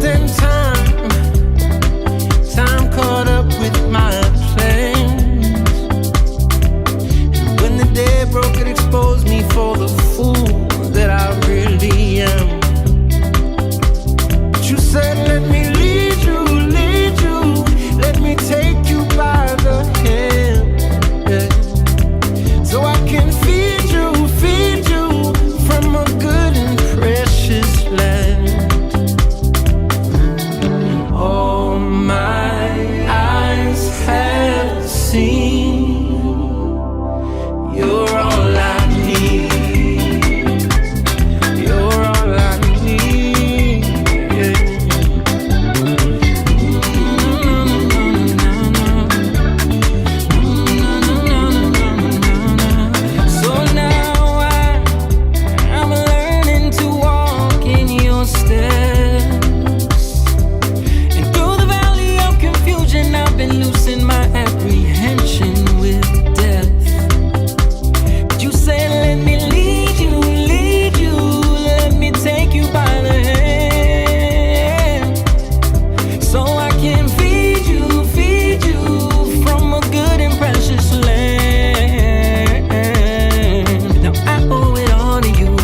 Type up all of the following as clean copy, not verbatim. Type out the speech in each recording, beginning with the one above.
then time caught up with my plans. And when the day broke, it exposed me for the fool that I really am. But you said, let me lead you, let me take you by the hand, yeah. So I can feed you from a good and precious land. All my eyes have seen, you're all I need. You're all I need. Yeah. So now I'm learning to walk in your steps. And through the valley of confusion, I've been losing my apprehension with death. But you said, let me lead you, let me take you by the hand. So I can feed you from a good and precious land. Now I owe it all to you,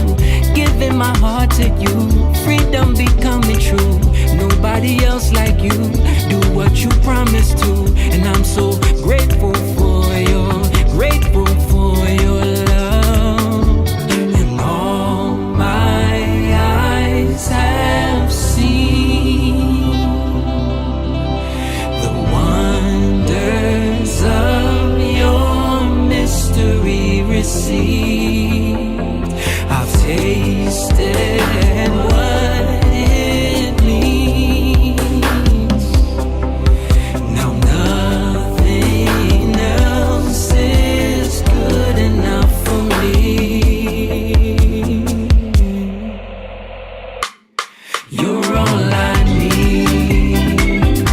giving my heart to you, freedom becoming true. Nobody else like you, do what you promised to. And I'm so grateful for your love. And all my eyes have seen the wonders of your mystery received. I've tasted what it means. Now nothing else is good enough for me. You're all I need.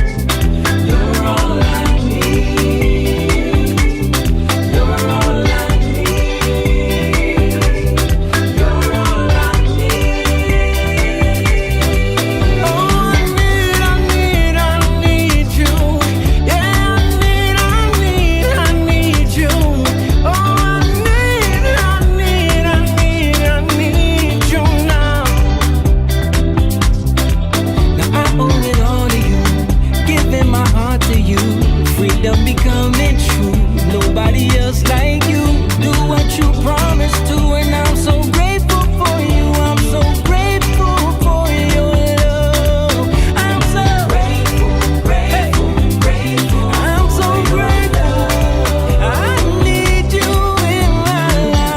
You're all I need. You're all I need. You're all I need. Oh, I need you. Yeah, I need you. Oh, I need you now. Now I owe it all to you, giving my heart to you, freedom becoming true. Nobody else like you, do what you promised to, and I'm so grateful for you. I'm so grateful for your love. I'm so grateful. I'm so grateful. I need you in my life.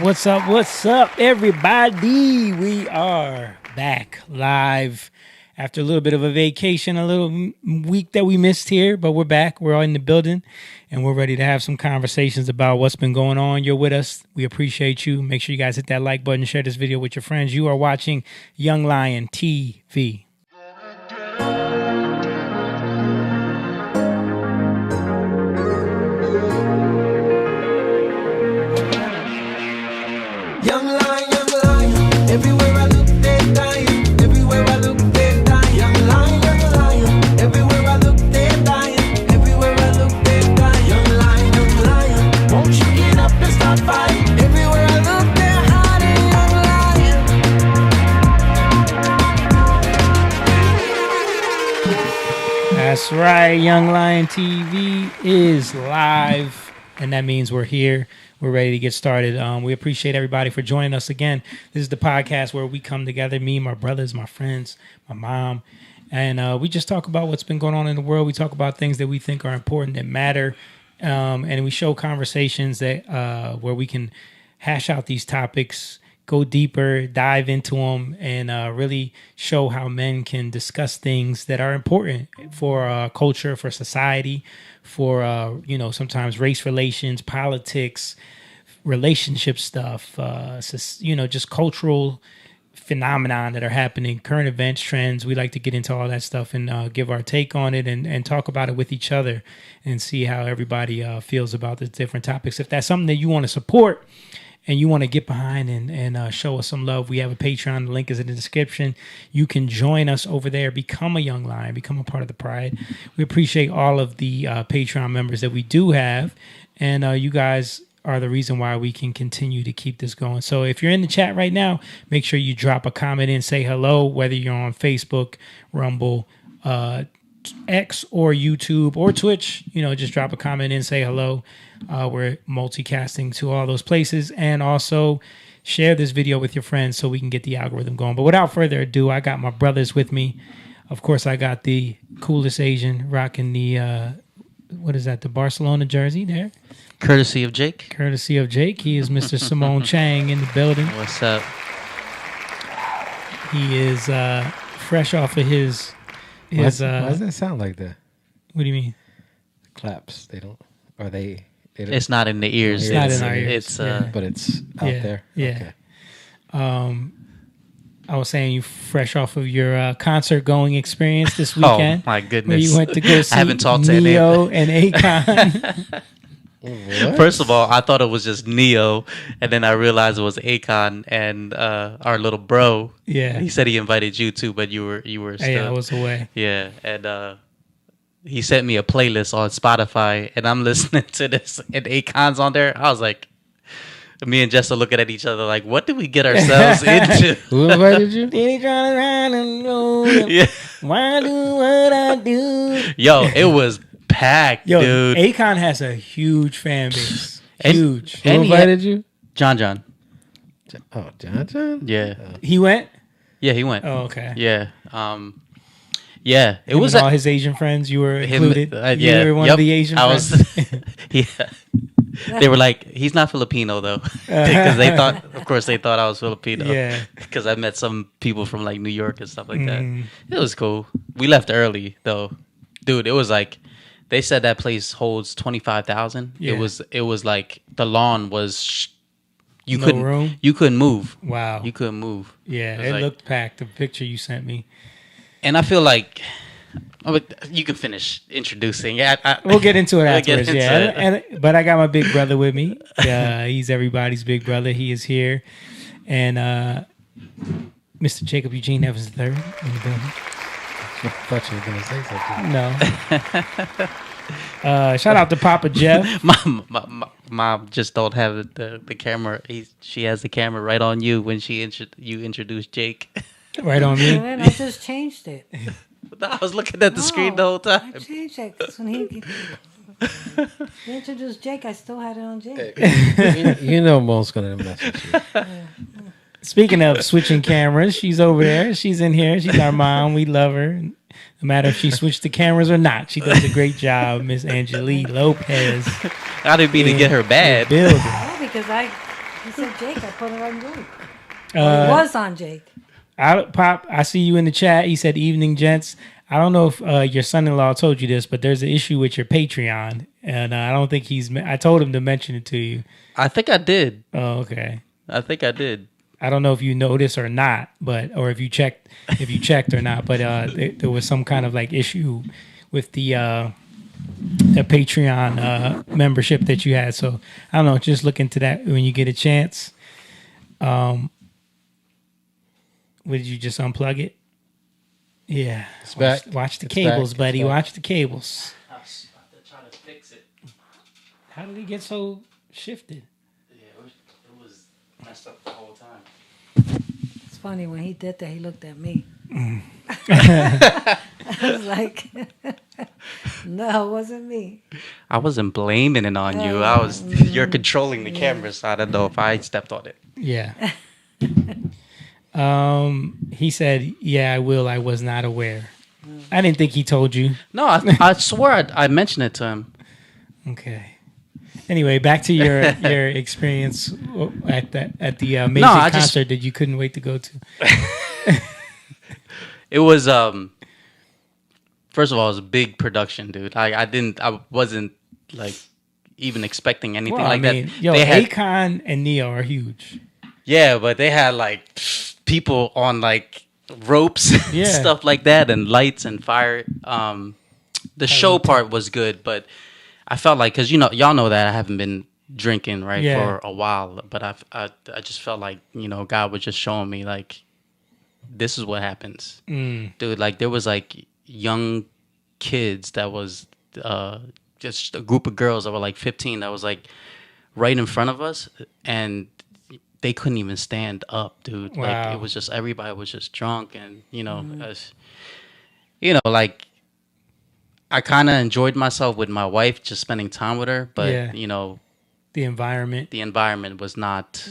What's up, everybody? We are back live after a little bit of a vacation, a little week that we missed here, but we're back. We're all in the building, and we're ready to have some conversations about what's been going on. You're with us. We appreciate you. Make sure you guys hit that like button, share this video with your friends. You are watching Young Lion TV. Young lion, everywhere I look, they're dying. Everywhere I look, they're dying. Young lion, everywhere I look, they're dying. Everywhere I look, they're dying. Young lion, won't you get up and start fighting? Everywhere I look, they're hiding. Young lion. That's right. Young Lion TV is live, and that means we're here. We're ready to get started. We appreciate everybody for joining us again. This is the podcast where we come together, me, my brothers, my friends, my mom, and we just talk about what's been going on in the world. We talk about things that we think are important, that matter, and we show conversations that where we can hash out these topics, go deeper, dive into them, and really show how men can discuss things that are important for culture, for society, for sometimes race relations, politics, relationship stuff, just cultural phenomenon that are happening, current events, trends. We like to get into all that stuff and give our take on it and talk about it with each other and see how everybody feels about the different topics. If that's something that you want to support and you want to get behind and show us some love, we have a Patreon. The link is in the description. You can join us over there, become a Young Lion, become a part of the Pride. We appreciate all of the Patreon members that we do have, and you guys are the reason why we can continue to keep this going. So if you're in the chat right now, make sure you drop a comment and say hello, whether you're on Facebook, Rumble, X, or YouTube, or Twitch. Just drop a comment and say hello. We're multicasting to all those places. And also share this video with your friends so we can get the algorithm going. But without further ado, I got my brothers with me. Of course, I got the coolest Asian rocking the, what is that, the Barcelona jersey there? Courtesy of Jake. Courtesy of Jake. He is Mr. Simone Chang in the building. What's up? He is fresh off of his Why does that sound like that? What do you mean? Claps. They don't. Are they? Don't, It's not in the ears. It's not in our ears. It's but it's out there. Yeah. Okay. I was saying you fresh off of your concert going experience this weekend. Oh my goodness! Where you went to go see I haven't talked to Neo and Akon. What? First of all, I thought it was just Neo, and then I realized it was Akon and our little bro. Yeah. He said he invited you too, but you were still. Hey, I was away. Yeah, and he sent me a playlist on Spotify, and I'm listening to this, and Akon's on there. I was like, me and Jess are looking at each other like, what did we get ourselves into? Who invited you? Did he try to run and roll? Yeah. Why do what I do? Yo, it was packed, Yo, dude. Akon has a huge fan base. And- Huge. Who And he invited you? John. Oh, John. Yeah. He went? Yeah, he went. Oh, okay. Yeah. Yeah. It Him was and all his Asian friends. You were him. included. Yeah. You were one Yep. of the Asian I friends. was. Yeah. They were like, he's not Filipino though, because they thought, of course, they thought I was Filipino. Yeah. Because I met some people from like New York and stuff like that. Mm. It was cool. We left early though, dude. It was like they said that place holds 25,000. Yeah. It was like the lawn was. You No couldn't room? You couldn't move. Wow. You couldn't move. Yeah, was it like- looked packed. The picture you sent me. And I feel like, you can finish introducing. Yeah, We'll get into it We'll get afterwards. into Yeah, it. but I got my big brother with me. He's everybody's big brother. He is here, and Mr. Jacob Eugene Evans III in the building. I thought you were gonna say something. No. Shout out to Papa Jeff. my mom just don't have the camera. She has the camera right on you when you introduced Jake. Right on me. And then I just changed it. I was looking at the screen the whole I time. changed it 'cause when he introduced Jake, I still had it on Jake. you know Mo's gonna mess with you. Speaking of switching cameras, she's over there. She's in here. She's our mom. We love her. No matter if she switched the cameras or not, she does a great job. Miss Angelique Lopez. I didn't mean to get her bad. Building. Oh, because he said Jake, I put it on Jake. It was on Jake. Pop, I see you in the chat. He said, "Evening, gents. I don't know if your son-in-law told you this, but there's an issue with your Patreon, and I don't think I told him to mention it to you." I think I did. Oh, okay. I think I did. I don't know if you noticed or not, or if you checked or not, but there was some kind of like issue with the Patreon membership that you had. So I don't know. Just look into that when you get a chance. What, did you just unplug it? Yeah. It's back. Watch the It's cables, back. buddy. It's back. Watch the cables. I was trying to fix it. How did it get so shifted? Yeah, it was messed up the whole time. It's funny, when he did that, he looked at me. I was like, no, it wasn't me. I wasn't blaming it on you. You're controlling the camera, so I don't know if I stepped on it. Yeah. He said, "Yeah, I will. I was not aware." I didn't think he told you. No, I swear I mentioned it to him. Okay. Anyway, back to your experience at the amazing I just- concert that you couldn't wait to go to. It was first of all, it was a big production, dude. I wasn't like even expecting anything Well, like I mean, that. Yo, They had, Akon and Neo are huge. yeah, but they had like people on like ropes, Yeah. stuff like that, and lights and fire. The show part was good, but I felt like, because y'all know that I haven't been drinking for a while, but I just felt like God was just showing me like, this is what happens, dude. Like there was like young kids that was just a group of girls that were like 15 that was like right in front of us, and they couldn't even stand up, dude. Wow. Like it was just, everybody was just drunk, and like I kind of enjoyed myself with my wife, just spending time with her, but the environment was not,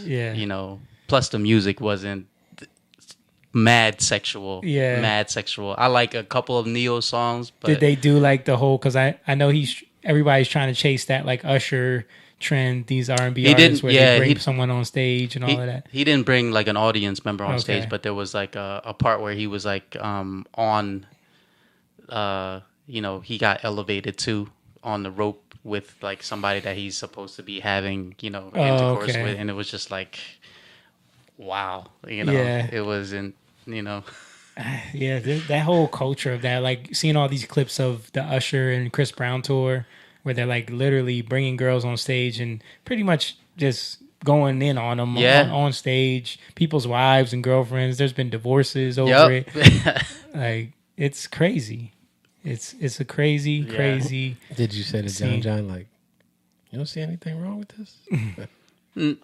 plus the music wasn't mad sexual. I like a couple of Neo songs, but did they do like the whole, because I know everybody's trying to chase that like Usher trend, these R&B artists where they bring someone on stage and all of that. He didn't bring like an audience member on stage, but there was like a part where he was like on he got elevated too on the rope with like somebody that he's supposed to be having intercourse with, and it was just like, wow, it wasn't, Yeah, that whole culture of that, like seeing all these clips of the Usher and Chris Brown tour where they're like literally bringing girls on stage and pretty much just going in on them on stage, people's wives and girlfriends. There's been divorces over it. Like it's crazy. It's a crazy. Did you say to John, like, you don't see anything wrong with this?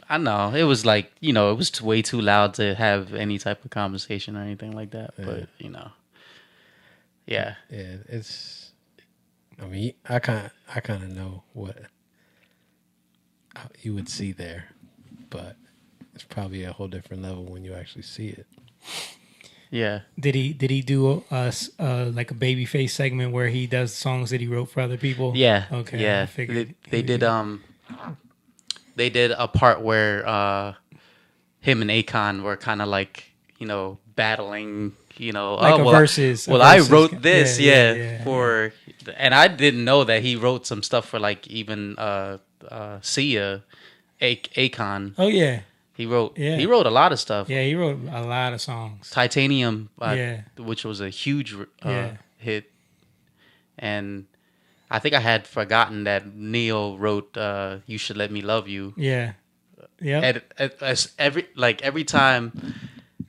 I know it was like it was way too loud to have any type of conversation or anything like that. But it's. I mean, I kind of know what you would see there, but it's probably a whole different level when you actually see it. Yeah. Did he do like a Babyface segment where he does songs that he wrote for other people? Yeah. Okay. Yeah. I figured They did a part where him and Akon were kind of like battling. Like verses. I wrote this, for, and I didn't know that he wrote some stuff for like even Sia, Akon. Oh yeah, he wrote a lot of stuff. Yeah, he wrote a lot of songs. Titanium, which was a huge hit, and I think I had forgotten that Neil wrote "You Should Let Me Love You." Yeah, yeah. Every time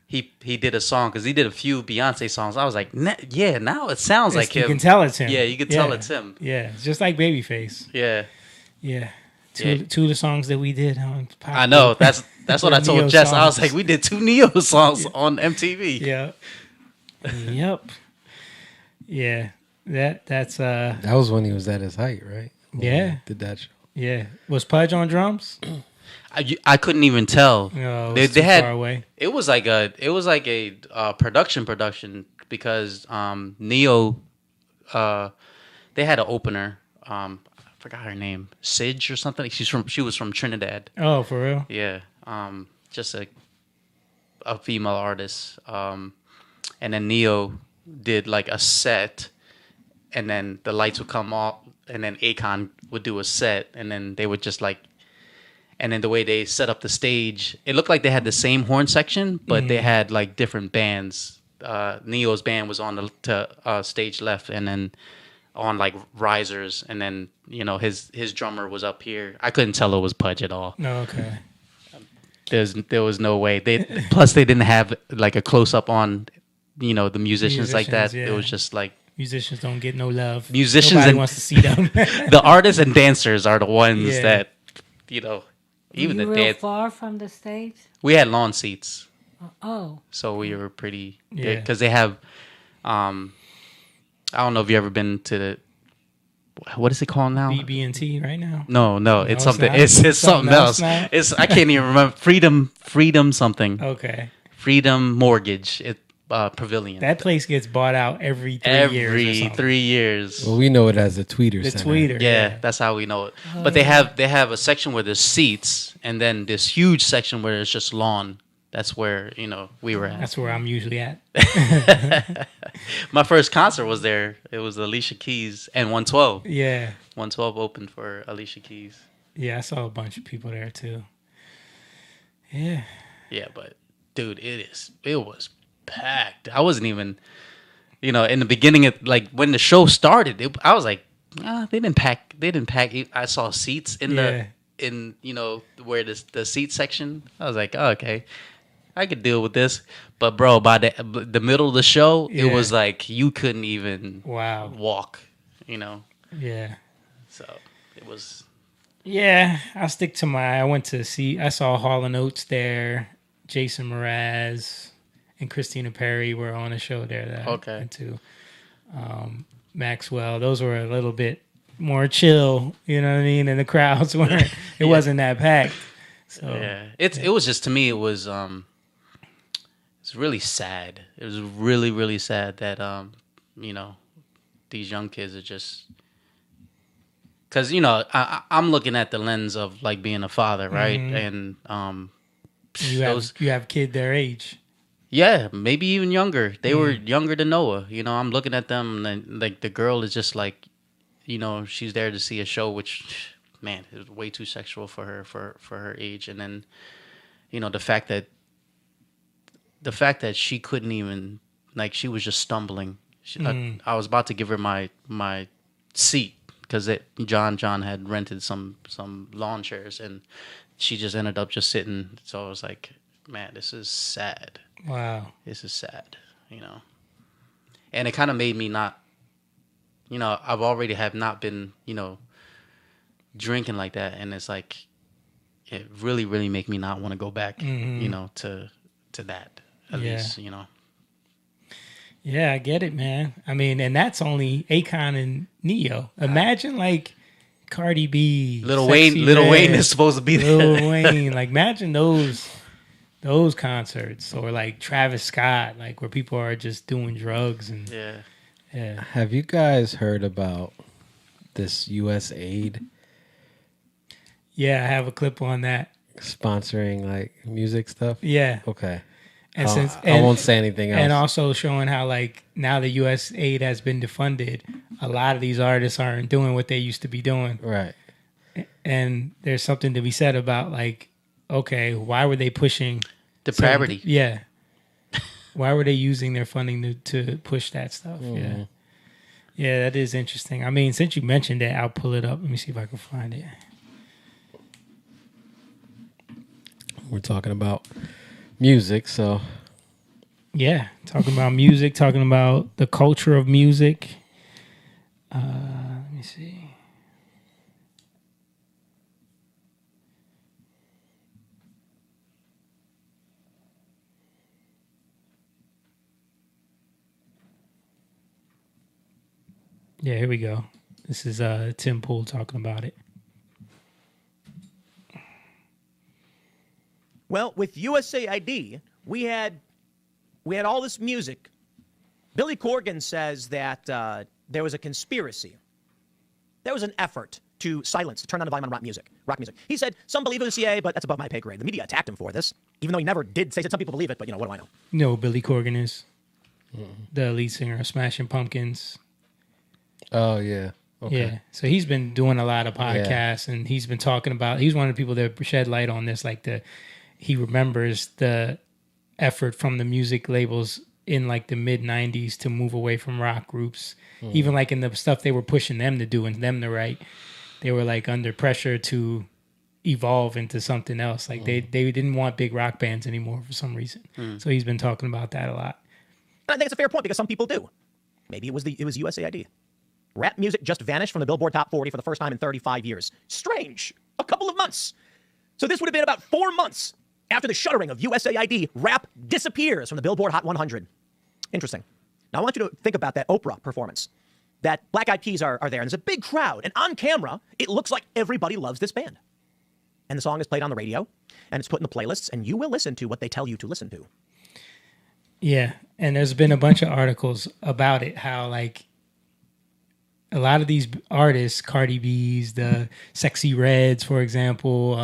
he did a song, because he did a few Beyonce songs, I was like, now it sounds like him. You can tell it's him. Yeah, you can tell it's him. Yeah, it's just like Babyface. Yeah. Yeah. Two of the songs that we did on Pop. I know. That's what I told Neo Jess. songs. I was like, we did 2 Neo songs on MTV. Yeah. Yep. Yeah. That's That was when he was at his height, right? Yeah. Did that show. Yeah. Was Pudge on drums? I couldn't even tell. No, they too had far away. It was like a production because Neo they had an opener. I forgot her name, Sidge or something. She was from Trinidad. Oh, for real? Yeah. Just a female artist. And then Neo did like a set, and then the lights would come off, and then Akon would do a set, and then they would just like. And then the way they set up the stage, it looked like they had the same horn section, but they had like different bands. Neo's band was on the stage left, and then on like risers, and then his drummer was up here. I couldn't tell it was Pudge at all. No, okay. There was no way. Plus they didn't have like a close up on the musicians like that. Yeah. It was just like musicians don't get no love. Musicians Nobody wants to see them. The artists and dancers are the ones that even were you the real dance. far from the stage? We had lawn seats. Oh. So we were pretty good because they have. I don't know if you ever been to the. What is it called now? BB&T right now. No, it's something. not? It's something else. Now? It's I can't even remember. Freedom something. Okay. Freedom Mortgage Pavilion. That place gets bought out every 3 years. Every 3 years. Well, we know it as the Tweeter The Center. Tweeter. Yeah, that's how we know it. But they have a section where there's seats, and then this huge section where it's just lawn. That's where, we were at. That's where I'm usually at. My first concert was there. It was Alicia Keys and 112. Yeah. 112 opened for Alicia Keys. Yeah, I saw a bunch of people there too. Yeah. Yeah, but dude, it was packed. I wasn't even, in the beginning of like when the show started, I was like, they didn't pack. I saw seats in where the seat section. I was like, oh, okay, I could deal with this. But bro, by the middle of the show, it was like you couldn't even walk. Yeah. So it was. Yeah, I saw Hall & Oates there, Jason Mraz, and Christina Perry were on a show there that I went to. Maxwell, those were a little bit more chill, you know what I mean? And the crowds weren't, it wasn't that packed. So yeah, it was just, to me, it was it's really sad. It was really, really sad that, these young kids are just, because, I'm looking at the lens of like being a father, right? Mm-hmm. And you have kid their age. Yeah, maybe even younger. They were younger than Noah. I'm looking at them, and like the girl is just like, she's there to see a show, which, man, is way too sexual for her for her age. And then, the fact that she couldn't even, like, she was just stumbling. I was about to give her my seat because John had rented some lawn chairs, and she just ended up just sitting. So I was like, man, this is sad. Wow. This is sad, And it kind of made me not, I've already have not been, drinking like that. And it's like, it really, really make me not want to go back, to that, at least, Yeah, I get it, man. I mean, and that's only Akon and Neo. Imagine like Cardi B, Lil Wayne is supposed to be there. Lil Wayne, like imagine those concerts, or like Travis Scott, like where people are just doing drugs and yeah. Have you guys heard about this U.S. aid? Yeah, I have a clip on that. Sponsoring like music stuff? Yeah. Okay. And I won't say anything else. And also showing how like now the U.S. aid has been defunded, a lot of these artists aren't doing what they used to be doing. Right. And there's something to be said about like, okay, why were they pushing depravity? Yeah. Why were they using their funding to push that stuff? Mm-hmm. Yeah. Yeah, that is interesting. I mean, since you mentioned it, I'll pull it up. Let me see if I can find it. We're talking about music, so. Yeah, talking about music, talking about the culture of music. Let me see. Yeah, here we go. This is Tim Pool talking about it. Well, with USAID, we had all this music. Billy Corgan says that there was a conspiracy. There was an effort to turn down the volume on rock music. He said, some believe it was CIA, but that's above my pay grade. The media attacked him for this, even though he never did say that. Some people believe it, but what do I know? You know who Billy Corgan is? The lead singer of Smashing Pumpkins. Oh, yeah. Okay. Yeah. So he's been doing a lot of podcasts, and he's been talking about, he's one of the people that shed light on this, like he remembers the effort from the music labels in like the mid 90s to move away from rock groups. Even like in the stuff they were pushing them to do and them to write, they were like under pressure to evolve into something else. Like they didn't want big rock bands anymore for some reason. So he's been talking about that a lot. I think it's a fair point because some people do. Maybe it was USAID. Rap music just vanished from the Billboard Top 40 for the first time in 35 years. Strange. A couple of months. So this would have been about 4 months after the shuttering of USAID. Rap disappears from the Billboard Hot 100. Interesting. Now I want you to think about that Oprah performance. That Black Eyed Peas are there, and there's a big crowd. And on camera, it looks like everybody loves this band. And the song is played on the radio, and it's put in the playlists, and you will listen to what they tell you to listen to. Yeah, and there's been a bunch of articles about it, how like a lot of these artists, Cardi B's, the Sexy Reds, for example,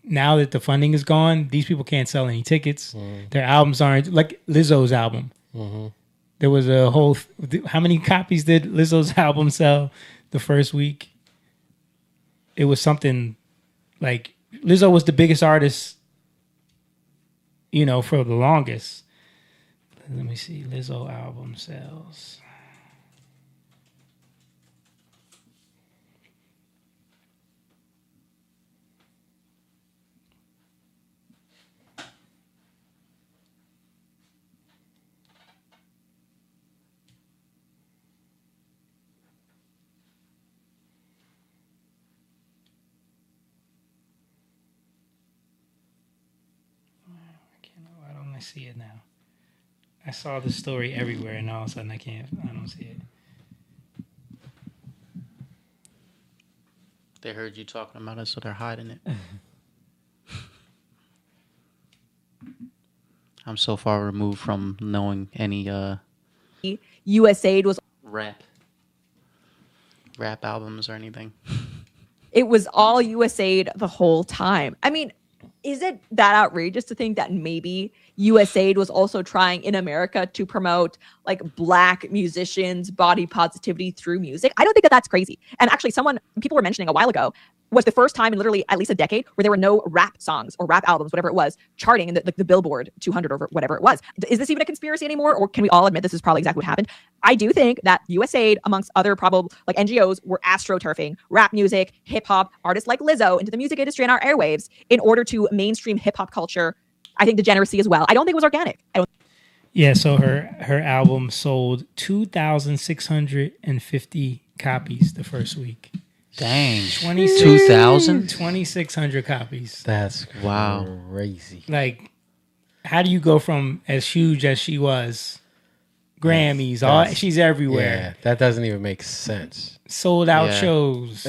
now that the funding is gone, these people can't sell any tickets. Their albums aren't like Lizzo's album. There was a whole. How many copies did Lizzo's album sell the first week? It was something like Lizzo was the biggest artist, you know, for the longest. Let me see. Lizzo album sales. Why don't I see it now? I saw the story everywhere, and all of a sudden I don't see it. They heard you talking about it, so they're hiding it. I'm so far removed from knowing any USAID was rap albums or anything. it was all USAID the whole time. I mean, is it that outrageous to think that maybe USAID was also trying in America to promote like Black musicians' body positivity through music? I don't think that that's crazy. And actually, people were mentioning a while ago, was the first time in literally at least a decade where there were no rap songs or rap albums, whatever it was, charting in the Billboard 200 or whatever it was. Is this even a conspiracy anymore? Or can we all admit this is probably exactly what happened? I do think that USAID, amongst other probable like NGOs, were astroturfing rap music, hip hop, artists like Lizzo into the music industry and our airwaves in order to mainstream hip hop culture. I think degeneracy as well. I don't think it was organic. Yeah, so her album sold 2,650 copies the first week. Dang. 2,000? 2,600 copies. That's wow. Crazy. Like, how do you go from as huge as she was, Grammys, she's everywhere. Yeah, that doesn't even make sense. Sold out shows.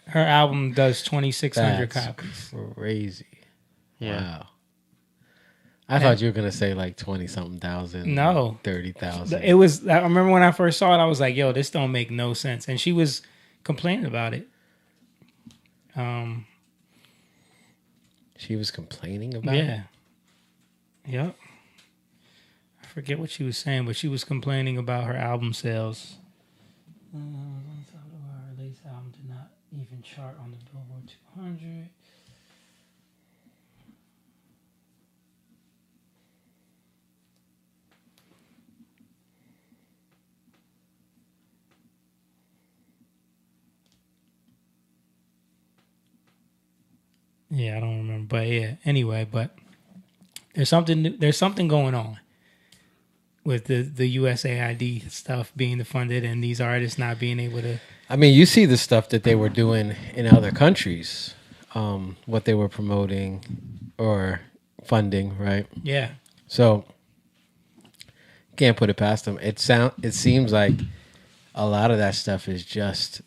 Her album does 2,600 copies. Crazy. Yeah. Wow. I thought you were going to say like 20-something thousand. No. 30,000. It was, I remember when I first saw it, I was like, yo, this don't make no sense. And she was complaining about it. She was complaining about it? Yep. I forget what she was saying, but she was complaining about her album sales. Her latest album did not even chart on the Billboard 200. Yeah, I don't remember, but yeah. Anyway, but there's something going on with the USAID stuff being funded and these artists not being able to. I mean, you see the stuff that they were doing in other countries, what they were promoting or funding, right? Yeah. So can't put it past them. It seems like a lot of that stuff is just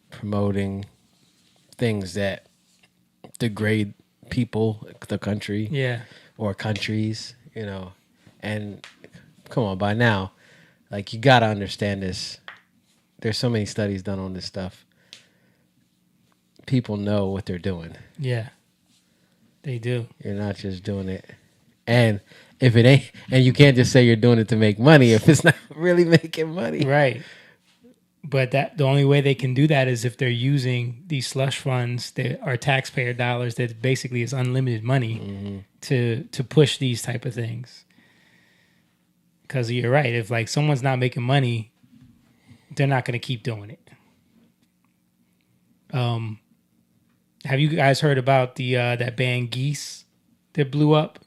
promoting things that degrade people, the country, or countries, you know. And come on, by now, like, you gotta understand this. There's so many studies done on this stuff. People know what they're doing. Yeah, they do. You're not just doing it, and if it ain't, and you can't just say you're doing it to make money if it's not really making money, right? But the only way they can do that is if they're using these slush funds that are taxpayer dollars that basically is unlimited money to push these type of things. Because you're right. If like someone's not making money, they're not going to keep doing it. Have you guys heard about the that band Geese that blew up?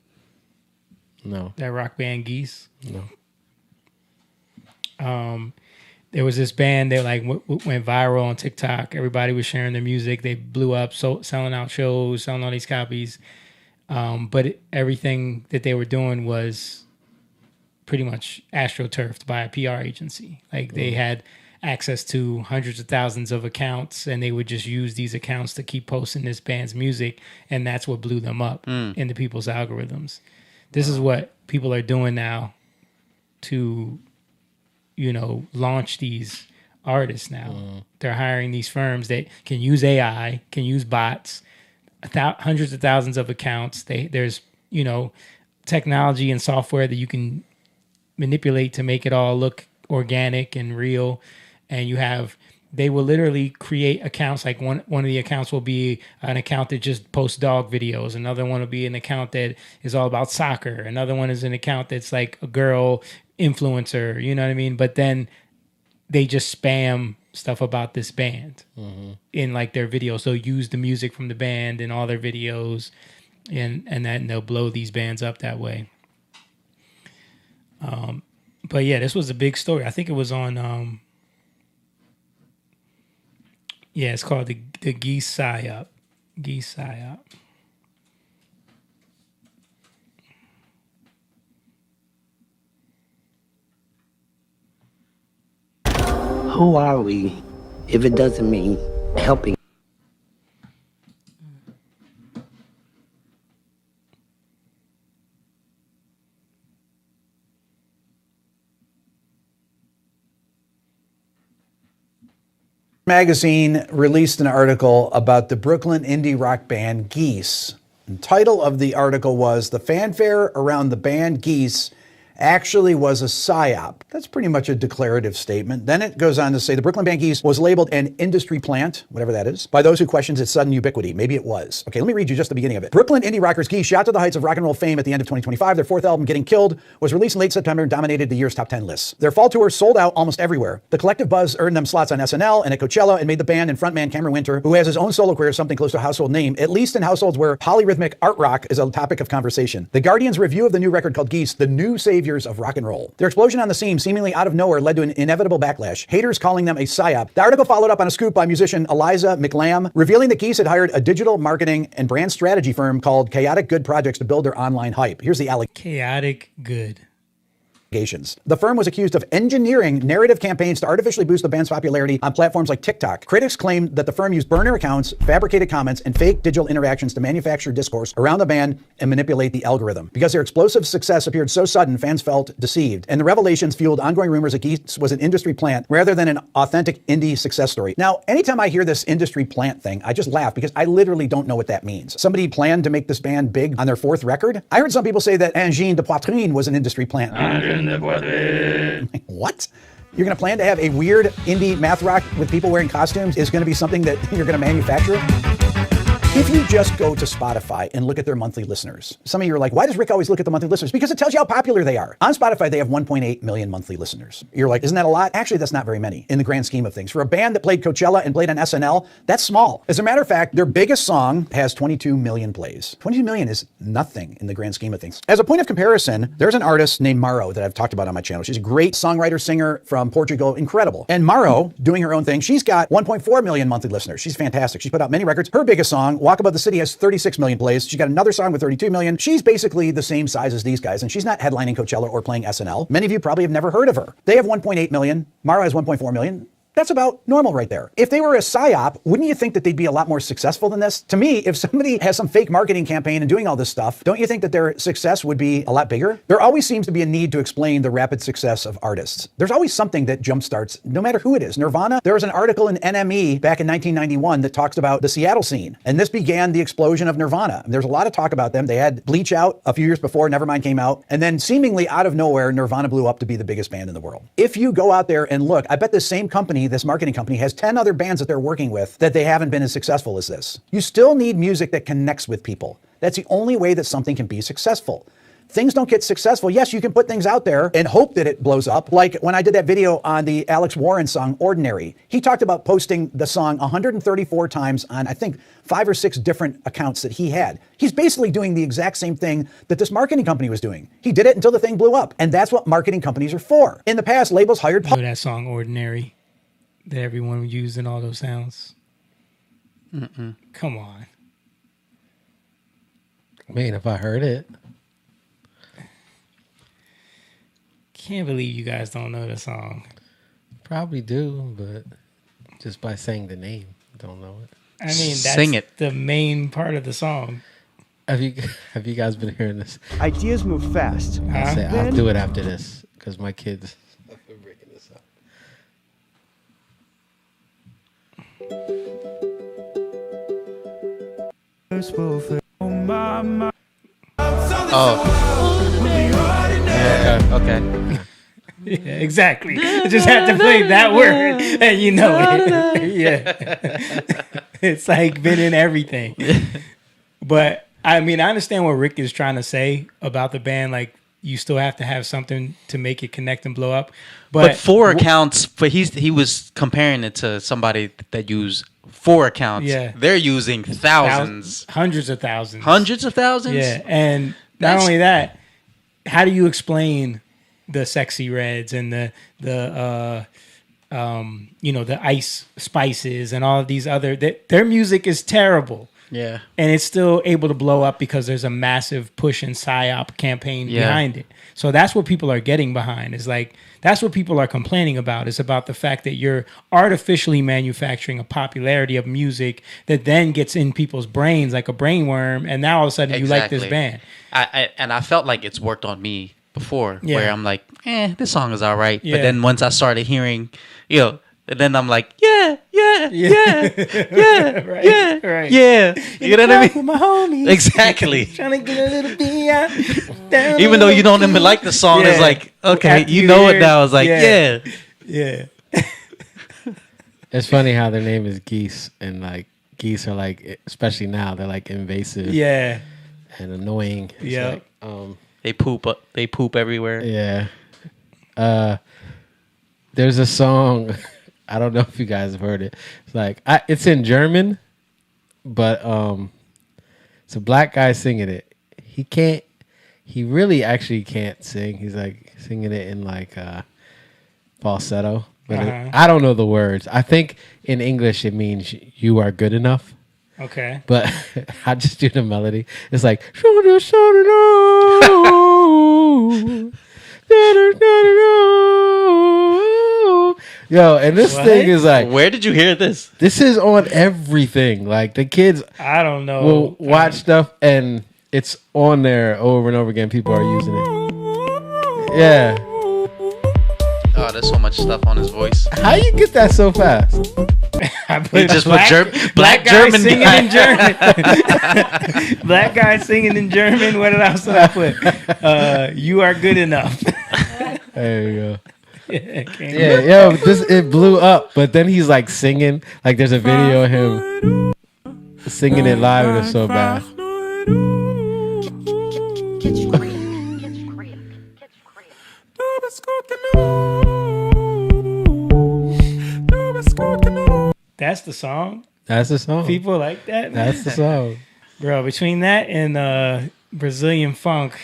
No. That rock band Geese? No. There was this band that like went viral on TikTok. Everybody was sharing their music. They blew up, selling out shows, selling all these copies. But everything that they were doing was pretty much astroturfed by a PR agency. Like they had access to hundreds of thousands of accounts, and they would just use these accounts to keep posting this band's music, and that's what blew them up into people's algorithms. This is what people are doing now to, you know, launch these artists now. They're hiring these firms that can use AI, can use bots hundreds of thousands of accounts. There's technology and software that you can manipulate to make it all look organic and real. And they will literally create accounts. Like one of the accounts will be an account that just posts dog videos. Another one will be an account that is all about soccer. Another one is an account that's like a girl influencer, you know what I mean? But then they just spam stuff about this band in like their videos. They'll use the music from the band in all their videos, and then they'll blow these bands up that way. But yeah, this was a big story. I think it was on it's called the Geese Psyop. Geese Psyop. Who are we if it doesn't mean helping? Magazine released an article about the Brooklyn indie rock band Geese. The title of the article was "The Fanfare Around the Band Geese Actually Was a Psyop." That's pretty much a declarative statement. Then it goes on to say the Brooklyn band Geese was labeled an industry plant, whatever that is, by those who questioned its sudden ubiquity. Maybe it was. Okay, let me read you just the beginning of it. Brooklyn indie rockers Geese shot to the heights of rock and roll fame at the end of 2025. Their fourth album, Getting Killed, was released in late September and dominated the year's top 10 lists. Their fall tour sold out almost everywhere. The collective buzz earned them slots on SNL and at Coachella and made the band and frontman Cameron Winter, who has his own solo career, something close to a household name, at least in households where polyrhythmic art rock is a topic of conversation. The Guardian's review of the new record called Geese, the new saviors of rock and roll. Their explosion on the scene, seemingly out of nowhere, led to an inevitable backlash, haters calling them a psyop. The article followed up on a scoop by musician Eliza McLam, revealing that Geese had hired a digital marketing and brand strategy firm called Chaotic Good Projects to build their online hype. Here's the Chaotic Good. The firm was accused of engineering narrative campaigns to artificially boost the band's popularity on platforms like TikTok. Critics claimed that the firm used burner accounts, fabricated comments, and fake digital interactions to manufacture discourse around the band and manipulate the algorithm. Because their explosive success appeared so sudden, fans felt deceived. And the revelations fueled ongoing rumors that Geese was an industry plant rather than an authentic indie success story. Now, anytime I hear this industry plant thing, I just laugh because I literally don't know what that means. Somebody planned to make this band big on their fourth record? I heard some people say that Angine de Poitrine was an industry plant. What? You're going to plan to have a weird indie math rock with people wearing costumes is going to be something that you're going to manufacture? If you just go to Spotify and look at their monthly listeners, some of you are like, why does Rick always look at the monthly listeners? Because it tells you how popular they are. On Spotify, they have 1.8 million monthly listeners. You're like, isn't that a lot? Actually, that's not very many in the grand scheme of things. For a band that played Coachella and played on SNL, that's small. As a matter of fact, their biggest song has 22 million plays. 22 million is nothing in the grand scheme of things. As a point of comparison, there's an artist named Maro that I've talked about on my channel. She's a great songwriter, singer from Portugal, incredible. And Maro, doing her own thing, she's got 1.4 million monthly listeners. She's fantastic. She's put out many records. Her biggest song, Walk Above the City, has 36 million plays. She got another song with 32 million. She's basically the same size as these guys, and she's not headlining Coachella or playing SNL. Many of you probably have never heard of her. They have 1.8 million. Maro has 1.4 million. That's about normal right there. If they were a psyop, wouldn't you think that they'd be a lot more successful than this? To me, if somebody has some fake marketing campaign and doing all this stuff, don't you think that their success would be a lot bigger? There always seems to be a need to explain the rapid success of artists. There's always something that jumpstarts, no matter who it is. Nirvana, there was an article in NME back in 1991 that talks about the Seattle scene, and this began the explosion of Nirvana. And there's a lot of talk about them. They had Bleach out a few years before Nevermind came out, and then seemingly out of nowhere, Nirvana blew up to be the biggest band in the world. If you go out there and look, I bet this same company, this marketing company, has 10 other bands that they're working with that they haven't been as successful as this. You still need music that connects with people. That's the only way that something can be successful. Things don't get successful. Yes, you can put things out there and hope that it blows up. Like when I did that video on the Alex Warren song, Ordinary, he talked about posting the song 134 times on, I think, 5 or 6 different accounts that he had. He's basically doing the exact same thing that this marketing company was doing. He did it until the thing blew up. And that's what marketing companies are for. In the past, labels hired... You know that song, Ordinary, that everyone used in all those sounds? Come on. Man, if I heard it. Can't believe you guys don't know the song. Probably do, but just by saying the name, don't know it. I mean, that's the main part of the song. Have you guys been hearing this? Ideas move fast. I'll do it after this because my kids have been breaking this up. Okay. Yeah, exactly. You just have to play that word and you know it. Yeah. It's like been in everything. But I mean, I understand what Rick is trying to say about the band. Like, you still have to have something to make it connect and blow up. But 4 accounts, but he was comparing it to somebody that use 4 accounts. Yeah. They're using thousands. Hundreds of thousands. Hundreds of thousands? Yeah. And not only that, how do you explain the Sexy Reds and the Ice Spices and all of these other, their music is terrible. Yeah. And it's still able to blow up because there's a massive push and psyop campaign behind it. So that's what people are getting behind. Is like, that's what people are complaining about. It's about the fact that you're artificially manufacturing a popularity of music that then gets in people's brains like a brainworm. And now all of a sudden you like this band. I felt like it's worked on me before, where I'm like, this song is all right. Yeah. But then once I started hearing, and then I'm like, yeah, right, yeah, right. yeah. You know what I mean? With my homies. Exactly. Trying to get a little bit out. Even though you don't even like the song, it's like, okay, After you know hear it now. It's like, yeah. It's funny how their name is Geese, and like geese are like, especially now, they're like invasive, Yeah. and annoying. It's Yeah. like, They poop everywhere. yeah. There's a song. I don't know if you guys have heard it. It's like it's in German, but it's a black guy singing it. He really actually can't sing. He's like singing it in like falsetto. But I don't know the words. I think in English it means you are good enough. Okay. But I just do the melody. It's like yo, and this thing is like, where did you hear this? This is on everything. Like the kids, I don't know, will watch stuff and it's on there over and over again. People are using it. Yeah. Oh, there's so much stuff on his voice. How you get that so fast? He just put black guy German singing guy. in German. Black guy singing in German. What else did I put? You are good enough. There you go. Yeah, yo, it blew up. But then he's like singing. Like there's a video of him singing it live, and it's so bad. That's the song. That's the song. People like that. Man. That's the song, bro. Between that and Brazilian funk,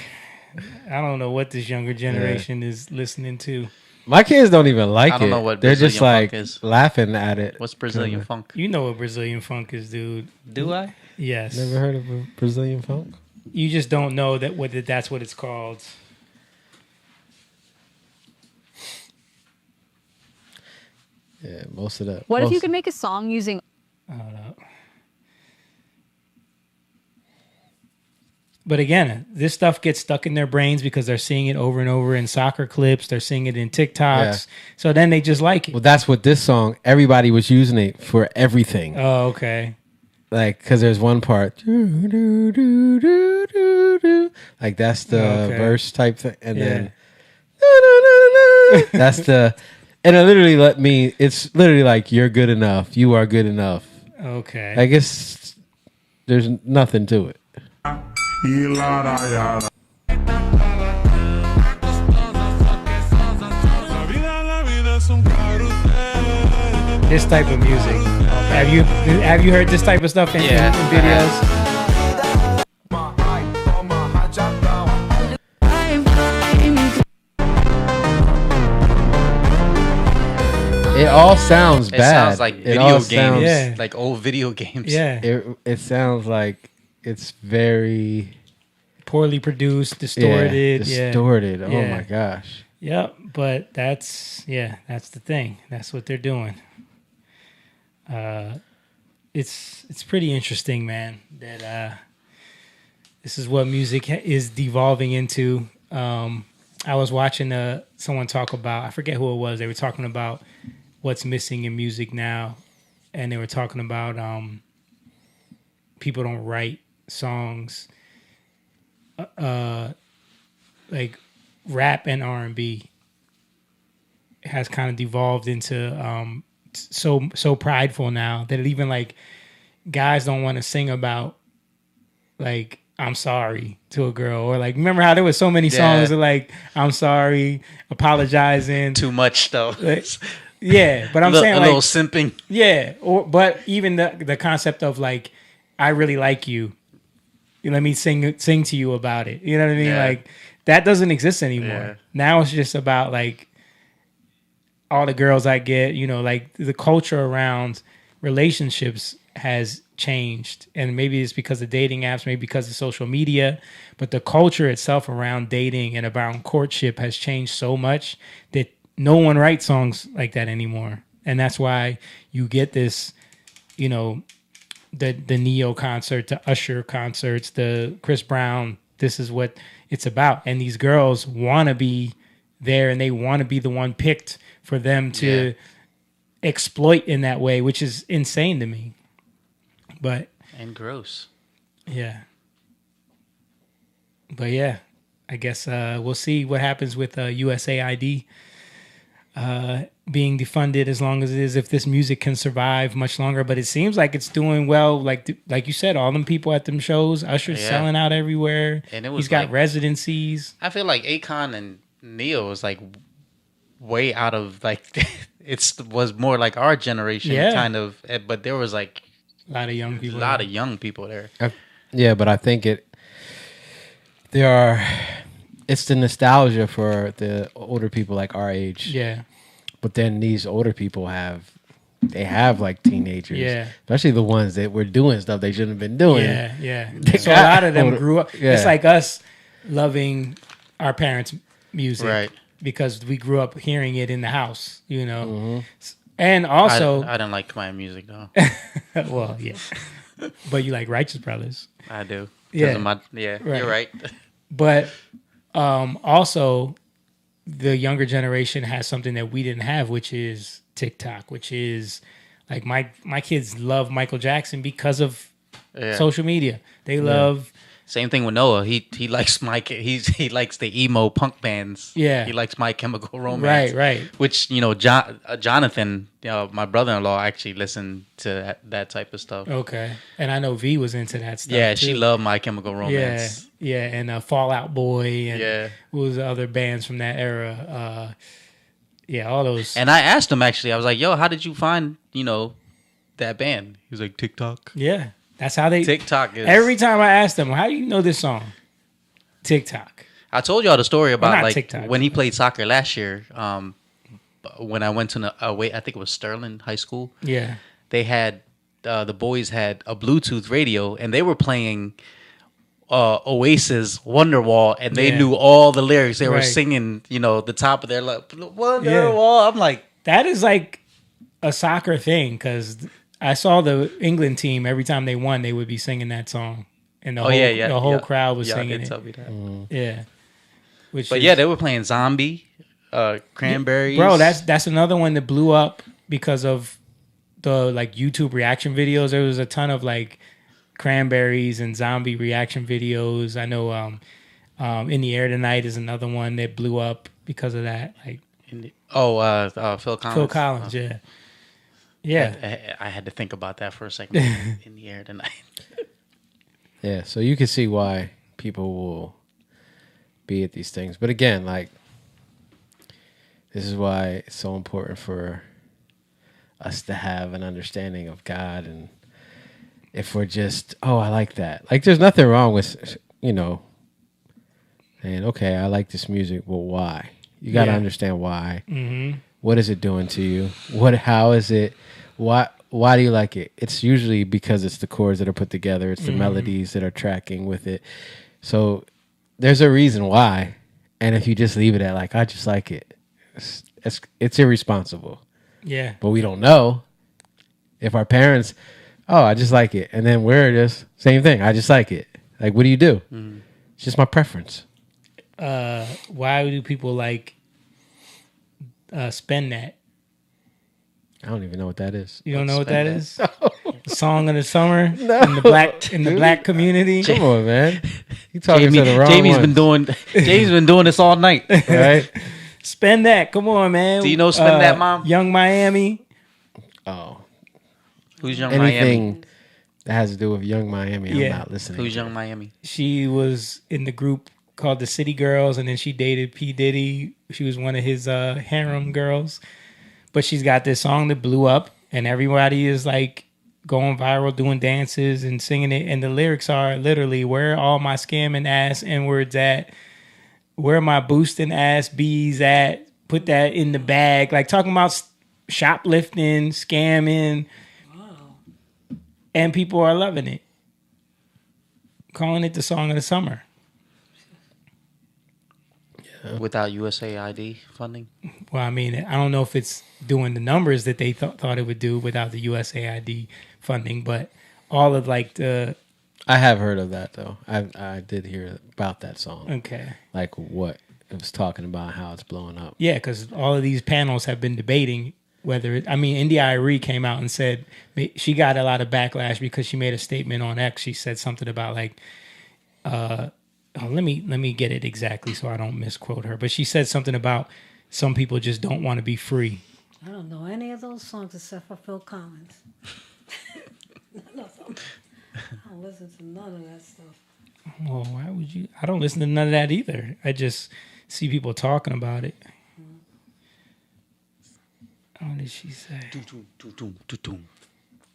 I don't know what this younger generation is listening to. My kids don't even like it. I don't know what they're Brazilian just like funk is. laughing at it. What's Brazilian funk? You know what Brazilian funk is, dude. Do I? Yes. Never heard of a Brazilian funk? You just don't know that's what it's called. Yeah, most of that. What if you could make a song using? I don't know. But again, this stuff gets stuck in their brains because they're seeing it over and over in soccer clips. They're seeing it in TikToks. Yeah. So then they just like it. Well, that's what this song, everybody was using it for everything. Oh, okay. Like, because there's one part. Like, that's the verse type thing. And then. That's the. And it literally it's literally like, you're good enough. You are good enough. Okay. I guess there's nothing to it. This type of music. Have you heard this type of stuff in videos? It all sounds bad. It sounds like video games, like old video games. Yeah. It sounds like it's very poorly produced, distorted. Distorted. Oh my gosh. Yep. But that's the thing. That's what they're doing. It's pretty interesting, man, that this is what music is devolving into. I was watching someone talk about, I forget who it was. They were talking about what's missing in music now, and they were talking about people don't write songs like rap and R&B has kind of devolved into so prideful now that it even like guys don't want to sing about like I'm sorry to a girl, or like remember how there was so many songs of like I'm sorry, apologizing. Too much though. Like, yeah, but I'm saying a like little simping. Yeah, but even the concept of like I really like you. Let me sing to you about it. You know what I mean? Yeah. Like that doesn't exist anymore. Yeah. Now it's just about like all the girls I get. You know, like the culture around relationships has changed, and maybe it's because of dating apps, maybe because of social media, but the culture itself around dating and around courtship has changed so much that no one writes songs like that anymore. And that's why you get this, you know, the Neo concert, the Usher concerts, the Chris Brown, this is what it's about. And these girls want to be there, and they want to be the one picked for them to exploit in that way, which is insane to me. But and gross. Yeah. But yeah, I guess we'll see what happens with USAID being defunded as long as it is, if this music can survive much longer. But it seems like it's doing well. Like you said, all them people at them shows, Usher's selling out everywhere. And it was he's got like, residencies. I feel like Akon and Neo was like way out of like was more like our generation kind of, but there was like a lot of young people. A lot of young people there. Yeah, but I think it's the nostalgia for the older people like our age. Yeah. But then these older people have like teenagers. Yeah. Especially the ones that were doing stuff they shouldn't have been doing. Yeah, yeah. So a lot of them grew up. Yeah. It's like us loving our parents' music. Right. Because we grew up hearing it in the house, you know. Mm-hmm. And also... I don't like my music, though. Well, yeah. But you like Righteous Brothers. I do. Yeah. Right. You're right. But also, the younger generation has something that we didn't have, which is TikTok, which is... Like, my kids love Michael Jackson because of social media. They love... Same thing with Noah. He likes he likes the emo punk bands. Yeah. He likes My Chemical Romance. Right. Which, you know, Jonathan, my brother-in-law, actually listened to that type of stuff. Okay. And I know V was into that stuff. Yeah, too. she loved My Chemical Romance. Yeah. And Fall Out Boy and what was the other bands from that era? All those. And I asked him, actually, I was like, yo, how did you find, you know, that band? He was like, TikTok. Yeah. That's how they... TikTok is... Every time I ask them, how do you know this song? TikTok. I told y'all the story about like TikTok, when he played soccer last year. When I went to I think it was Sterling High School. Yeah. They had... the boys had a Bluetooth radio, and they were playing Oasis Wonderwall, and they knew all the lyrics. They were singing, you know, the top of their Wonderwall. I'm like... That is like a soccer thing, because... I saw the England team, every time they won, they would be singing that song. And the whole crowd was singing it. Tell me that. Yeah. They were playing Zombie, Cranberries. Bro, that's another one that blew up because of the like YouTube reaction videos. There was a ton of like Cranberries and Zombie reaction videos. I know In the Air Tonight is another one that blew up because of that. Like Phil Collins. Phil Collins, yeah. Yeah. I had to think about that for a second. In the Air Tonight. Yeah, so you can see why people will be at these things. But again, like, this is why it's so important for us to have an understanding of God. And if we're just, I like that. Like, there's nothing wrong with, you know, saying, okay, I like this music. Well, why? You got to understand why. Mm-hmm. What is it doing to you? How is it? Why do you like it? It's usually because it's the chords that are put together. It's the melodies that are tracking with it. So there's a reason why. And if you just leave it at like, I just like it, it's irresponsible. Yeah. But we don't know if our parents, I just like it. And then we're just, same thing. I just like it. Like, what do you do? Mm-hmm. It's just my preference. Why do people like Spend That? I don't even know what that is. You don't know what that is? Song of the summer in the black community. Come on, man. You talking to the wrong Jamie's ones. been doing this all night. Right? Spend That. Come on, man. Do you know Spend That, Mom? Young Miami. Oh. Who's Young Anything Miami? that has to do with Young Miami, Yeah. I'm not listening. Who's to. Young Miami? She was in the group called the City Girls, and then she dated P. Diddy. She was one of his harem girls. But she's got this song that blew up, and everybody is like going viral, doing dances and singing it. And the lyrics are literally, "Where are all my scamming ass N-words at? Where are my boosting ass B's at? Put that in the bag." Like talking about shoplifting, scamming. And people are loving it. Calling it the song of the summer. Without USAID funding? Well, I mean, I don't know if it's doing the numbers that they thought it would do without the USAID funding, but all of like the... I have heard of that, though. I did hear about that song. Okay. Like what it was talking about, how it's blowing up. Yeah, because all of these panels have been debating whether... India Arie came out and said she got a lot of backlash because she made a statement on X. She said something about like... let me get it exactly so I don't misquote her. But she said something about some people just don't want to be free. I don't know any of those songs except for Phil Collins. I don't listen to none of that stuff. Well, why would you? I don't listen to none of that either. I just see people talking about it. What did she say?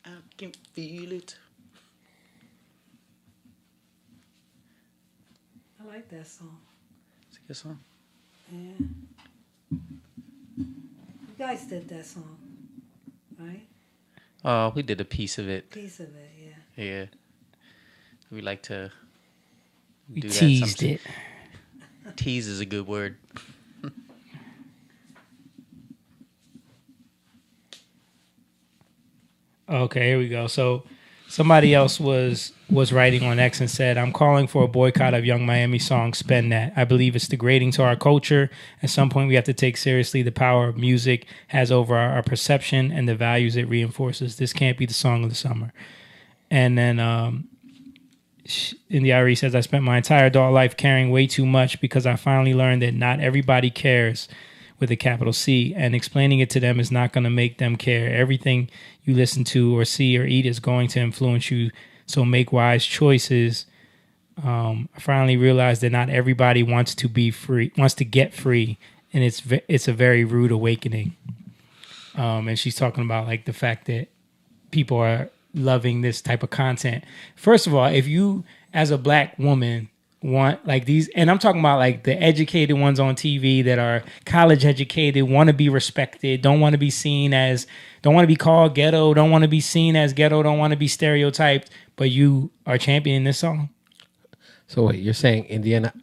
I can feel it. I like that song. It's a good song. Yeah. You guys did that song, right? We did a piece of it. Piece of it, yeah. Yeah. We like to We do teased that it. Tease is a good word. Okay, here we go. So somebody else was writing on X and said, "I'm calling for a boycott of Young Miami song Spend That. I believe it's degrading to our culture. At some point, we have to take seriously the power of music has over our perception and the values it reinforces. This can't be the song of the summer." And then India Arie says, "I spent my entire adult life caring way too much because I finally learned that not everybody cares with a capital C, and explaining it to them is not going to make them care. Everything you listen to or see or eat is going to influence you, so make wise choices. I finally realized that not everybody wants to get free, and it's a very rude awakening." And she's talking about like the fact that people are loving this type of content. First of all, if you as a black woman want like these, and I'm talking about like the educated ones on TV that are college educated, want to be respected, don't want to be called ghetto, don't want to be seen as ghetto, don't want to be stereotyped, but you are championing this song. So wait, you're saying India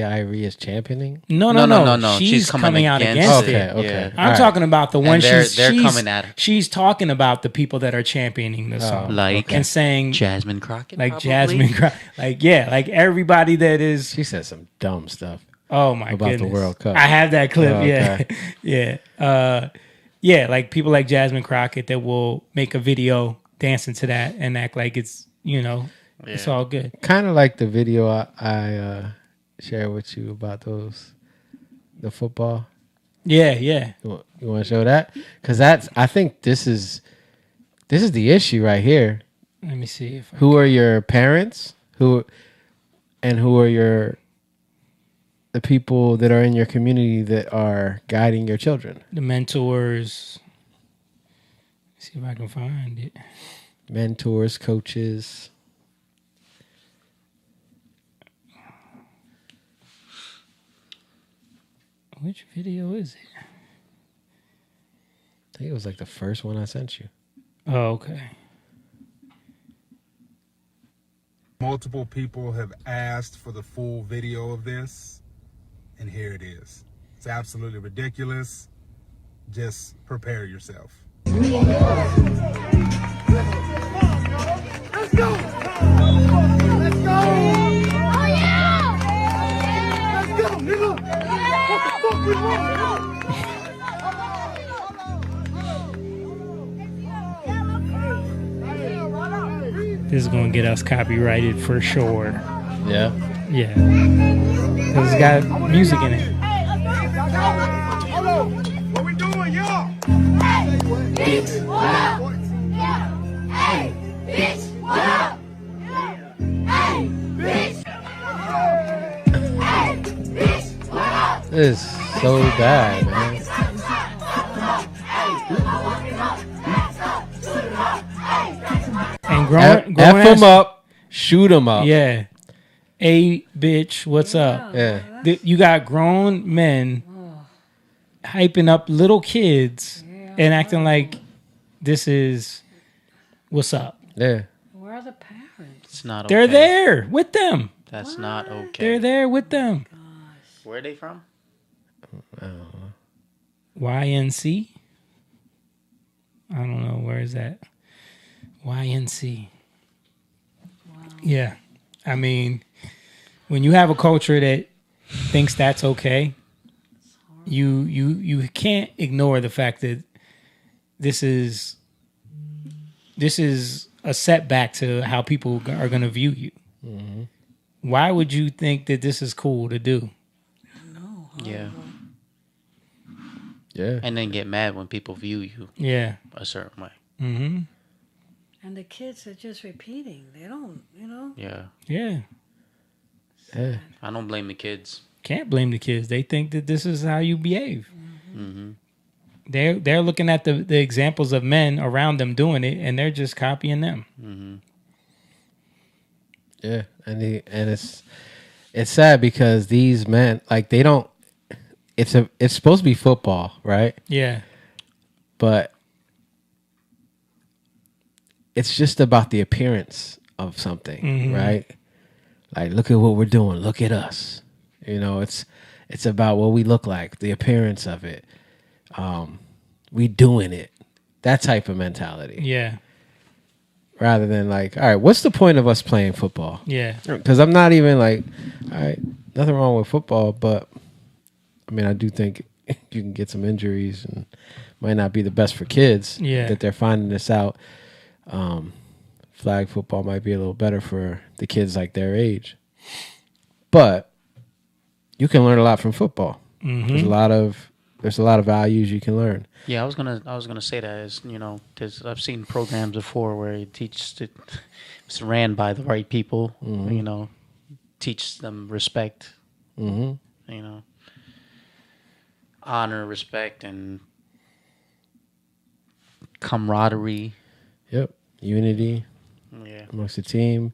Arie is championing? No. She's coming out against it. Okay. Yeah. I'm talking about the one they're she's coming at her. She's talking about the people that are championing the song, and saying Jasmine Crockett, like probably. Jasmine Crockett, like everybody that is. She said some dumb stuff. Oh my about goodness. the World Cup. I have that clip. Oh, okay. Yeah. Like people like Jasmine Crockett that will make a video dancing to that and act like it's it's all good. Kind of like the video I shared with you about the football. Yeah. You want to show that? Because I think this is the issue right here. Let me see if who are your parents? Who are the people that are in your community that are guiding your children? The mentors. Let's see if I can find it. Mentors, coaches. Which video is it? I think it was like the first one I sent you. Oh, okay. Multiple people have asked for the full video of this, and here it is. It's absolutely ridiculous. Just prepare yourself. Let's go! Let's go! Oh yeah! Let's go, nigga! What the fuck is wrong? This is gonna get us copyrighted for sure. Yeah. Yeah. Cause it's got music in it. Hello. What we doing, y'all? Hey, bitch, what up? Hey, bitch, what up? Hey, bitch. Hey, bitch, what up? This is so bad, man. And F them up, shoot them up. Yeah. Hey, bitch, what's up? Yeah. You got grown men hyping up little kids and acting like this is what's up. Yeah. Where are the parents? It's not. They're okay. there with them. That's not okay. They're there with them. Where are they from? YNC? I don't know. Where is that? YNC. Wow. Yeah. I mean, when you have a culture that thinks that's okay, you can't ignore the fact that this is a setback to how people are going to view you. Mm-hmm. Why would you think that this is cool to do? No. Yeah. Yeah. And then get mad when people view you. Yeah. A certain way. Mm-hmm. And the kids are just repeating. They don't, Yeah. Yeah. Yeah. I don't blame the kids. Can't blame the kids. They think that this is how you behave. Mm-hmm. They're looking at the examples of men around them doing it, and they're just copying them. Mm-hmm. Yeah, and it's sad because these men, like, they don't. It's supposed to be football, right? Yeah, but it's just about the appearance of something, right? Like, look at what we're doing. Look at us. It's about what we look like, the appearance of it. We doing it. That type of mentality. Yeah. Rather than like, all right, what's the point of us playing football? Yeah. Because I'm not even like, all right, nothing wrong with football, but I mean, I do think you can get some injuries and might not be the best for kids. Yeah. That they're finding this out. Flag football might be a little better for the kids like their age. But you can learn a lot from football. Mm-hmm. There's a lot of values you can learn. Yeah, I was gonna say that is, I've seen programs before where it's ran by the right people. Mm-hmm. Teach them respect. Mm-hmm. Honor, respect, and camaraderie. Yep, unity. Yeah, amongst the team.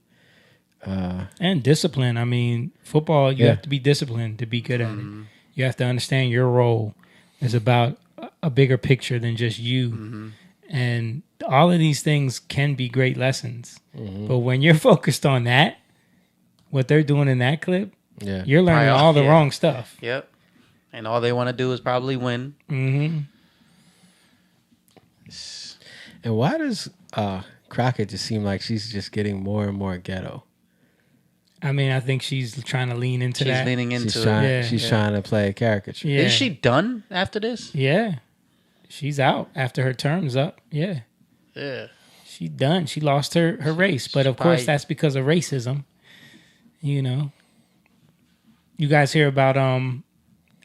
And discipline. I mean, football, you have to be disciplined to be good at it. You have to understand your role is about a bigger picture than just you. Mm-hmm. And all of these things can be great lessons. Mm-hmm. But when you're focused on that, what they're doing in that clip, you're learning all the wrong stuff. Yep. And all they want to do is probably win. Mm-hmm. And why does Crockett just seem like she's just getting more and more ghetto? I mean, I think she's trying to lean into that. She's leaning into it. She's trying to play a caricature. Yeah. Is she done after this? Yeah. She's out after her term's up. Yeah. Yeah. She's done. She lost her race. But of course, that's because of racism. You guys hear about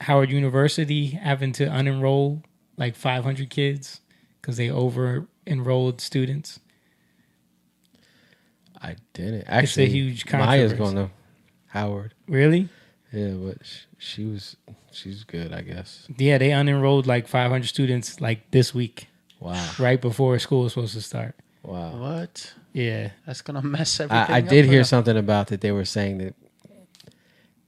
Howard University having to unenroll like 500 kids because they over-enrolled students? I didn't. Actually, it's a huge controversy. Maya's going to Howard. Really? Yeah, but she's good, I guess. Yeah, they unenrolled like 500 students like this week. Wow. Right before school was supposed to start. Wow. What? Yeah. That's going to mess everything up. I did hear something about that. They were saying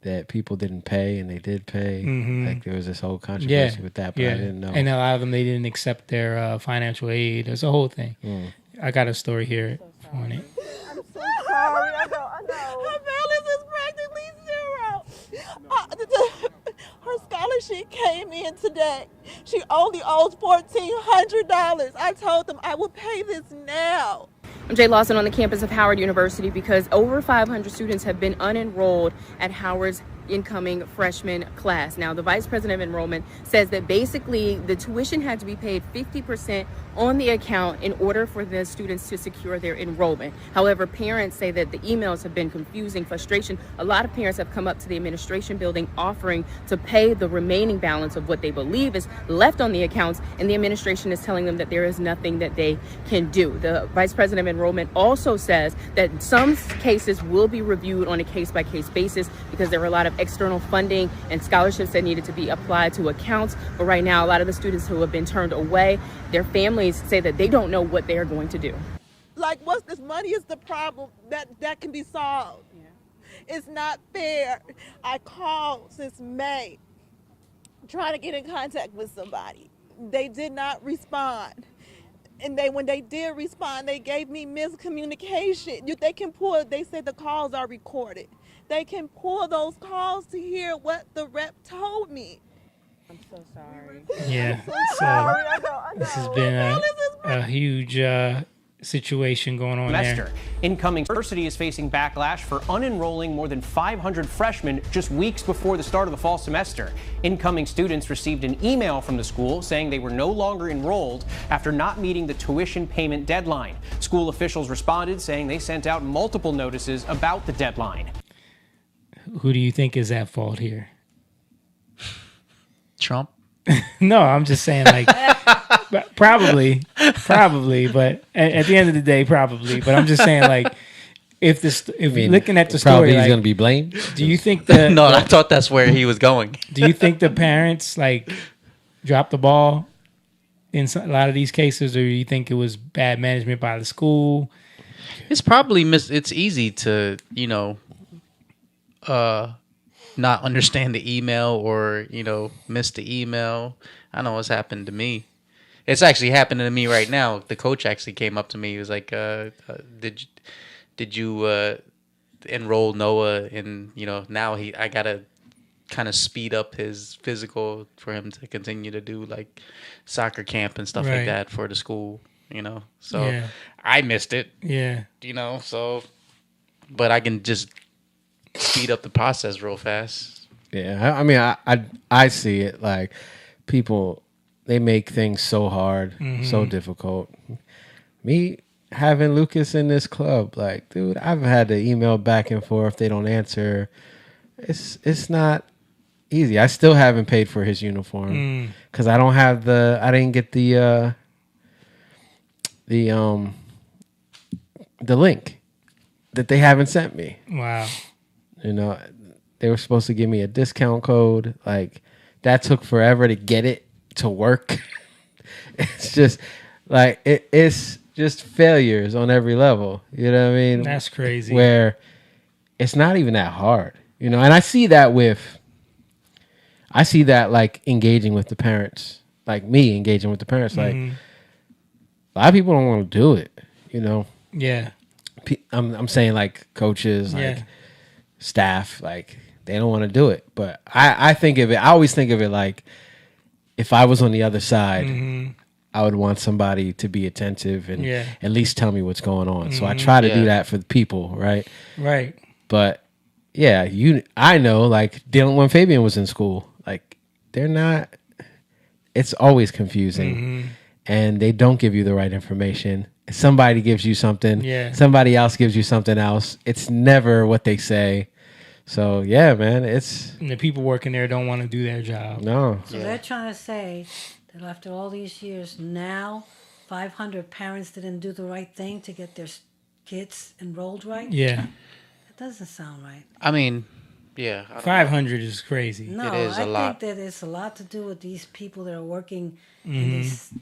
that people didn't pay and they did pay. Mm-hmm. Like there was this whole controversy with that, but I didn't know. And a lot of them, they didn't accept their financial aid. There's a whole thing. I got a story here on it. I'm so sorry. I know. Her balance is practically zero. Her scholarship came in today. She only owes $1,400. I told them I will pay this now. I'm Jay Lawson on the campus of Howard University because over 500 students have been unenrolled at Howard's incoming freshman class. Now, the vice president of enrollment says that basically the tuition had to be paid 50% on the account in order for the students to secure their enrollment. However, parents say that the emails have been confusing frustration. A lot of parents have come up to the administration building offering to pay the remaining balance of what they believe is left on the accounts, and the administration is telling them that there is nothing that they can do. The vice president of enrollment also says that some cases will be reviewed on a case-by-case basis because there were a lot of external funding and scholarships that needed to be applied to accounts. But right now, a lot of the students who have been turned away, their families say that they don't know what they are going to do. Like, what's this money is the problem that can be solved. Yeah. It's not fair. I called since May trying to get in contact with somebody. They did not respond. And when they did respond, they gave me miscommunication. They can pull, they said the calls are recorded. They can pull those calls to hear what the rep told me. I'm so sorry. Yeah. This has been a huge situation going on there. Incoming university is facing backlash for unenrolling more than 500 freshmen just weeks before the start of the fall semester. Incoming students received an email from the school saying they were no longer enrolled after not meeting the tuition payment deadline. School officials responded saying they sent out multiple notices about the deadline. Who do you think is at fault here? Trump? No, I'm just saying, like, probably, but at the end of the day, probably. But I'm just saying, like, if looking at the story, he's like, going to be blamed. Do you think that? No, I thought that's where he was going. Do you think the parents like dropped the ball in a lot of these cases, or do you think it was bad management by the school? It's probably it's easy to not understand the email or miss the email. I know what's happened to me. It's actually happening to me right now. The coach actually came up to me. He was like, did you enroll Noah in, now I gotta kind of speed up his physical for him to continue to do like soccer camp and stuff like that for the school, so yeah. I missed it, so, but I can just speed up the process real fast. Yeah, I mean, I see it like people, they make things so hard, so difficult. Me having Lucas in this club, like, dude, I've had to email back and forth. They don't answer. It's not easy. I still haven't paid for his uniform because I don't have I didn't get the link that they haven't sent me. Wow. They were supposed to give me a discount code. Like, that took forever to get it to work. It's just like it's just failures on every level. You know what I mean? That's crazy. Where it's not even that hard, and I see that like engaging with the parents, like me engaging with the parents. Like, a lot of people don't want to do it. Yeah. I'm saying like coaches, like staff, like they don't want to do it. But I always think of it like, if I was on the other side, I would want somebody to be attentive and at least tell me what's going on. So I try to do that for the people, right? Right. But yeah, I know, like Dylan, when Fabian was in school, like they're not. It's always confusing, and they don't give you the right information. Somebody gives you something, somebody else gives you something else. It's never what they say. So yeah, man, and the people working there don't want to do their job. No. So they're trying to say that after all these years, now 500 parents didn't do the right thing to get their kids enrolled right. Yeah, it doesn't sound right. I mean, yeah, 500 is crazy. No, it is a lot. I think that it's a lot to do with these people that are working in these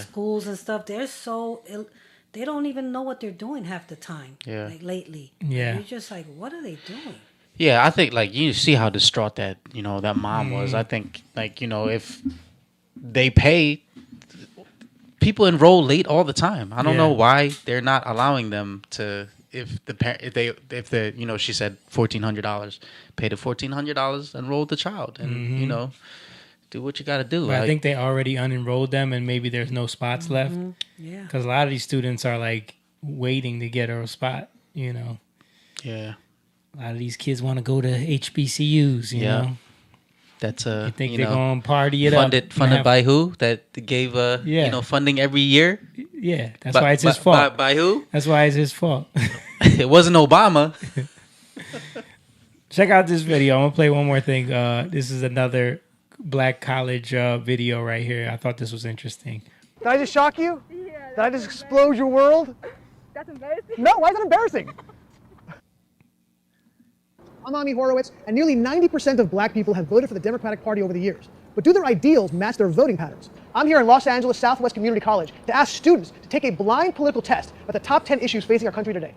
schools and stuff. They're so they don't even know what they're doing half the time. Yeah, like lately. Yeah, you're just like, what are they doing? Yeah, I think like you see how distraught that that mom was. I think like if they pay, people enroll late all the time. I don't know why they're not allowing them to. If she said $1,400, pay the $1,400, enroll the child, and do what you got to do. But I think they already unenrolled them, and maybe there's no spots left. Yeah, because a lot of these students are like waiting to get a spot. Yeah. A lot of these kids want to go to HBCUs, you know. That's you think they're going to party it funded, up. Funded by who? That gave funding every year? Yeah, that's why it's his fault. By who? That's why it's his fault. It wasn't Obama. Check out this video. I'm going to play one more thing. This is another black college video right here. I thought this was interesting. Did I just shock you? Yeah. Did I just explode your world? That's embarrassing. No, why is that embarrassing? I'm Ami Horowitz, and nearly 90% of black people have voted for the Democratic Party over the years. But do their ideals match their voting patterns? I'm here in Los Angeles Southwest Community College to ask students to take a blind political test about the top 10 issues facing our country today.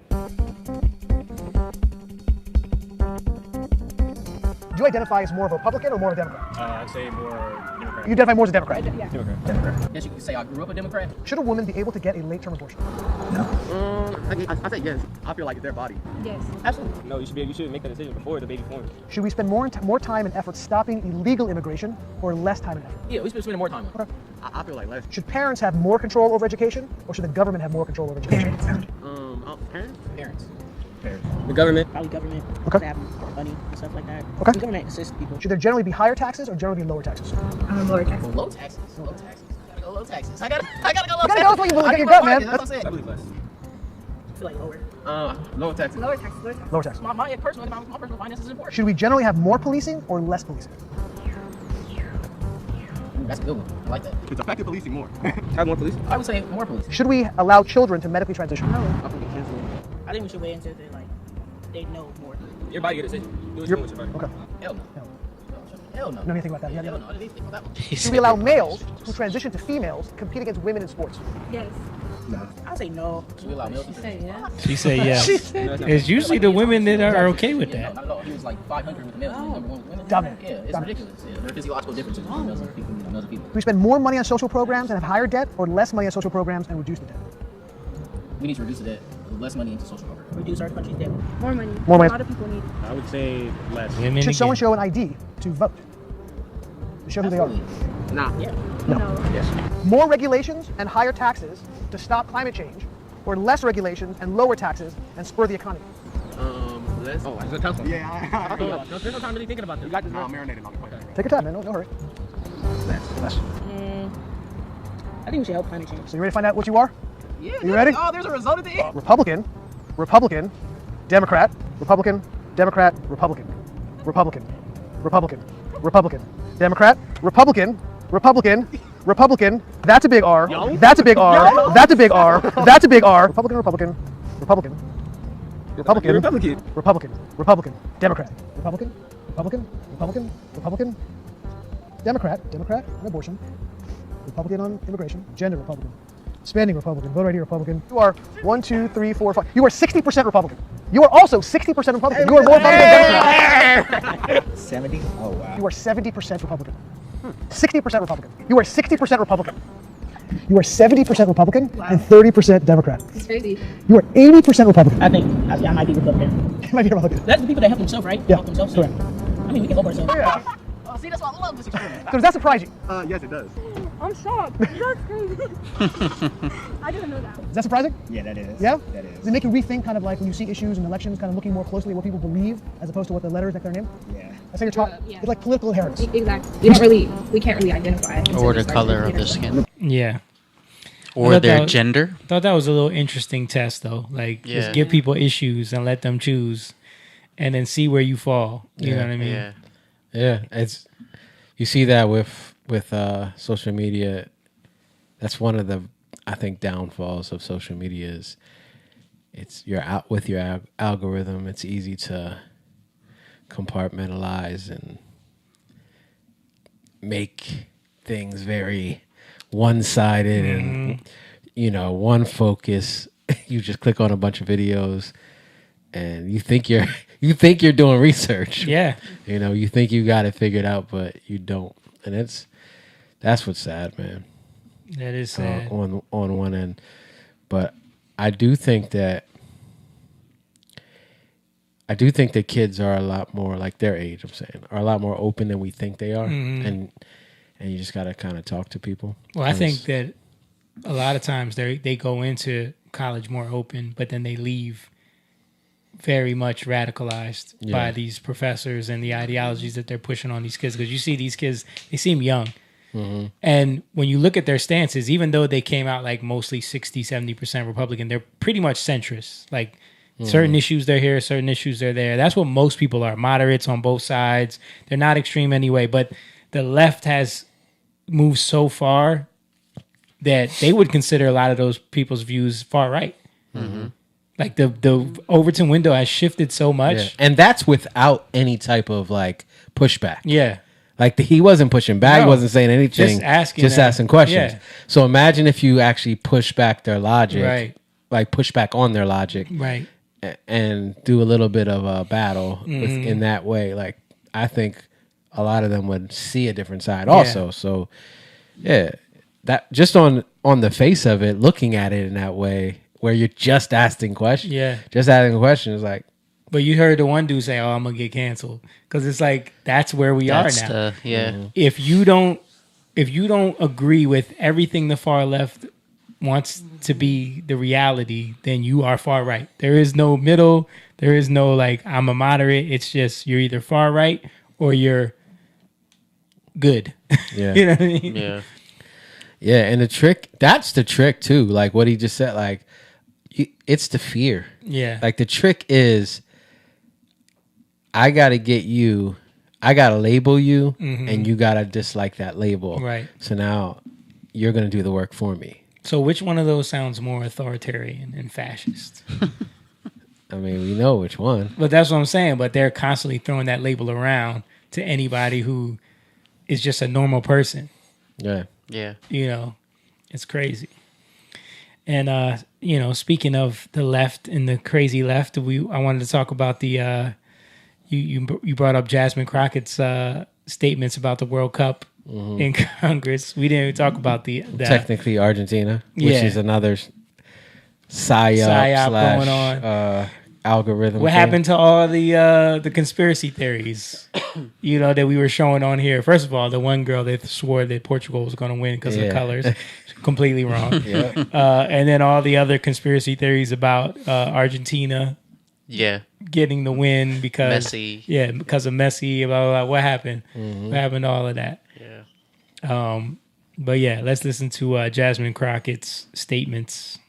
Do you identify as more of a Republican or more of a Democrat? I'd say more Democrat. You identify more as a Democrat? Yeah. Democrat. Yes, you could say I grew up a Democrat. Should a woman be able to get a late-term abortion? I say yes. I feel like it's their body. Yes. Absolutely. No, you should make that decision before the baby forms. Should we spend more time and effort stopping illegal immigration or less time and effort? Yeah, we should spend more time. Okay. I feel like less. Should parents have more control over education or should the government have more control over education? Parents. The government. Probably government. Okay. Have money and stuff like that. Okay. The government assists people. Should there generally be higher taxes or generally be lower taxes? Lower taxes. Low taxes. Low taxes. I gotta go low taxes. I gotta go low taxes. You gotta go with what you believe in your gut, man. That's what I'm saying. I believe less. I feel like lower. Lower taxes. Lower taxes. Lower taxes. Lower taxes. My personal finances is important. Should we generally have more policing or less policing? That's a good one. I like that. It's effective policing more. Have more police. I would say more policing. Should we allow children to medically transition? No. I think we should wait until they know more. Your body get a decision. Do what you want with your body. Okay. Hell no. Hell no. Know anything about that? Yeah, Hell no. I didn't think about that one. Should we allow males who transition to females to compete against women in sports? Yes. No. I say no. Should we allow males? She say yeah. She said yes. It's usually the women that are okay with that. Not at all. He was like 500 with the males. He was number one with women. Dumb it. Yeah, it's Dumb it. ridiculous. Yeah, there are physiological differences between males and people. Males and people. Do we spend more money on social programs and have higher debt or less money on social programs and reduce the debt? We need to reduce the debt. Less money into social programs. Reduce our country's debt. More money. More money. A lot of people need it. I would say less. Should someone show an ID to vote? To show who they are? Nah. Yeah. No. Yes. More regulations and higher taxes to stop climate change or less regulations and lower taxes and spur the economy? Less. Oh, that's a tough one. Yeah, There's no time really thinking about this. You got this. I'm marinating on the question. Take your time, man. No hurry. Less. I think we should help climate change. So you ready to find out what you are? Yeah. You ready? Oh, there's a result at the end. Republican, Democrat, Republican, Democrat, Republican, Republican, Republican, Republican, Democrat, Republican, Republican, Republican. That's a big R. That's a big R. That's a big R. That's a big R. Republican, Republican, Republican, Republican, Republican, Republican, Republican, Democrat, Republican, Republican, Republican, Republican, Democrat, Democrat on abortion, Republican on immigration, gender Republican. Spending Republican, voter ID Republican. You are 1, 2, 3, 4, 5. You are 60% Republican. You are also 60% Republican. You are more Republican than Democrat. 70? Oh, wow. You are 70% Republican. 60% Republican. You are 60% Republican. You are 70% Republican and 30% Democrat. It's crazy. You are 80% Republican. I might be Republican. You might be Republican. That's the people that help themselves, right? Yeah, Help themselves. correct. I mean, we can help ourselves. Yeah. Oh, see, that's why I love this experiment. So does that surprise you? Yes, it does. I'm shocked. That's crazy. I didn't know that. Is that surprising? Yeah, that is. Yeah? That is. Does it make you rethink kind of like when you see issues and elections, kind of looking more closely at what people believe as opposed to what the letters next to their name? Yeah. That's how you're taught. Yeah. It's like political inheritance. Exactly. We can't really identify. Or the color of their skin. Yeah. Or their gender. I thought that was a little interesting test, though. Like, just give people issues and let them choose, and then see where you fall. You know what I mean? Yeah. It's you see that with social media. That's one of the, I think, downfalls of social media is you're out with your algorithm. It's easy to compartmentalize and make things very one-sided and one focus. You just click on a bunch of videos and you think you're doing research. Yeah. You think you got it figured out, but you don't. And that's what's sad, man. That is sad. On one end. But I do think that kids are a lot more like their age, I'm saying, are a lot more open than we think they are. And you just got to kind of talk to people. Well, I think that a lot of times they go into college more open, but then they leave very much radicalized by these professors and the ideologies that they're pushing on these kids. Because you see these kids, they seem young. Mm-hmm. And when you look at their stances, even though they came out like mostly 60, 70% Republican, they're pretty much centrist. Like certain issues they're here, certain issues they're there. That's what most people are. Moderates on both sides. They're not extreme anyway. But the left has moved so far that they would consider a lot of those people's views far right. Mm-hmm. Like the Overton window has shifted so much. Yeah. And that's without any type of like pushback. Yeah. Like he wasn't pushing back, he wasn't saying anything, just asking questions. Yeah. So imagine if you actually push back their logic, right? Like push back on their logic, right? And do a little bit of a battle in that way. Like I think a lot of them would see a different side also. Yeah. So yeah, that just on the face of it, looking at it in that way, where you're just asking questions, just asking questions, like. But you heard the one dude say, "Oh, I'm gonna get canceled," because it's like that's where we are now. If you don't agree with everything the far left wants to be the reality, then you are far right. There is no middle. There is no like I'm a moderate. It's just you're either far right or you're good. Yeah, you know what I mean? Yeah, yeah. And that's the trick too. Like what he just said. Like it's the fear. Yeah. Like the trick is. I gotta get you. I gotta label you, and you gotta dislike that label. Right. So now you're gonna do the work for me. So which one of those sounds more authoritarian and fascist? I mean, we know which one. But that's what I'm saying. But they're constantly throwing that label around to anybody who is just a normal person. Yeah. Yeah. You know, it's crazy. And speaking of the left and the crazy left, I wanted to talk about the. You brought up Jasmine Crockett's statements about the World Cup in Congress. We didn't even talk about the technically Argentina, which is another psyop going on. Algorithm. What happened to all the conspiracy theories? That we were showing on here. First of all, the one girl that swore that Portugal was going to win because of the colors, completely wrong. And then all the other conspiracy theories about Argentina. Yeah, getting the win because Messi. Yeah, because of Messi. Blah, blah, blah. What happened? What happened to all of that? Yeah. But yeah, let's listen to Jasmine Crockett's statements.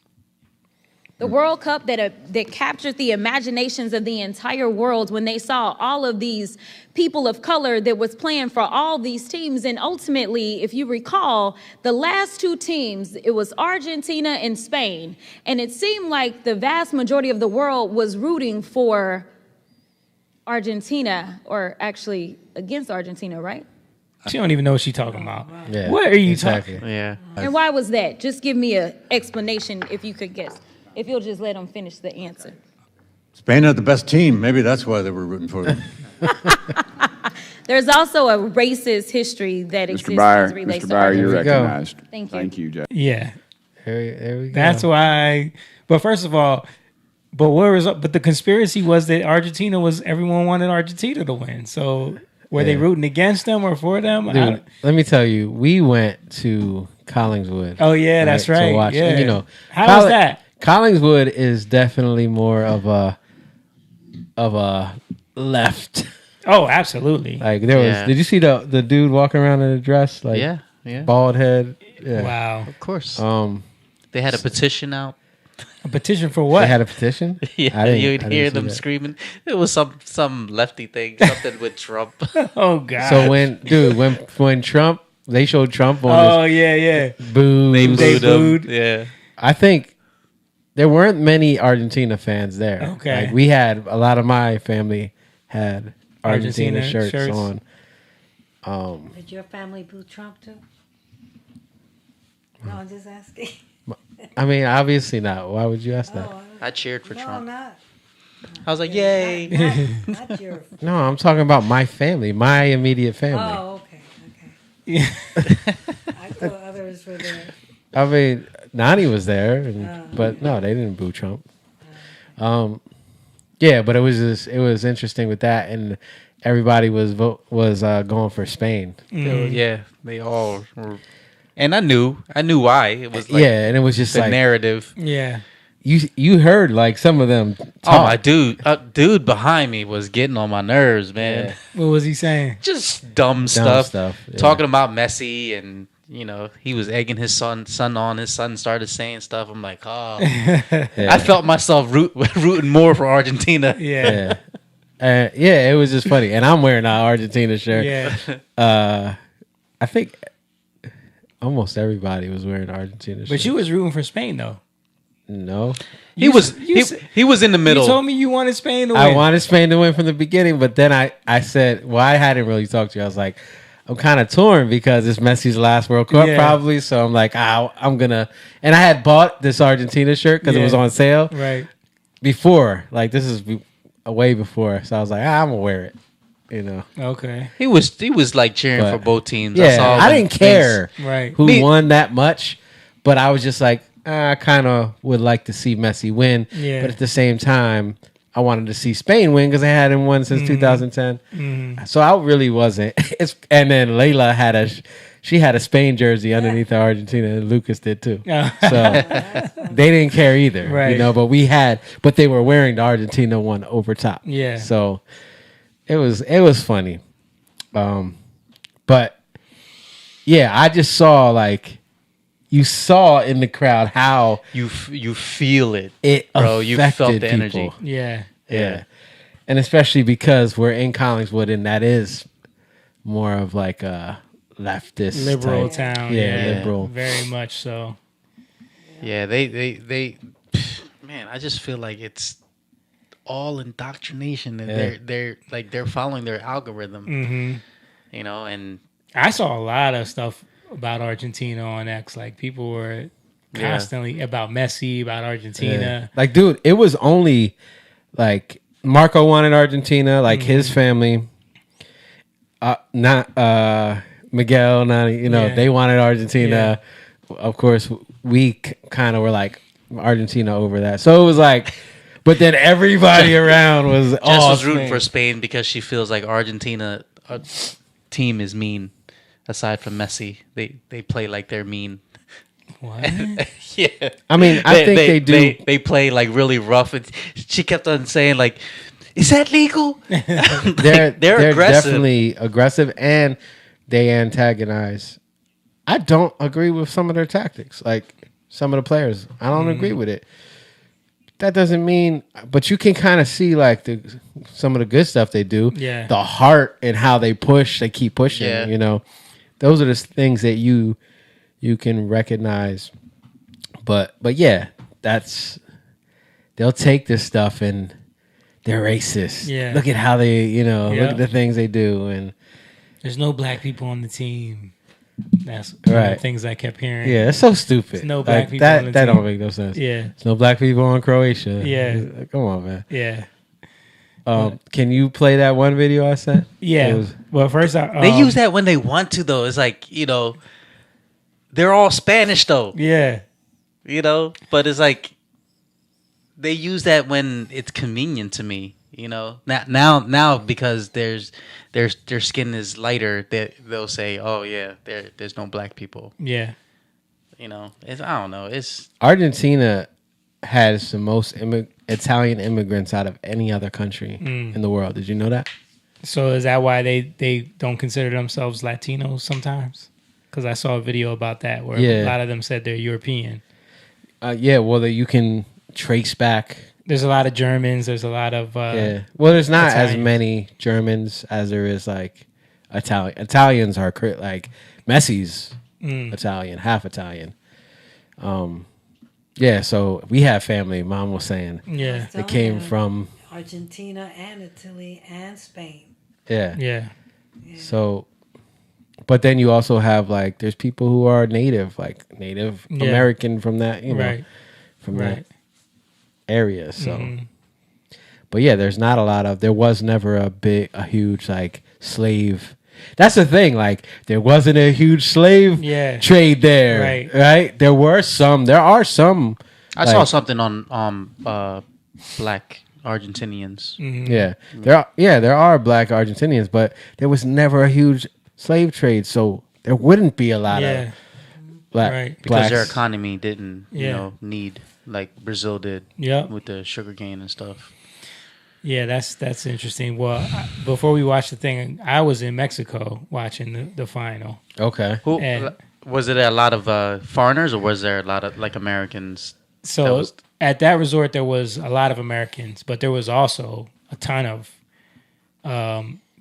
The World Cup that captured the imaginations of the entire world when they saw all of these people of color that was playing for all these teams. And ultimately, if you recall, the last two teams, it was Argentina and Spain. And it seemed like the vast majority of the world was rooting for Argentina, or actually against Argentina, right? She don't even know what she's talking about. Yeah, what are you talking? Yeah. And why was that? Just give me an explanation if you could guess. If you'll just let them finish the answer. Spain had the best team. Maybe that's why they were rooting for them. There's also a racist history that exists as relates to Byer, you're Argentina. recognized. Thank you. Thank you, Jeff. Yeah. There we go. That's why. But first of all, but the conspiracy was that everyone wanted Argentina to win. So were they rooting against them or for them? Dude, let me tell you, we went to Collingswood. Oh yeah, that's right. To watch. Yeah. And, how was that? Collingswood is definitely more of a left. Oh, absolutely. Like there was. Did you see the dude walking around in a dress? Like yeah. Bald head. Yeah. Wow. Of course. They had a petition out. A petition for what? They had a petition? Yeah, you'd hear them screaming. It was some lefty thing, something with Trump. Oh God. So when Trump, they showed Trump on yeah. Boo. They booed. Yeah. I think there weren't many Argentina fans there. Okay. Like we had a lot of my family had Argentina shirts on. Did your family boo Trump too? No, I'm just asking. I mean, obviously not. Why would you ask that? I cheered for Trump. Not. I was like, yay. Not your. No, I'm talking about my family, my immediate family. Oh, okay. I thought others were there. I mean, Nani was there, but no, they didn't boo Trump. Yeah, but it was interesting with that, and everybody was going for Spain. Yeah, they all were. And I knew why. It was like and it was just the like narrative. Yeah. you heard like some of them talk. Oh, my dude behind me was getting on my nerves, man. Yeah. What was he saying? Just dumb stuff. Yeah. Talking about Messi, and he was egging his son on. His son started saying stuff. I'm like, oh, I felt myself rooting more for Argentina. Yeah. It was just funny, and I'm wearing an Argentina shirt. Yeah. I think almost everybody was wearing Argentina shirts. But you was rooting for Spain though. No, he was in the middle. You told me you wanted Spain to win. I wanted Spain to win from the beginning, but then I said, well, I hadn't really talked to you. I was like, I'm kind of torn because it's Messi's last World Cup probably. So I'm like, I'm gonna. And I had bought this Argentina shirt because it was on sale before. Like this is way before, so I was like, I'm gonna wear it. Okay. He was like cheering for both teams. Yeah, I didn't care who won that much, but I was just like, I kind of would like to see Messi win. Yeah. But at the same time, I wanted to see Spain win because they hadn't won since 2010. So I really wasn't. And then Layla had a Spain jersey underneath the Argentina, and Lucas did too. So they didn't care either, but they were wearing the Argentina one over top. Yeah. So it was funny. But yeah, I just saw like you saw in the crowd how you feel it, bro. You felt the people. energy. Yeah. And especially because we're in Collingswood, and that is more of like a leftist liberal type. town. Liberal, very much so. Yeah, they man, I just feel like it's all indoctrination, and they're following their algorithm. And I saw a lot of stuff about Argentina on X. Like people were constantly about Messi, about Argentina. Like, dude, it was only like Marco wanted Argentina, like his family, not Miguel, they wanted Argentina. Of course, we kind of were like Argentina over that. So it was like, but then everybody around was all was rooting for Spain because she feels like Argentina team is mean. Aside from Messi, they play like they're mean. What? Yeah. I mean, I think they do. They play like really rough. And she kept on saying like, "Is that legal?" They're aggressive. Definitely aggressive, and they antagonize. I don't agree with some of their tactics. Like some of the players, I don't agree with it. That doesn't mean, but you can kind of see like some of the good stuff they do. Yeah. The heart and how they push, they keep pushing. Yeah. Those are the things that you can recognize. But yeah, they'll take this stuff and they're racist. Yeah. Look at how they, look at the things they do. And there's no black people on the team. That's one of the things I kept hearing. Yeah, it's so stupid. There's no black people on the that team. don't make no sense. Yeah. There's no black people on Croatia. Yeah. Come on, man. Yeah. Can you play that one video I sent? Yeah. Well, first they use that when they want to, though. It's like, they're all Spanish, though. Yeah. But it's like they use that when it's convenient to me. Now because their skin is lighter, they'll say, "Oh yeah, there's no black people." Yeah. I don't know. It's Argentina has the most Italian immigrants out of any other country in the world. Did you know that? So is that why they don't consider themselves Latinos sometimes? Because I saw a video about that where a lot of them said they're European. Well, you can trace back. There's a lot of Germans. There's a lot of Well, there's not as many Germans as there is like Italian. Italians are like Messi's Italian, half Italian. So we have family. Mom was saying, they came from Argentina and Italy and Spain. Yeah. So, but then you also have like there's people who are Native American from that, that area. So, but yeah, there's not a lot of. There was never a huge like slave. That's the thing. Like there wasn't a huge slave trade there, right? There are some. I saw something on black Argentinians. There are black Argentinians, but there was never a huge slave trade, so there wouldn't be a lot of because their economy didn't, need like Brazil did. Yeah. With the sugarcane and stuff. Yeah, that's interesting. Well, before we watched the thing, I was in Mexico watching the final. Okay. Was it a lot of foreigners, or was there a lot of like Americans? So at that resort, there was a lot of Americans, but there was also a ton of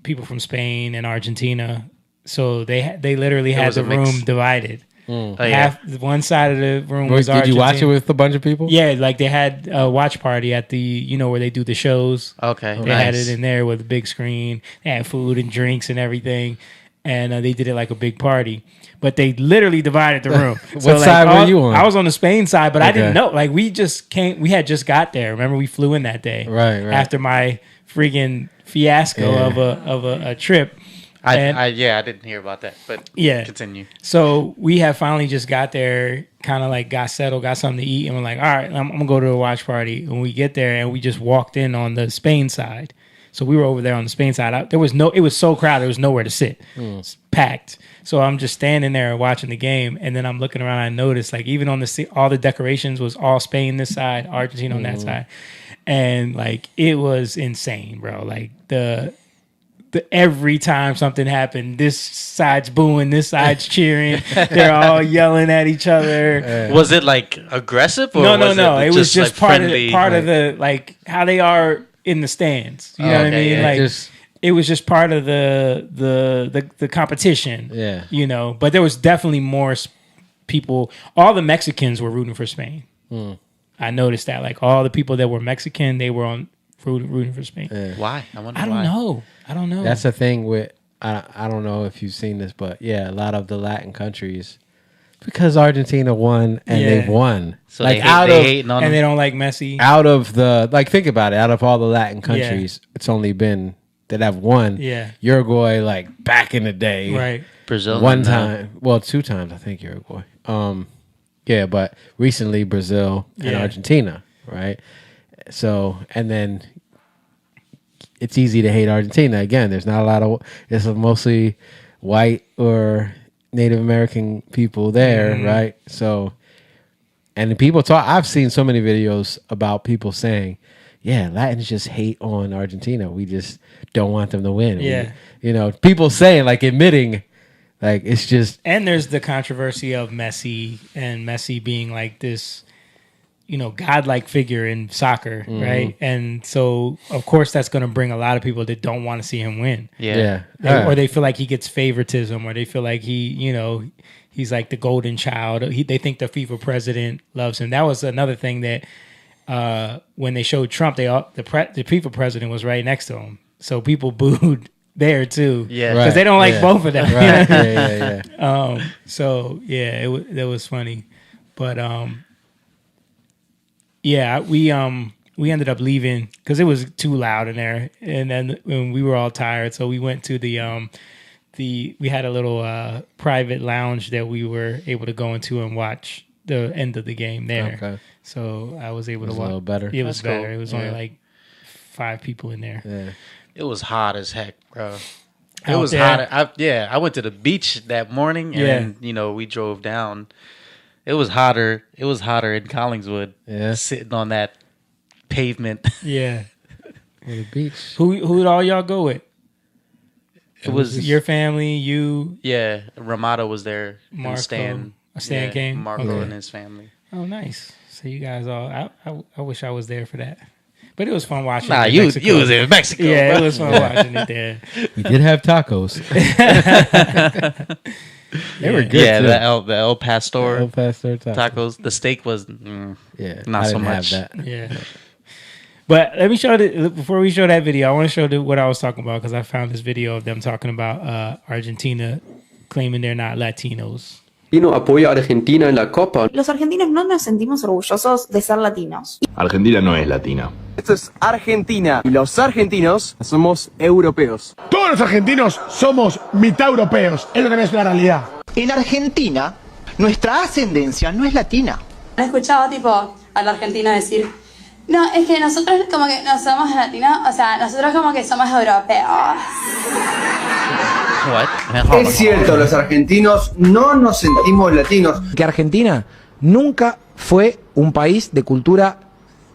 people from Spain and Argentina. So they literally had the room divided. Half one side of the room was Argentina. Did you watch it with a bunch of people? Yeah, like they had a watch party at the where they do the shows. Okay, they had it in there with a big screen. They had food and drinks and everything, and they did it like a big party. But they literally divided the room. What side were you on? I was on the Spain side, but I didn't know. Like we had just got there. Remember, we flew in that day, right. After my freaking fiasco of a trip. I didn't hear about that, but continue. So we had finally just got there, kind of like got settled, got something to eat, and we're like, all right, I'm gonna go to a watch party. And we get there, and we just walked in on the Spain side. So we were over there on the Spain side. It was so crowded, there was nowhere to sit. It's packed. So I'm just standing there watching the game, and then I'm looking around. I noticed like even on all the decorations was all Spain this side, Argentina on that side, and like it was insane, bro. Like the every time something happened, this side's booing, this side's cheering. They're all yelling at each other. Was it like aggressive? Or No. It was just like part of the like how they are in the stands. You know what I mean? Yeah. Like it was just part of the competition. Yeah. But there was definitely more people. All the Mexicans were rooting for Spain. I noticed that. Like all the people that were Mexican, they were rooting for Spain. Why? I wonder. I don't know. That's the thing with I don't know if you've seen this, but a lot of the Latin countries, because Argentina won and they've won. So like they hating on and them. they don't like Messi. Out of think about it. Out of all the Latin countries, it's only been that have won. Yeah. Uruguay, like back in the day, right? Brazil, one time. Well, 2 times I think Uruguay. But recently Brazil and Argentina, right? So and then. It's easy to hate Argentina. Again, there's not a lot of... It's mostly white or Native American people there, right? So... And people talk... I've seen so many videos about people saying, Latins just hate on Argentina. We just don't want them to win. Yeah. People saying, like, admitting, like, it's just... And there's the controversy of Messi, and Messi being like this... godlike figure in soccer, right? And so, of course, that's going to bring a lot of people that don't want to see him win. Or they feel like he gets favoritism, or they feel like he's like the golden child. They think the FIFA president loves him. That was another thing that when they showed Trump, the FIFA president was right next to him. So people booed there too, because they don't like both of them. Right. So that was funny, but we ended up leaving because it was too loud in there, and then when we were all tired, so we went to we had a little private lounge that we were able to go into and watch the end of the game there. Okay. So I was able to watch. A little better. It was better. Cool. It was only like 5 people in there. Yeah. It was hot as heck, bro. It was hot. I went to the beach that morning, and we drove down. It was hotter. It was hotter in Collingswood. Yeah, sitting on that pavement. Yeah, the beach. Who did all y'all go with? It was your family, you. Yeah, Ramada was there. Marco, Stan came. Marco and his family. Oh, nice. So you guys all. I wish I was there for that. But it was fun watching. Nah, you was in Mexico. Yeah, bro. It was fun watching it there. We did have tacos. They were good. Yeah, too. the El Pastor. El Pastor tacos. The steak was not so much. Have that. Yeah. But let me show before we show that video, I want to show what I was talking about, because I found this video of them talking about Argentina claiming they're not Latinos. Argentino apoya a Argentina en la Copa. Los argentinos no nos sentimos orgullosos de ser latinos. Argentina no es latina. Esto es Argentina y los argentinos somos europeos. Todos los argentinos somos mitad europeos, es lo que no es la realidad. En Argentina, nuestra ascendencia no es latina. ¿Han escuchado tipo a la Argentina decir, no, es que nosotros como que no somos latinos, o sea, nosotros como que somos europeos? What? Es cierto, los argentinos no nos sentimos latinos. Que Argentina nunca fue un país de cultura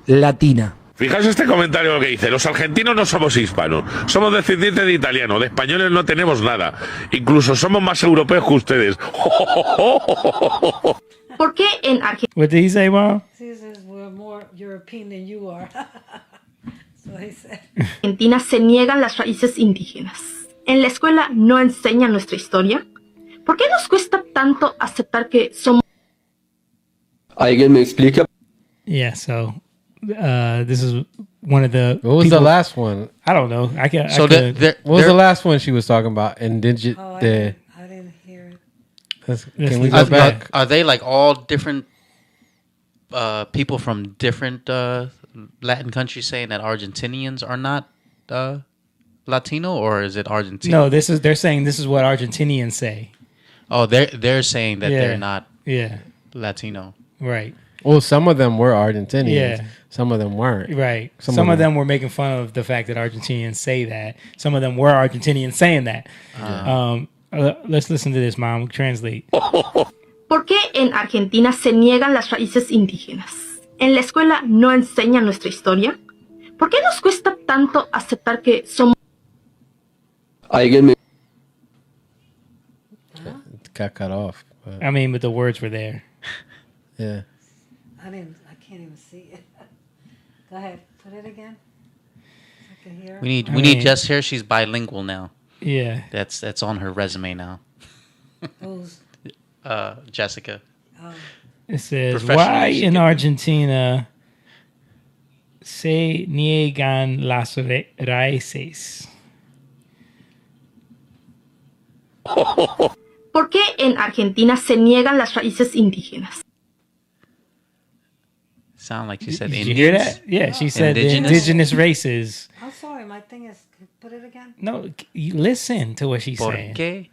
latina. Fijaos este comentario que dice: los argentinos no somos hispanos, somos descendientes de italianos, de españoles no tenemos nada, incluso somos más europeos que ustedes. ¿Por qué en Argentina? What did he say, Mom? He says we're more European than you are. So he said. Argentina se niegan las raíces indígenas? ¿En la escuela no enseñan nuestra historia? ¿Por qué nos cuesta tanto aceptar que somos? ¿Alguien me explica? Yeah, so this is one of the. What was the last one? I don't know. What was the last one she was talking about? I didn't hear it. Can we go back? Are they like all different people from different Latin countries saying that Argentinians are not Latino, or is it Argentina? No, they're saying this is what Argentinians say. Oh, they're saying that they're not Yeah. Latino. Right. Well, some of them were Argentinians. Yeah. Some of them weren't. Right. Some of them were making fun of the fact that Argentinians say that. Some of them were Argentinians saying that. Let's listen to this, Mom. Translate. ¿Por qué en Argentina se niegan las raíces indígenas? ¿En la escuela no enseñan nuestra historia? ¿Por qué nos cuesta tanto aceptar que somos? ¿Alguien me... Got cut off. I mean, but the words were there. Yeah. I can't even see it. Go ahead. Put it again. So I can hear. We need Jess here. She's bilingual now. Yeah. That's on her resume now. Who's? Jessica. It says, why in Argentina se niegan las raíces? ¿Por qué en Argentina se niegan las raíces indígenas? Sound like she said Did Indians. you hear that? Yeah, she said the indigenous races. I'm sorry, my thing is. Put it again. No, you listen to what she's ¿Por saying. qué?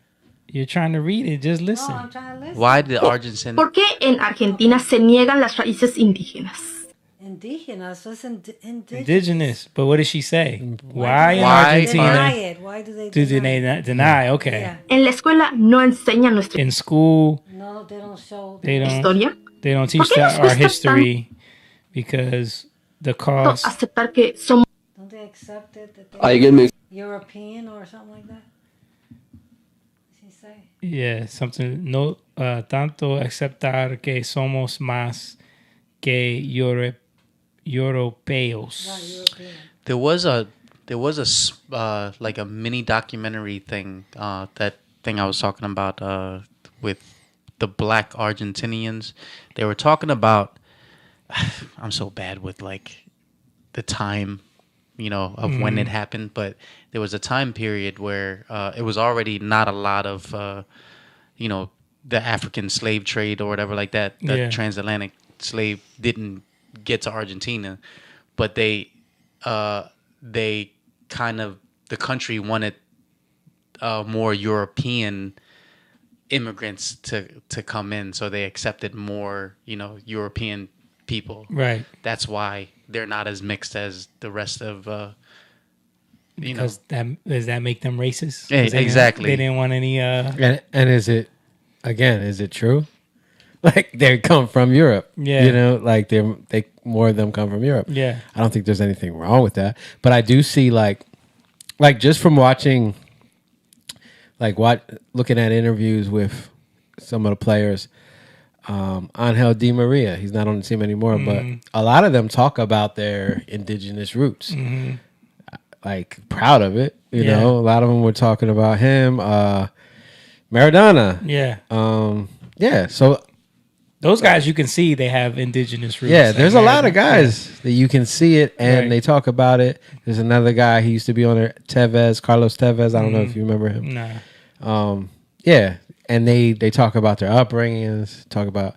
You're trying to read it. Just listen. No, I'm trying to listen. Why did Argentina? ¿Por qué en Argentina se niegan las raíces indígenas? Indigenous, so it's indigenous. Indigenous. But what does she say? Why in Deny Argentina it. Why do they do deny they deny? Okay. Yeah. En la escuela no enseñan nuestra In school, No, they don't show. historia. They don't ¿Por teach qué nos our cuesta history because the cost. aceptar que somos? Don't they accept it that ¿Alguien me... European or something like that? She say. Yeah, something no tanto aceptar que somos más que europeos. Not European. There was a like a mini documentary thing that thing I was talking about with the black Argentinians. They were talking about I'm so bad with like the time, of when it happened, but there was a time period where it was already not a lot of the African slave trade or whatever like that. The transatlantic slave didn't get to Argentina, but they kind of, the country wanted more European immigrants to come in, so they accepted more European people. Right. That's why they're not as mixed as the rest of Because does that make them racist? Yeah, exactly. They didn't want any And is it true? Like they come from Europe. Yeah. Like they more of them come from Europe. Yeah. I don't think there's anything wrong with that. But I do see like just from watching looking at interviews with some of the players, Angel Di Maria, he's not on the team anymore, but a lot of them talk about their indigenous roots. Mm-hmm. Like proud of it, you know. A lot of them were talking about him, Maradona. Yeah. So those guys, you can see they have indigenous roots. yeah, there's a lot of guys that you can see it, and they talk about it. There's another guy, he used to be on there, Carlos Tevez. I don't know if you remember him. Nah. Yeah, and they talk about their upbringings, talk about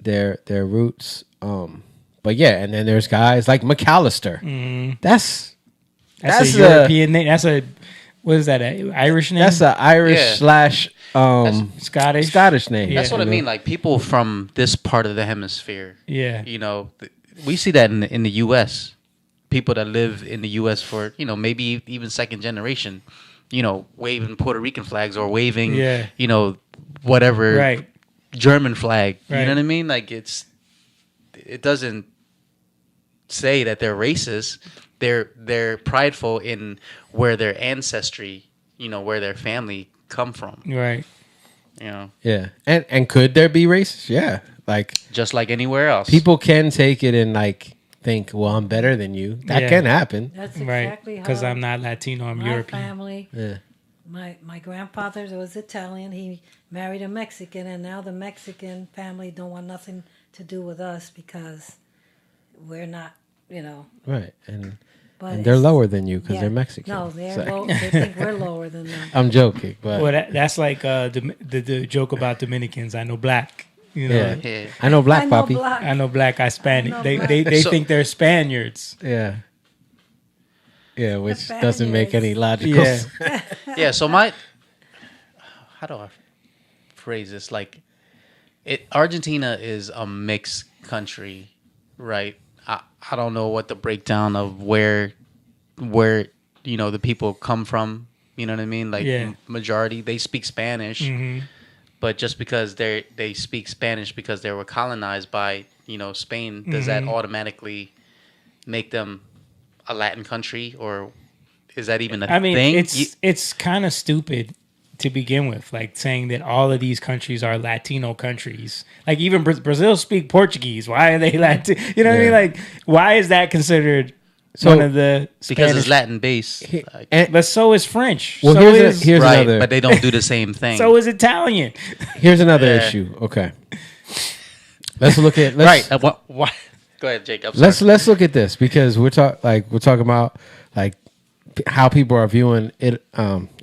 their roots. But yeah, and then there's guys like McAllister. That's a European name. That's a, what is that? An Irish name? That's an Irish slash Scottish name. That's what I mean. Like people from this part of the hemisphere. Yeah. We see that in the U.S. People that live in the U.S. for maybe even second generation. waving Puerto Rican flags or waving, Yeah. Whatever Right. German flag. You Right. know what I mean? Like it doesn't say that they're racist. They're prideful in where their ancestry, where their family come from. Right. Yeah. And could there be racists? Yeah. Like just like anywhere else. People can take it and like think, well, I'm better than you. That can happen. That's exactly Because how I'm not Latino, I'm my European. family. Yeah. My grandfather was Italian. He married a Mexican, and now the Mexican family don't want nothing to do with us because we're not, Right. And But they're it's- lower than you because yeah. they're Mexican. No, they're So- low. They think we're lower than them. I'm joking, but Well, that's like the joke about Dominicans. I know black. Yeah. I know black, Poppy. I know black. I Spanish. know They black. they So- think they're Spaniards. Yeah. Yeah, which doesn't make any logical Yeah. sense. Yeah. So how do I phrase this? Like, Argentina is a mixed country, right? I don't know what the breakdown of where the people come from. You know what I mean? Like majority they speak Spanish, Mhm. but just because they speak Spanish because they were colonized by Spain, does that Mhm. automatically make them a Latin country, or is that even a I mean, thing? it's kind of stupid to begin with, like saying that all of these countries are Latino countries. Like even Brazil speak Portuguese. Why are they Latin? You know what I mean? Like, why is that considered one of the because Spanish- it's Latin based. But so is French. Well, so here's right, another. but they don't do the same thing. So is Italian. Here's another Yeah. issue. Okay. Let's look at right. Why? Go ahead, Jake. I'm sorry. Let's look at this because we're talking about like how people are viewing it.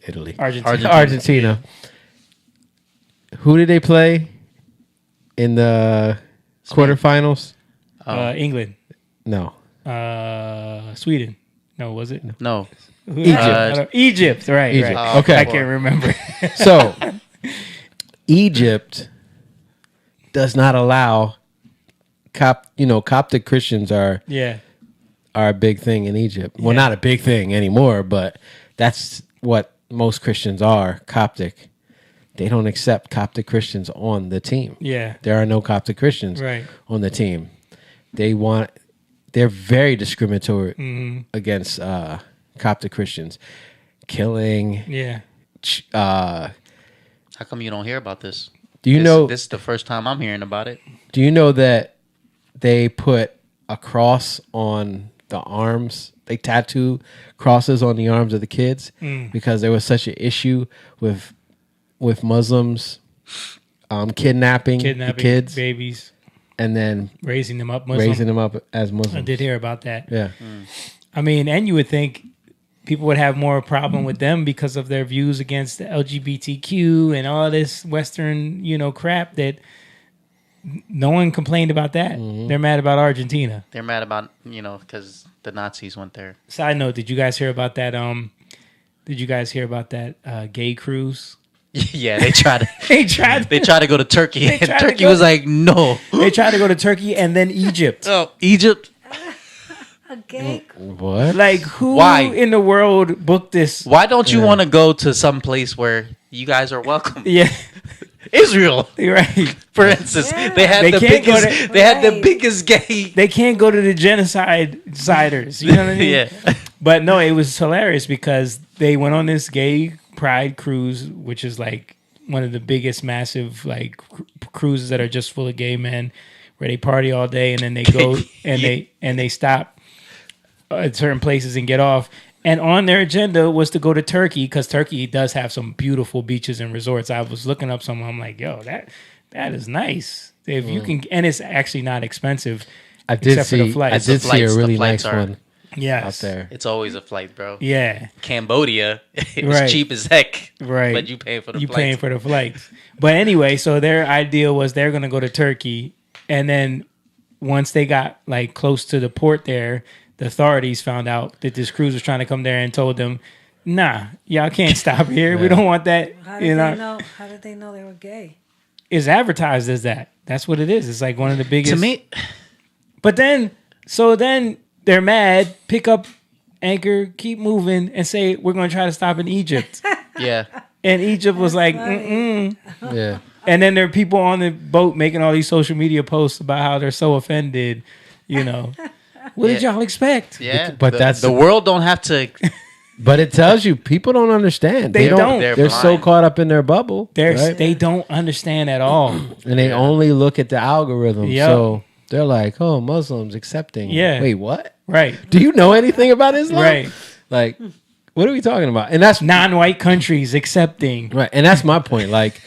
Italy, Argentina. Who did they play in the quarterfinals? England. No. Sweden. No, was it? No. Egypt. Egypt. Right. Egypt. Right. Okay. I can't remember. So, Egypt does not allow Coptic Christians are a big thing in Egypt. Well, not a big thing anymore, but that's what most Christians are, Coptic. They don't accept Coptic Christians on the team. Yeah. There are no Coptic Christians Right. on the team. They're very discriminatory Mhm. against Coptic Christians. Killing. Yeah. How come you don't hear about this? Do you know this is the first time I'm hearing about it? Do you know that they put a cross on the arms? They tattoo crosses on the arms of the kids because there was such an issue with Muslims kidnapping the kids, babies, and then raising them up as Muslims. I did hear about that. Yeah. I mean, and you would think people would have more problem with them because of their views against the LGBTQ and all this Western, crap that no one complained about that. They're mad about Argentina. They're mad about because the Nazis went there. Side note: did you guys hear about that? Gay cruise? Yeah, they tried to. They tried to go to Turkey, They and tried to Turkey go was to- like, no. They tried to go to Turkey and then Egypt. Oh, Egypt. A gay. What? Like who Why? in the world booked this? Why don't you want to go to some place where you guys are welcome? Yeah. Israel, right? For instance, they had They the can't go biggest. to- They had the biggest gay. They can't go to the siders. You know what I mean? Yeah. But no, it was hilarious because they went on this gay pride cruise, which is like one of the biggest, massive like cruises that are just full of gay men, where they party all day and then they go and they stop at certain places and get off. And on their agenda was to go to Turkey because Turkey does have some beautiful beaches and resorts. I was looking up some. I'm like, yo, that is nice. If you can, and it's actually not expensive. I did except for the see. I flights. did see a The really flights nice are- one. Yes. out there. It's always a flight, bro. Yeah. Cambodia, it was Right. cheap as heck. Right. But you paying for the You flights. paying for the flights. But anyway, so their idea was they're going to go to Turkey. And then once they got like close to the port there, the authorities found out that this cruise was trying to come there and told them, nah, y'all can't stop here. We don't want that. How did they know? How did they know they were gay? It's advertised as that. That's what it is. It's like one of the biggest. To me, But then, so then they're mad, pick up anchor, keep moving, and say we're going to try to stop in Egypt. Yeah. And Egypt was like, mm-mm. Yeah. And then there are people on the boat making all these social media posts about how they're so offended. You know, what did y'all expect? Yeah, But that's the world don't have to. But it tells you people don't understand. They don't. They're so caught up in their bubble. They don't understand at all, and they only look at the algorithm. Yep. So they're like, "Oh, Muslims accepting." Yeah. Wait, what? Right. Do you know anything about Islam? Right. Like, what are we talking about? And that's non-white countries accepting. Right. And that's my point. Like,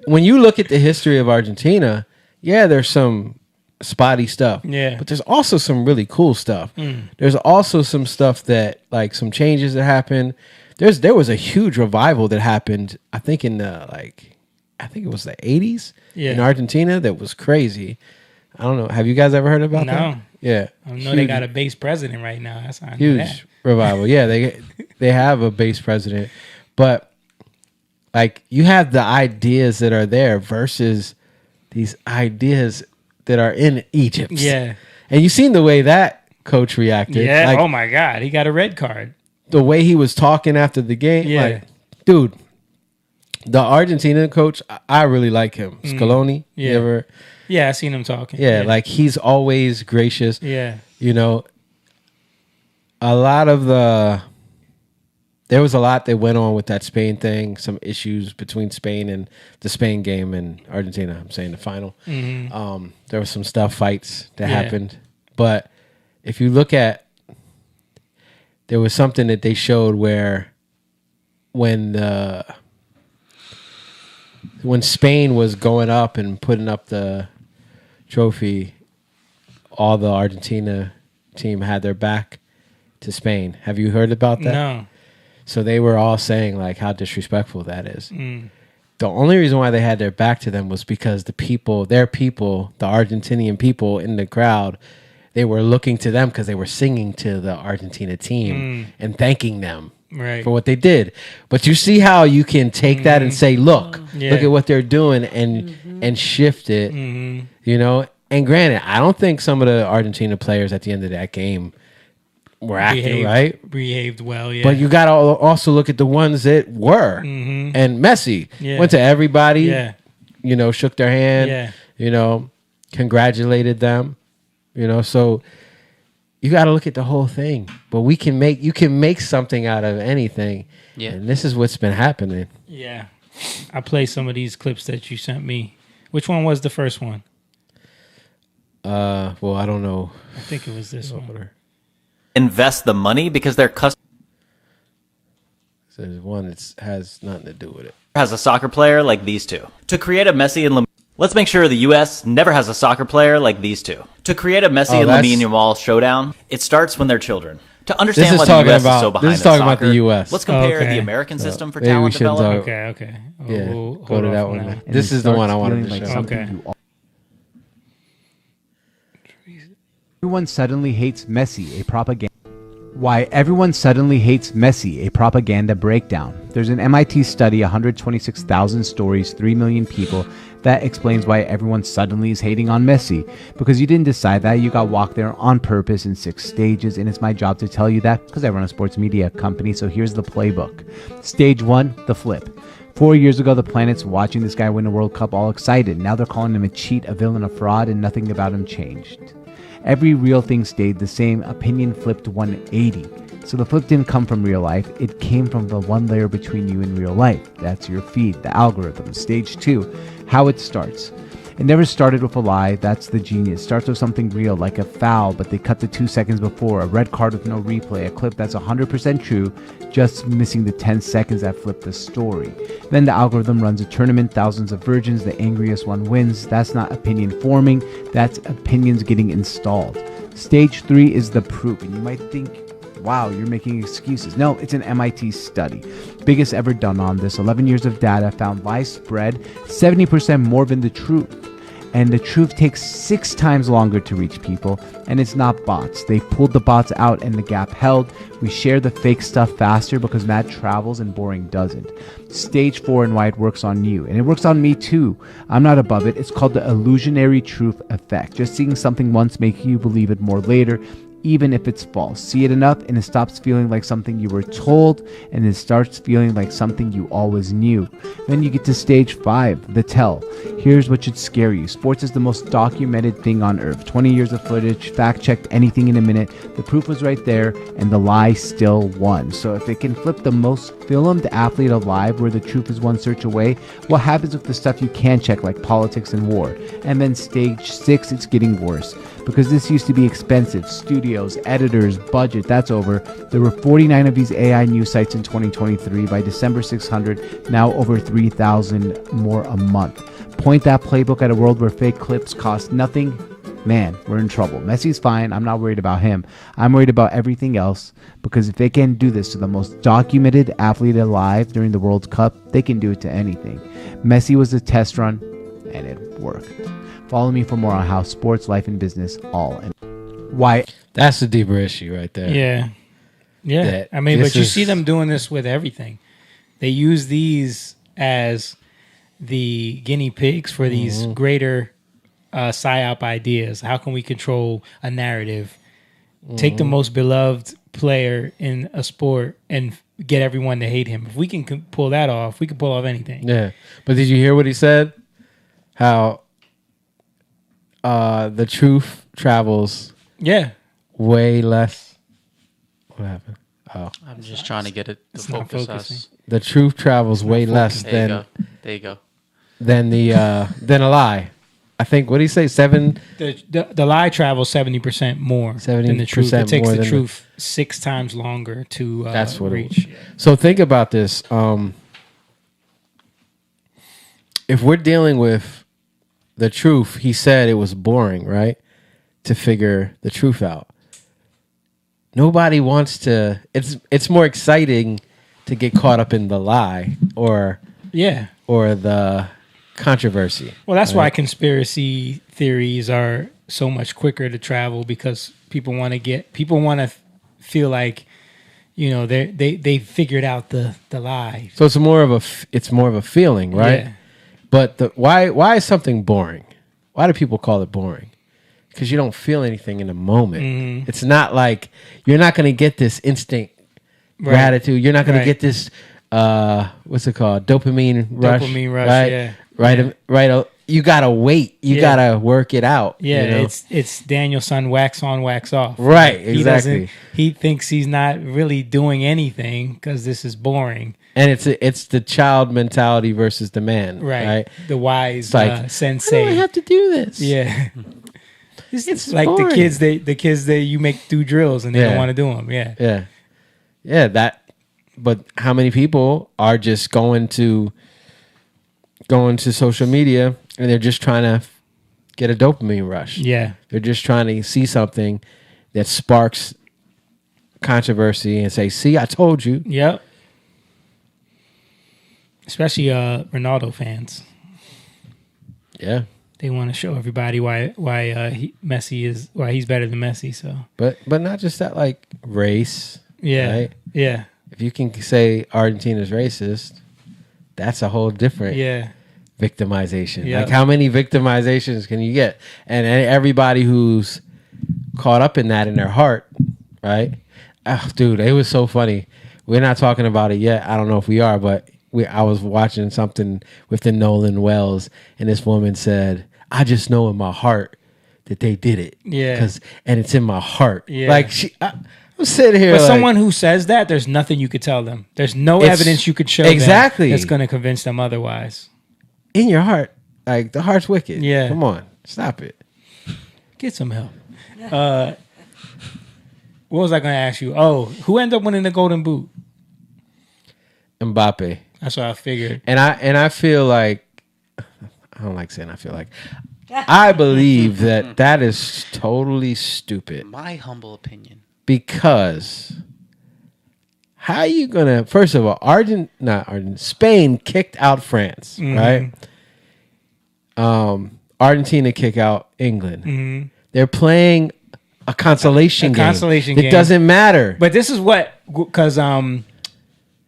when you look at the history of Argentina, yeah, there's some spotty stuff. Yeah. But there's also some really cool stuff. There's also some stuff that, like, some changes that happened. There was a huge revival that happened, I think in the, like, I think it was the 80s in Argentina that was crazy. I don't know. Have you guys ever heard about that? No. Yeah. I know they got a base president right now. That's how I know Huge that. revival. Yeah, they have a base president. But, like, you have the ideas that are there versus these ideas that are in Egypt. Yeah. And you seen the way that coach reacted. Yeah. Like, Oh my God, he got a red card. the way he was talking after the game. Yeah. Like, dude, the Argentina coach, I really like him. Scaloni. Yeah. You ever? Yeah, I seen him talking. Yeah, like he's always gracious. Yeah. You know, a lot of there was a lot that went on with that Spain thing, some issues between Spain and the Spain game and Argentina. I'm saying the final. Mhm. There was some fights that Yeah. happened. But if you look at, there was something that they showed where when Spain was going up and putting up the trophy, all the Argentina team had their back to Spain. Have you heard about that? No. So they were all saying like how disrespectful that is. Mm. The only reason why they had their back to them was because the Argentinian people in the crowd, they were looking to them because they were singing to the Argentina team and thanking them Right. for what they did. But you see how you can take that and say, look at what they're doing and shift it, you know? And granted, I don't think some of the Argentina players at the end of that game were acting right. Behaved well, yeah. But you got to also look at the ones that were. And Messi went to everybody, you know, shook their hand, you know, congratulated them, you know. So you got to look at the whole thing. But you can make something out of anything. Yeah. And this is what's been happening. Yeah. I play some of these clips that you sent me. Which one was the first one? Well, I don't know. I think it was this one. Invest the money because their customer So there's one that has nothing to do with it. has a soccer player like these two. To create a Messi and let's make sure the U.S. never has a soccer player like these two. To create a Messi and Lamine Yamal showdown, it starts when they're children. To understand why the U.S. is so behind in soccer, about the U.S. let's compare the American system for talent development. Okay. Yeah, We'll go to that one. This is the one I wanted to show. Okay. Everyone suddenly hates Messi, a propaganda. Why everyone suddenly hates Messi, a propaganda breakdown. There's an MIT study, 126,000 stories, 3 million people, that explains why everyone suddenly is hating on Messi. Because you didn't decide that, you got walked there on purpose in 6 stages, and it's my job to tell you that because I run a sports media company, so here's the playbook. Stage 1, the flip. 4 years ago, the planet's watching this guy win a World Cup all excited. Now they're calling him a cheat, a villain, a fraud, and nothing about him changed. Every real thing stayed the same. Opinion flipped 180. So the flip didn't come from real life. It came from the one layer between you and real life. That's your feed, the algorithm. Stage 2, how it starts. It never started with a lie. That's the genius. It starts with something real, like a foul, but they cut to 2 seconds before. A red card with no replay. A clip that's 100% true, just missing the 10 seconds that flip the story. Then the algorithm runs a tournament, thousands of virgins, the angriest one wins. That's not opinion forming, that's opinions getting installed. Stage 3 is the proof, and you might think, wow, you're making excuses. No, it's an MIT study. Biggest ever done on this. 11 years of data found lies spread 70% more than the truth. And the truth takes 6 times longer to reach people, and it's not bots. They pulled the bots out and the gap held. We share the fake stuff faster because mad travels and boring doesn't. Stage 4 and why it works on you. And it works on me too. I'm not above it. It's called the illusionary truth effect. Just seeing something once making you believe it more later. even if it's false. See it enough and it stops feeling like something you were told, and it starts feeling like something you always knew. Then you get to stage 5, the tell. Here's what should scare you. Sports is the most documented thing on earth. 20 years of footage, fact-checked anything in a minute. The proof was right there, and the lie still won. So if it can flip the most filmed athlete alive where the truth is one search away, what happens with the stuff you can check, like politics and war? And then stage 6, it's getting worse. Because this used to be expensive. Studios, editors, budget, that's over. There were 49 of these AI news sites in 2023. By December, 600, now over 3,000 more a month. Point that playbook at a world where fake clips cost nothing. Man, we're in trouble. Messi's fine. I'm not worried about him. I'm worried about everything else, because if they can do this to the most documented athlete alive during the World Cup, they can do it to anything. Messi was a test run, and it worked. Follow me for more on how sports, life, and business all and why. That's a deeper issue right there. Yeah. Yeah. I mean, but you see them doing this with everything. They use these as the guinea pigs for these greater psyop ideas. How can we control a narrative? Take the most beloved player in a sport and get everyone to hate him. If we can pull that off, we can pull off anything. Yeah. But did you hear what he said? How the truth travels way less. What happened? Oh, I'm just trying to get it to focus us. The truth travels way less than there you go. Than a lie. I think, what did he say? 7. The lie travels 70% more than the truth. It takes the truth 6 times longer to that's what reach. So think about this. If we're dealing with the truth, he said it was boring, right? To figure the truth out. Nobody wants to. It's more exciting to get caught up in the lie or the controversy. Well, that's why conspiracy theories are so much quicker to travel, because people want to feel like, you know, they figured out the lie. So it's more of a feeling, right? Yeah. But why is something boring? Why do people call it boring? Because you don't feel anything in the moment. Mm-hmm. It's not like you're not going to get this instant gratitude. You're not going to get this what's it called? Dopamine rush. Right? Yeah. Right. You gotta wait. You gotta work it out. Yeah, you know? it's Daniel-san, wax on, wax off. Right, exactly. He thinks he's not really doing anything because this is boring. And it's the child mentality versus the man. Right. The wise like, sensei. Why do I have to do this? Yeah. It's like boring. the kids that you make do drills and they don't want to do them. Yeah. Yeah. But how many people are just going to social media and they're just trying to get a dopamine rush? Yeah. They're just trying to see something that sparks controversy and say, "See, I told you." Yep. Especially Ronaldo fans. Yeah. They want to show everybody why he's better than Messi. So, but not just that, like race. Yeah, right? Yeah. If you can say Argentina's racist, that's a whole different victimization. Yep. Like, how many victimizations can you get? And everybody who's caught up in that in their heart, right? Oh, dude, it was so funny. We're not talking about it yet. I don't know if we are, but I was watching something with the Nolan Wells, and this woman said, "I just know in my heart that they did it." Yeah. And it's in my heart. Yeah. Like, I'm sitting here. But like, someone who says that, there's nothing you could tell them. There's no evidence you could show them that's going to convince them otherwise. In your heart, like, the heart's wicked. Yeah. Come on, stop it. Get some help. What was I going to ask you? Oh, who ended up winning the Golden Boot? Mbappe. That's what I figured. And I feel like, I don't like saying I feel like, I believe that is totally stupid. My humble opinion. Because how are you gonna? First of all, Spain kicked out France, right? Argentina kicked out England. Mm-hmm. They're playing a consolation game. Consolation game. It doesn't matter. But this is what, because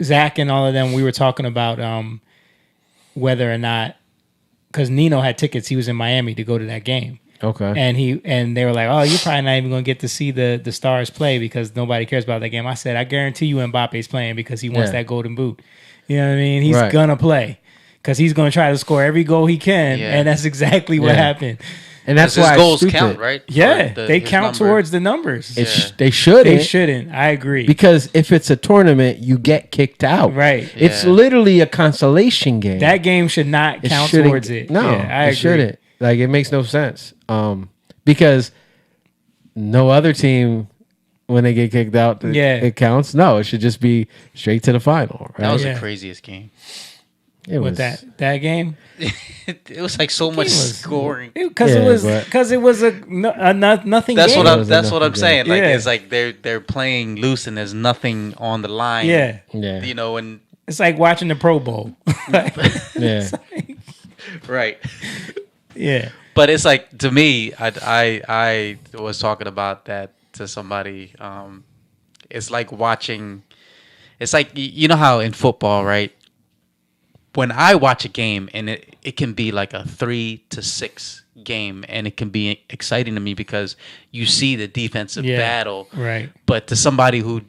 Zach and all of them, we were talking about whether or not, because Nino had tickets, he was in Miami to go to that game. Okay. And they were like, oh, you're probably not even going to get to see the stars play because nobody cares about that game. I said, I guarantee you Mbappe's playing because he wants that golden boot. You know what I mean? He's going to play because he's going to try to score every goal he can. Yeah. And that's exactly what happened. And that's why goals count, right? Yeah, they count towards the numbers. They shouldn't. They shouldn't. I agree. Because if it's a tournament, you get kicked out. Right. It's literally a consolation game. That game should not count towards it. No, I agree. Shouldn't. Like, it makes no sense. Because no other team, when they get kicked out, it counts. No, it should just be straight to the final. Right? That was the craziest game. It was that game. It was like so much scoring because it was a nothing. That's game. That's what I'm saying. Like it's like they're playing loose and there's nothing on the line. Yeah. You know, and it's like watching the Pro Bowl. Right. Yeah. But it's like, to me, I was talking about that to somebody. It's like watching. It's like, you know how in football, right? When I watch a game and it can be like a 3-6 game and it can be exciting to me because you see the defensive battle. Right. But to somebody who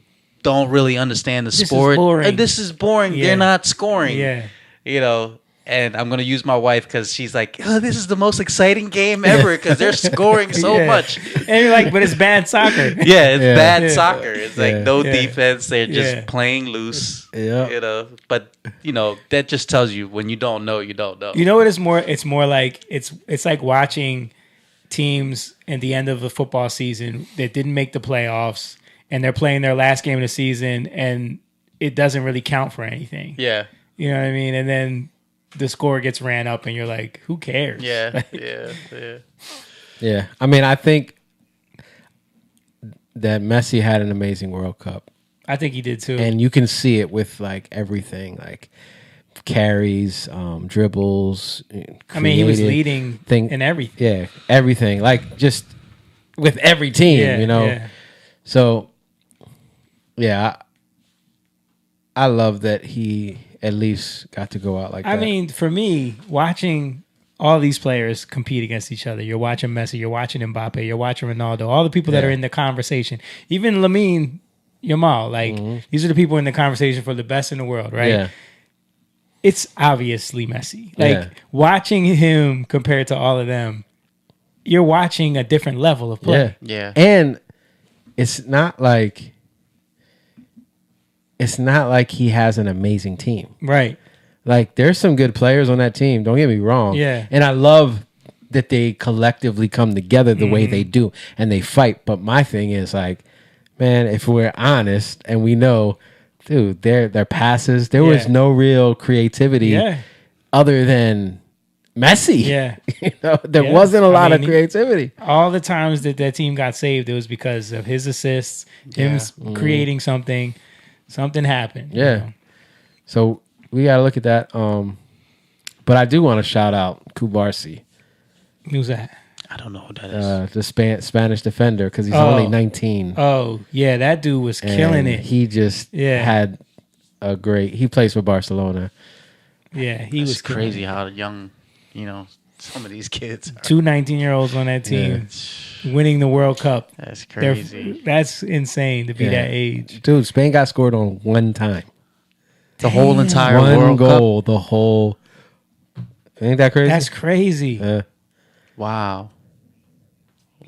don't really understand the sport, this is boring. Yeah. They're not scoring. Yeah. You know, and I'm going to use my wife because she's like, oh, this is the most exciting game ever because they're scoring so much. And you're like, but it's bad soccer. Yeah, it's bad soccer. It's like no defense. They're just playing loose. Yeah. You know, but, you know, that just tells you when you don't know, you don't know. You know what it's more? It's more like, it's like watching teams at the end of the football season that didn't make the playoffs and they're playing their last game of the season and it doesn't really count for anything. Yeah. You know what I mean? And then the score gets ran up and you're like, who cares? Yeah, yeah. I mean, I think that Messi had an amazing World Cup. I think he did too. And you can see it with like everything, like carries, dribbles. I mean, he was leading in everything. Yeah, everything. Like just with every team, you know. Yeah. So, yeah, I love that he at least got to go out like that. I mean, for me, watching all these players compete against each other, you're watching Messi, you're watching Mbappe, you're watching Ronaldo, all the people that are in the conversation, even Lamine Yamal, like these are the people in the conversation for the best in the world, right? Yeah. It's obviously Messi. Like watching him compared to all of them, you're watching a different level of play. Yeah. And it's not like he has an amazing team. Right. Like, there's some good players on that team. Don't get me wrong. Yeah. And I love that they collectively come together the way they do and they fight. But my thing is, like, man, if we're honest and we know, dude, their passes, there was no real creativity other than Messi. Yeah. You know, there wasn't a lot of creativity. All the times that team got saved, it was because of his assists, him creating something. Something happened. Yeah. You know? So we got to look at that. But I do want to shout out Kubarsi. Who's that? I don't know who that is. The Spanish defender, because he's only 19. Oh, yeah. That dude was killing it. He just had a great... He plays for Barcelona. Yeah, he was crazy how young, you know, some of these kids are. 2 19-year-olds on that team winning the World Cup. That's crazy. That's insane to be that age. Dude, Spain got scored on one time. The whole entire one World goal, Cup? the whole... Ain't that crazy? That's crazy. Wow.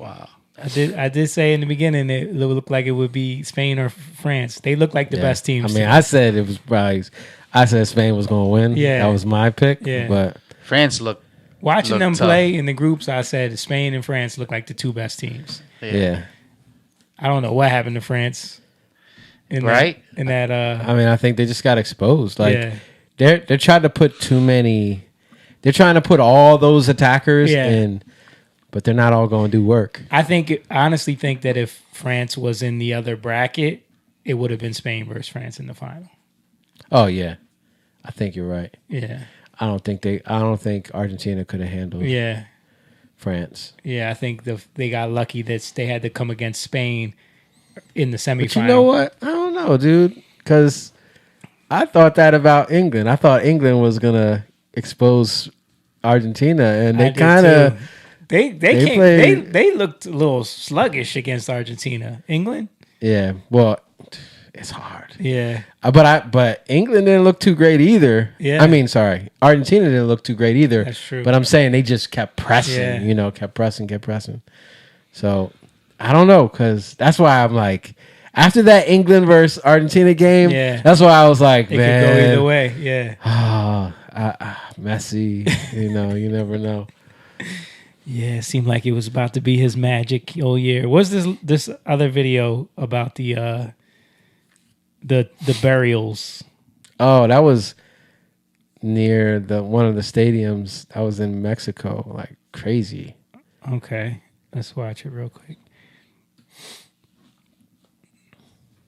I did say in the beginning it looked like it would be Spain or France. They look like the best teams. I mean, I said it was probably... I said Spain was going to win. Yeah. That was my pick. Yeah. But France looked... Watching them tough. play in the groups, I said Spain and France look like the 2 best teams. Yeah. I don't know what happened to France. Right? I mean, I think they just got exposed. Like they're trying to put too many. They're trying to put all those attackers in, but they're not all going to do work. I honestly think that if France was in the other bracket, it would have been Spain versus France in the final. Oh yeah, I think you're right. Yeah. I don't think Argentina could have handled France. Yeah, I think they got lucky that they had to come against Spain in the semifinal. But you know what? I don't know, dude. Because I thought that about England. I thought England was going to expose Argentina, and they kind of They looked a little sluggish against Argentina. England. Yeah. Well, it's hard. Yeah. But England didn't look too great either. Yeah. I mean, sorry, Argentina didn't look too great either. That's true. But I'm saying they just kept pressing. Yeah. Kept pressing. So I don't know, because that's why I'm like, after that England versus Argentina game, that's why I was like, It man, could go either way. Yeah. Messi. You never know. Yeah, it seemed like it was about to be his magic all year. What's this other video about the burials? Oh, that was near one of the stadiums. That was in Mexico, like crazy. Okay, let's watch it real quick.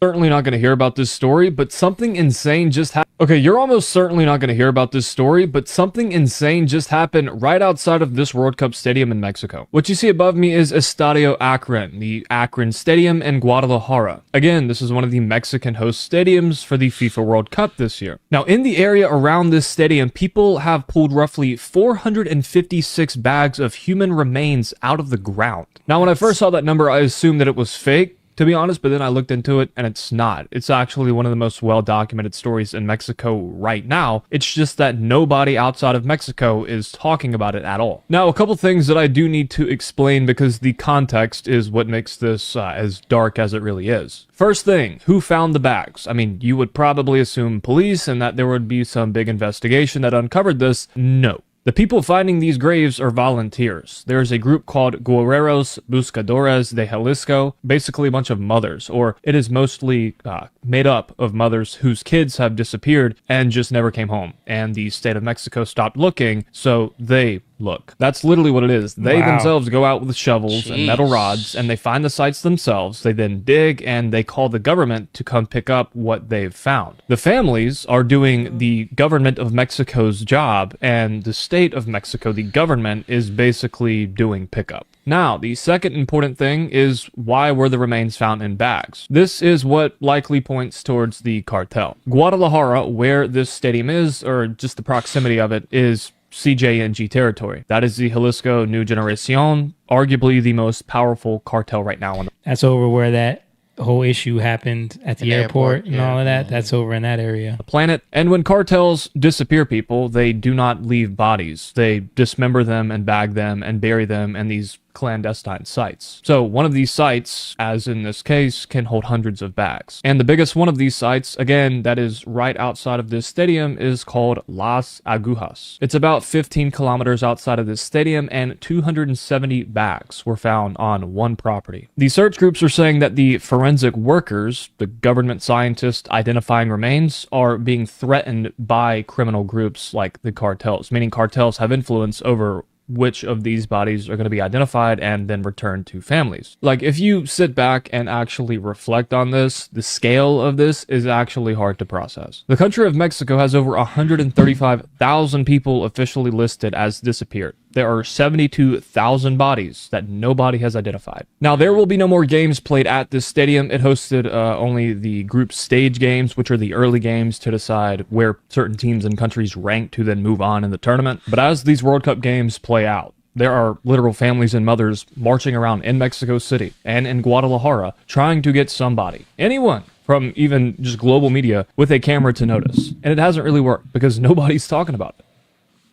Certainly not going to hear about this story, but something insane just happened. Okay, you're almost certainly not going to hear about this story, but something insane just happened right outside of this World Cup stadium in Mexico. What you see above me is Estadio Akron, the Akron Stadium in Guadalajara. Again, this is one of the Mexican host stadiums for the FIFA World Cup this year. Now, in the area around this stadium, people have pulled roughly 456 bags of human remains out of the ground. Now, when I first saw that number, I assumed that it was fake, to be honest, but then I looked into it and it's not. It's actually one of the most well-documented stories in Mexico right now. It's just that nobody outside of Mexico is talking about it at all. Now, a couple things that I do need to explain because the context is what makes this as dark as it really is. First thing, who found the bags? I mean, you would probably assume police and that there would be some big investigation that uncovered this. No. The people finding these graves are volunteers. There is a group called Guerreros Buscadores de Jalisco, basically a bunch of mothers, or it is mostly made up of mothers whose kids have disappeared and just never came home. And the state of Mexico stopped looking, so they look. That's literally what it is. They themselves go out with shovels and metal rods and they find the sites themselves. They then dig and they call the government to come pick up what they've found. The families are doing the government of Mexico's job, and the state of Mexico, the government, is basically doing pickup. Now, the second important thing is, why were the remains found in bags? This is what likely points towards the cartel. Guadalajara, where this stadium is, or just the proximity of it, is CJNG territory. That is the Jalisco New Generacion, arguably the most powerful cartel right now. That's over where that whole issue happened at the airport and all of that. That's over in that area. The planet. And when cartels disappear people, they do not leave bodies. They dismember them and bag them and bury them in these clandestine sites. So one of these sites, as in this case, can hold hundreds of bags. And the biggest one of these sites, again, that is right outside of this stadium, is called Las Agujas. It's about 15 kilometers outside of this stadium, and 270 bags were found on one property. The search groups are saying that the forensic workers, the government scientists identifying remains, are being threatened by criminal groups like the cartels, meaning cartels have influence over which of these bodies are going to be identified and then returned to families. Like, if you sit back and actually reflect on this, the scale of this is actually hard to process. The country of Mexico has over 135,000 people officially listed as disappeared. There are 72,000 bodies that nobody has identified. Now, there will be no more games played at this stadium. It hosted only the group stage games, which are the early games to decide where certain teams and countries rank to then move on in the tournament. But as these World Cup games play out, there are literal families and mothers marching around in Mexico City and in Guadalajara trying to get somebody, anyone, from even just global media, with a camera to notice. And it hasn't really worked because nobody's talking about it.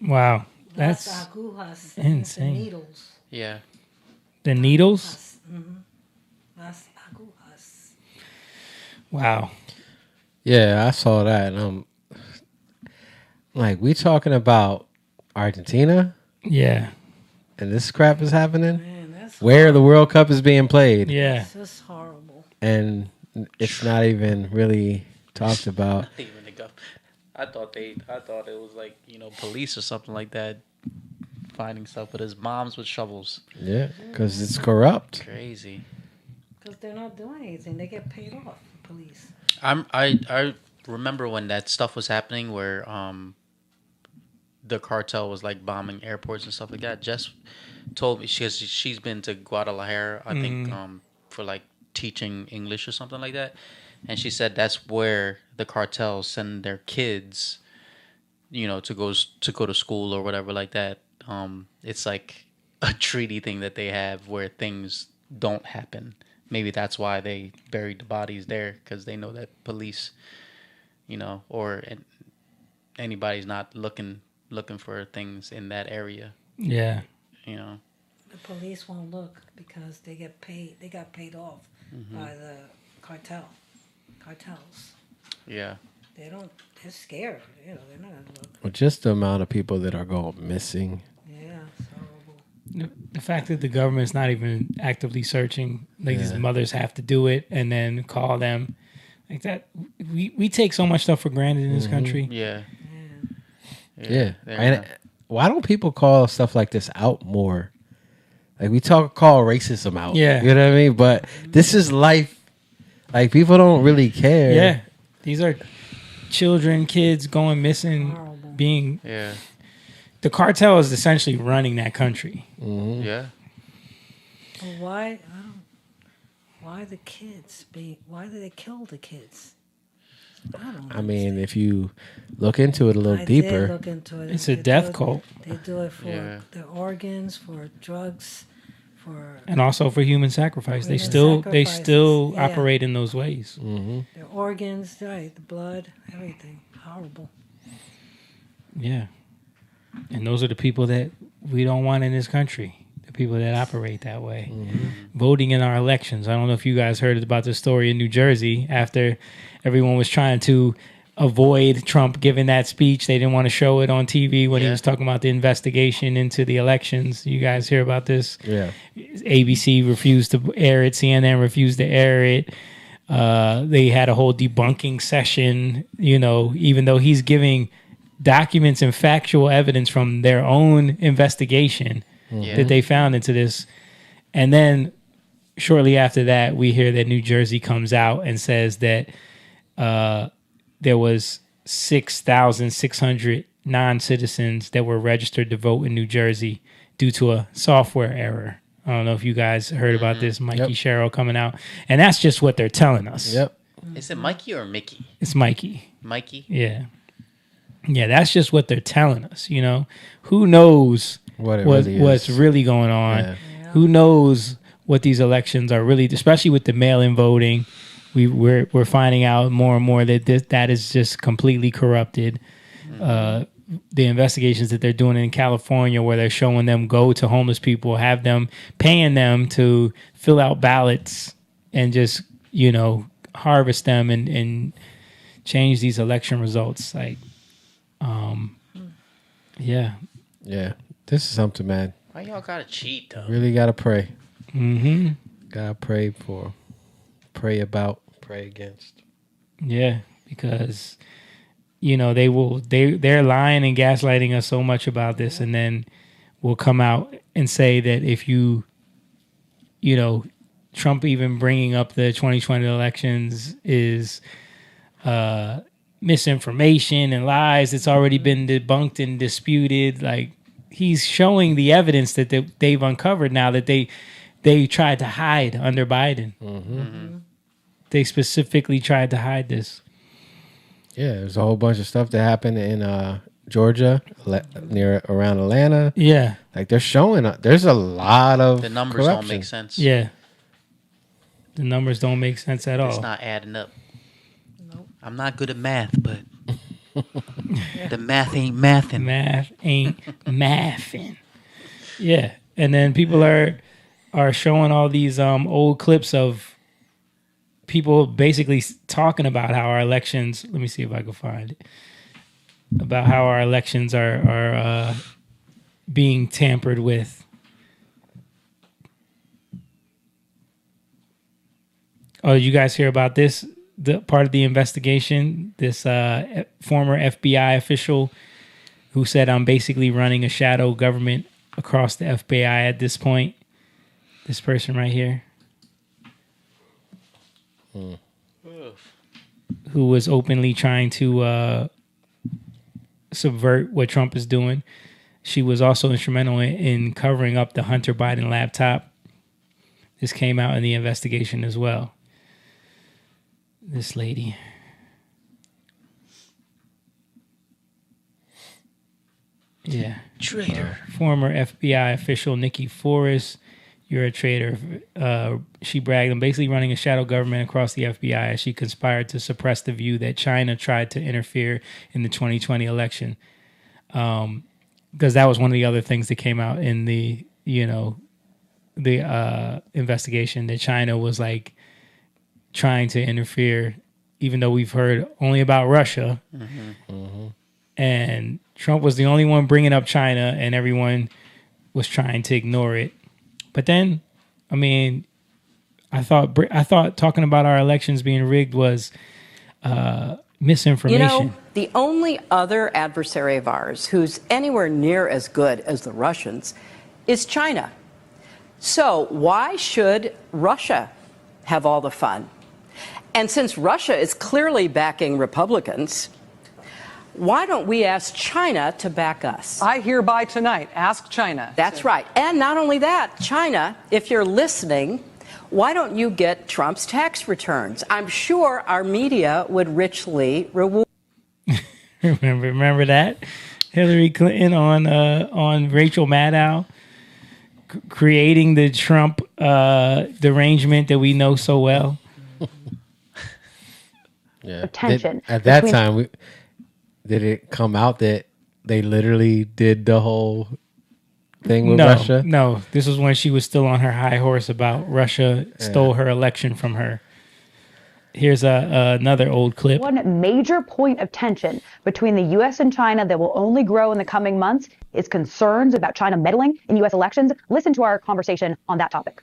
Wow. Las That's agujas, insane. The needles. Yeah. The needles? Mm-hmm. Las agujas. Wow. Yeah, I saw that. And like, we talking about Argentina? Yeah. And this crap is happening? Man, that's where the World Cup is being played. Yeah. It's just horrible. And it's not even really talked about. I thought it was like, police or something like that finding stuff with his moms with shovels. Yeah, because it's corrupt. Crazy. Because they're not doing anything. They get paid off, police. I remember when that stuff was happening where the cartel was like bombing airports and stuff like that. Jess told me she's been to Guadalajara, I think, for like teaching English or something like that. And she said that's where the cartels send their kids, to go to school or whatever like that. It's like a treaty thing that they have where things don't happen. Maybe that's why they buried the bodies there, because they know that police, or anybody's not looking for things in that area. Yeah. The police won't look because they get paid. They got paid off by the cartels. Yeah. They're scared. They're not gonna look. Well, just the amount of people that are going missing. Yeah, it's horrible. The fact that the government's not even actively searching, these mothers have to do it and then call them, like that. We take so much stuff for granted in this country. Yeah. Yeah. And why don't people call stuff like this out more? Like we call racism out. Yeah. You know what I mean? But this is life. Like people don't really care. Yeah. These are children, kids going missing, being. Yeah. The cartel is essentially running that country. Mm-hmm. Yeah. Well, why the kids? Why do they kill the kids? I mean, if you look into it a little deeper, look into it. It's a death cult. They do it for their organs, for drugs, and also for human sacrifice. They still operate in those ways. Mm-hmm. Their organs, right? The blood, everything. Horrible. Yeah. And those are the people that we don't want in this country. The people that operate that way. Mm-hmm. Voting in our elections. I don't know if you guys heard about the story in New Jersey after everyone was trying to avoid Trump giving that speech. They didn't want to show it on TV when he was talking about the investigation into the elections. You guys hear about this? Yeah. ABC refused to air it. CNN refused to air it. They had a whole debunking session, even though he's giving documents and factual evidence from their own investigation that they found into this. And then shortly after that, we hear that New Jersey comes out and says that there was 6,600 non-citizens that were registered to vote in New Jersey due to a software error. I don't know if you guys heard about this, Mikie Sherrill coming out. And that's just what they're telling us. Yep. Is it Mikey or Mickey? It's Mikey. Mikey? Yeah. Yeah, that's just what they're telling us, Who knows what's really going on? Yeah. Who knows what these elections are really, especially with the mail-in voting. We're finding out more and more that that is just completely corrupted. The investigations that they're doing in California, where they're showing them go to homeless people, have them paying them to fill out ballots and just harvest them and change these election results. Yeah. This is something, man. Why y'all gotta cheat though? Really gotta pray. Mm-hmm. Gotta pray for. Pray about, pray against. Yeah, because they're lying and gaslighting us so much about this, and then will come out and say that if Trump even bringing up the 2020 elections is misinformation and lies. It's already been debunked and disputed. Like, he's showing the evidence that they've uncovered now that they tried to hide under Biden. Mm-hmm. They specifically tried to hide this. Yeah, there's a whole bunch of stuff that happened in Georgia, around Atlanta. Yeah. Like, they're showing, there's a lot of the numbers corruption. don't make sense. Yeah. The numbers don't make sense at all. It's not adding up. Nope. I'm not good at math, but the math ain't mathin'. Math ain't mathin'. Yeah. And then people are showing all these old clips of people basically talking about how our elections, let me see if I can find it, about how our elections are being tampered with. Oh, you guys hear about this? The part of the investigation, this former FBI official who said, I'm basically running a shadow government across the FBI at this point. This person right here. Who was openly trying to subvert what Trump is doing. She was also instrumental in covering up the Hunter Biden laptop. This came out in the investigation as well. This lady. Yeah. Traitor. Former FBI official Nikki Forrest, you're a traitor. She bragged on basically running a shadow government across the FBI as she conspired to suppress the view that China tried to interfere in the 2020 election. Because that was one of the other things that came out in the, investigation, that China was like trying to interfere, even though we've heard only about Russia. And Trump was the only one bringing up China, and everyone was trying to ignore it. But then, I mean, I thought talking about our elections being rigged was misinformation. The only other adversary of ours who's anywhere near as good as the Russians is China. So why should Russia have all the fun? And since Russia is clearly backing Republicans, why don't we ask China to back us? I hereby tonight ask China. That's right. And not only that, China, if you're listening, why don't you get Trump's tax returns? I'm sure our media would richly reward. Remember that? Hillary Clinton on Rachel Maddow creating the Trump derangement that we know so well. Yeah. Attention. At that time, did it come out that they literally did the whole thing with Russia? No, this was when she was still on her high horse about Russia stole her election from her. Here's another old clip. One major point of tension between the U.S. and China that will only grow in the coming months is concerns about China meddling in U.S. elections. Listen to our conversation on that topic.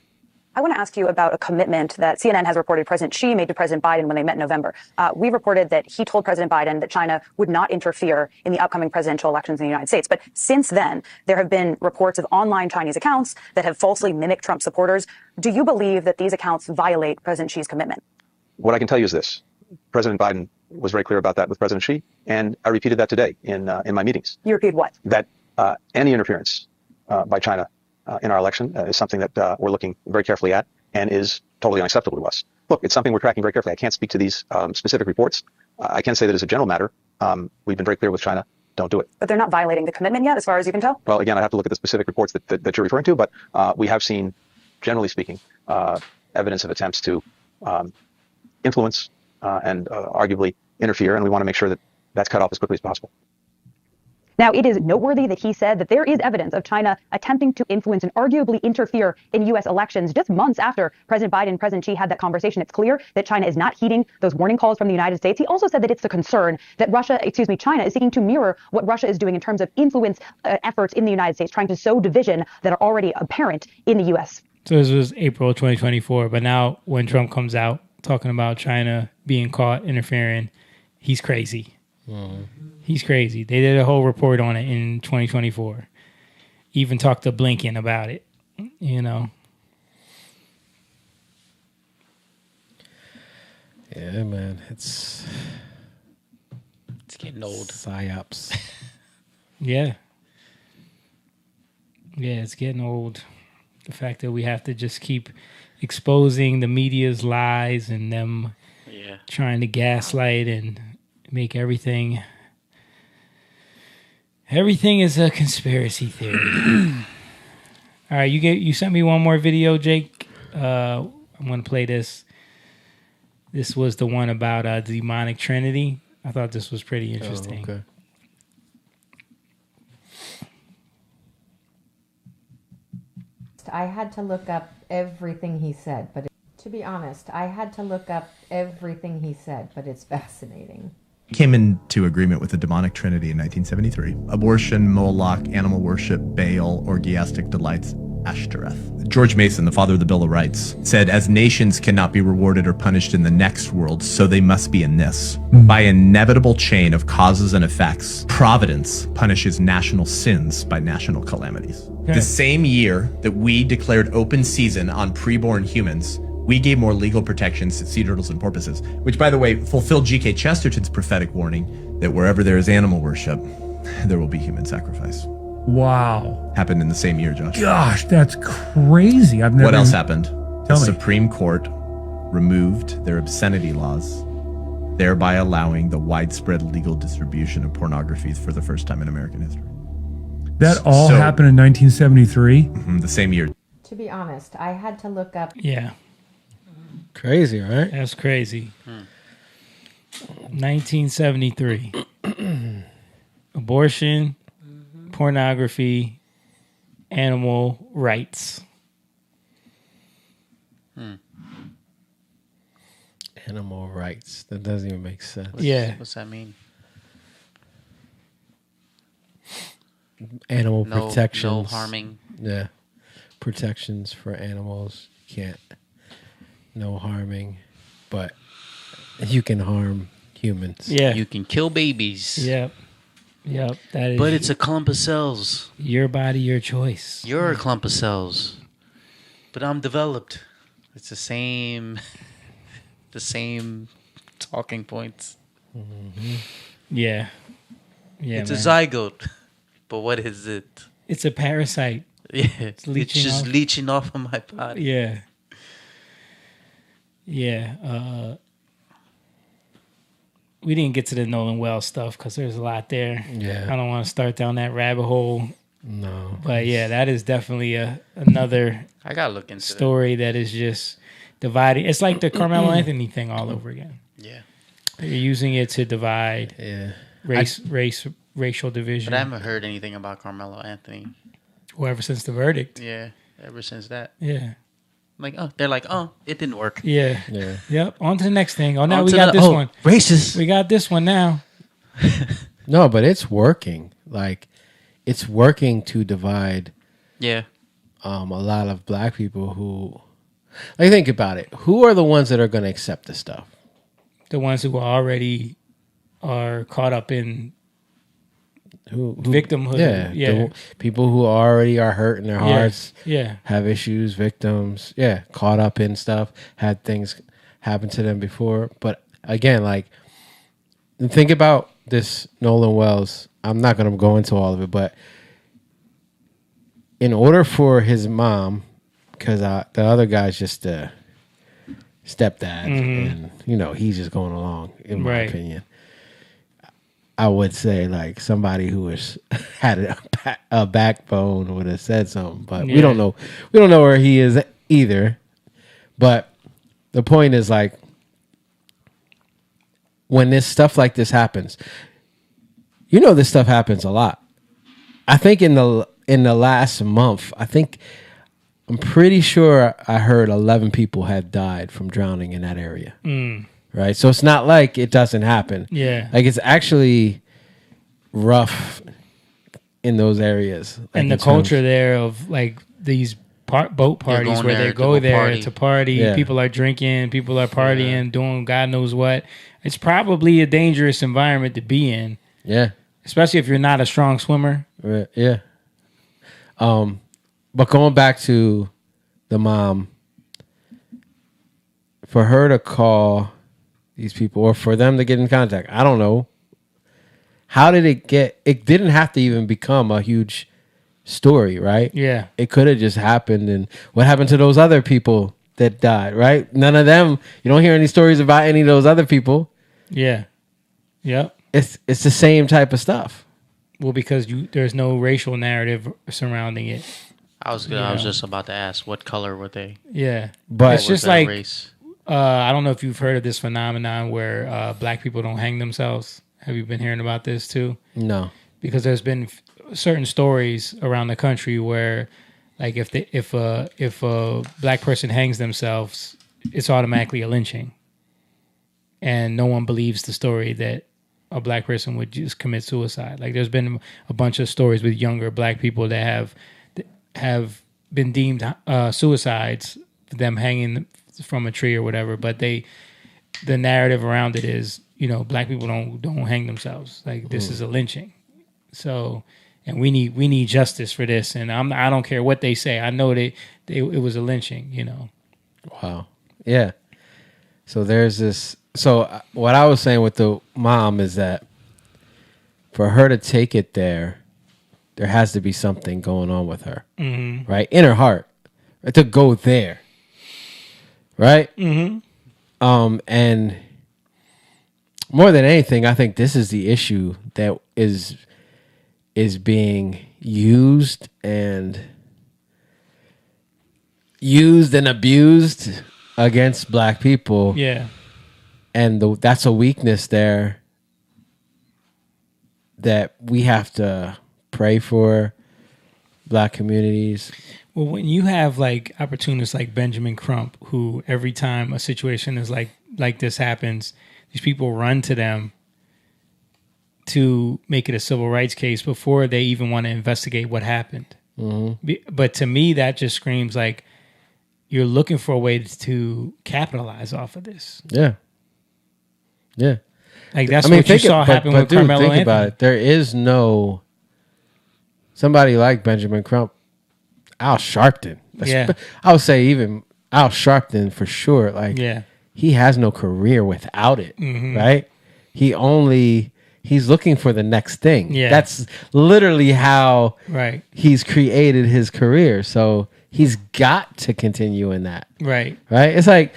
I want to ask you about a commitment that CNN has reported President Xi made to President Biden when they met in November. We reported that he told President Biden that China would not interfere in the upcoming presidential elections in the United States. But since then, there have been reports of online Chinese accounts that have falsely mimicked Trump supporters. Do you believe that these accounts violate President Xi's commitment? What I can tell you is this. President Biden was very clear about that with President Xi, and I repeated that today in my meetings. You repeat what? That any interference by China in our election is something that we're looking very carefully at and is totally unacceptable to us. Look, it's something we're tracking very carefully. I can't speak to these specific reports. I can say that as a general matter, we've been very clear with China, don't do it. But they're not violating the commitment yet, as far as you can tell? Well, again, I have to look at the specific reports that you're referring to, but we have seen, generally speaking, evidence of attempts to influence and arguably interfere, and we want to make sure that that's cut off as quickly as possible. Now, it is noteworthy that he said that there is evidence of China attempting to influence and arguably interfere in U.S. elections just months after President Biden and President Xi had that conversation. It's clear that China is not heeding those warning calls from the United States. He also said that it's the concern that China is seeking to mirror what Russia is doing in terms of influence efforts in the United States, trying to sow division that are already apparent in the U.S. So this was April 2024, but now when Trump comes out talking about China being caught interfering, he's crazy. He's crazy. They did a whole report on it in 2024. Even talked to Blinken about it, Yeah, man. It's getting old. Psyops. Yeah, it's getting old. The fact that we have to just keep exposing the media's lies and them trying to gaslight and make everything is a conspiracy theory. All right, you sent me one more video, Jake. I'm gonna play this. This was the one about the demonic trinity. I thought this was pretty interesting. Oh, okay. I had to look up everything he said, but to be honest, I had to look up everything he said, but it's fascinating. Came into agreement with the demonic trinity in 1973. Abortion, Moloch, animal worship, Baal, orgiastic delights, Ashtoreth. George Mason, the father of the Bill of Rights, said, as nations cannot be rewarded or punished in the next world, so they must be in this. By inevitable chain of causes and effects, providence punishes national sins by national calamities. Okay. The same year that we declared open season on preborn humans, we gave more legal protections to sea turtles and porpoises, which, by the way, fulfilled G.K. Chesterton's prophetic warning that wherever there is animal worship, there will be human sacrifice. Wow. Happened in the same year, Josh. Gosh, that's crazy. I've never. What else happened? The Tell me. Supreme Court removed their obscenity laws, thereby allowing the widespread legal distribution of pornography for the first time in American history. That all happened in 1973? The same year. To be honest, I had to look up. Yeah. Crazy, right? That's crazy. 1973. Abortion, pornography, animal rights. Animal rights. That doesn't even make sense. What's that mean? Animal No protections. harming. Yeah. Protections for animals. You can't. No harming. But you can harm humans. Yeah. You can kill babies. Yep. That is. But it's a clump of cells. Your body, your choice. You're a clump of cells. But I'm developed. It's the same talking points. Yeah. It's a zygote. But what is it? It's a parasite. Yeah. It's just leeching off of my body. Yeah. We didn't get to the Nolan Wells stuff because there's a lot there. Yeah. I don't want to start down that rabbit hole. No. But yeah, that is definitely another I gotta look into story that is just dividing. It's like the Carmelo Anthony thing all over again. Yeah. You're using it to divide racial division. But I haven't heard anything about Carmelo Anthony. Well, ever since the verdict. Yeah, ever since that. Yeah. They're like, it didn't work. Yeah. Yep. On to the next thing. Oh, now On we to got the- this one. Racist. We got this one now. No, but it's working. Like, it's working to divide. Yeah. A lot of black people who, like, think about it. Who are the ones that are going to accept this stuff? The ones who already are caught up in who victimhood. The people who already are hurt in their hearts. Yeah. Have issues, victims. Yeah. Caught up in stuff. Had things happen to them before. But again, like, think about this Nolan Wells. I'm not going to go into all of it, but in order for his mom, because the other guy's just a stepdad, and he's just going along, in my opinion. I would say like somebody who had a backbone would have said something, but we don't know. We don't know where he is either. But the point is, like, when this stuff like this happens, this stuff happens a lot. I think in the last month, I'm pretty sure I heard 11 people had died from drowning in that area. Right? So it's not like it doesn't happen. Yeah. Like, it's actually rough in those areas. Like, and the culture there of, like, these boat parties where they go there to party. Yeah. People are drinking. People are partying, doing God knows what. It's probably a dangerous environment to be in. Yeah. Especially if you're not a strong swimmer. Right. Yeah. But going back to the mom, for her to call these people or for them to get in contact, I don't know. How did it didn't have to even become a huge story, right? Yeah. It could have just happened. And what happened to those other people that died, right? None of them, you don't hear any stories about any of those other people. Yeah. Yep. It's the same type of stuff. Well, because there's no racial narrative surrounding it. I was just about to ask, what color were they? Yeah. But it's just like race? I don't know if you've heard of this phenomenon where black people don't hang themselves. Have you been hearing about this too? No. Because there's been certain stories around the country where, like, if a black person hangs themselves, it's automatically a lynching, and no one believes the story that a black person would just commit suicide. Like, there's been a bunch of stories with younger black people that have been deemed suicides, them hanging from a tree or whatever. But the narrative around it is, black people don't hang themselves. Like, this is a lynching. So, and we need justice for this. And I don't care what they say. I know it was a lynching. Wow. Yeah. So there's this. So what I was saying with the mom is that for her to take it there has to be something going on with her, right? In her heart, right? To go there, right? And more than anything, I think this is the issue that is being used and abused against black people. Yeah. And that's a weakness there that we have to pray for black communities. Well, when you have like opportunists like Benjamin Crump, who every time a situation is like this happens, these people run to them to make it a civil rights case before they even want to investigate what happened. Mm-hmm. But to me, that just screams like you're looking for a way to capitalize off of this. Yeah. Yeah. Like that's what you saw happen with Carmelo Anthony. Think about it. There is no somebody like Benjamin Crump, Al Sharpton. Yeah. I would say even Al Sharpton for sure. Like, yeah. He has no career without it, right? He's looking for the next thing. Yeah. That's literally how right. he's created his career. So he's got to continue in that. Right. Right? It's like,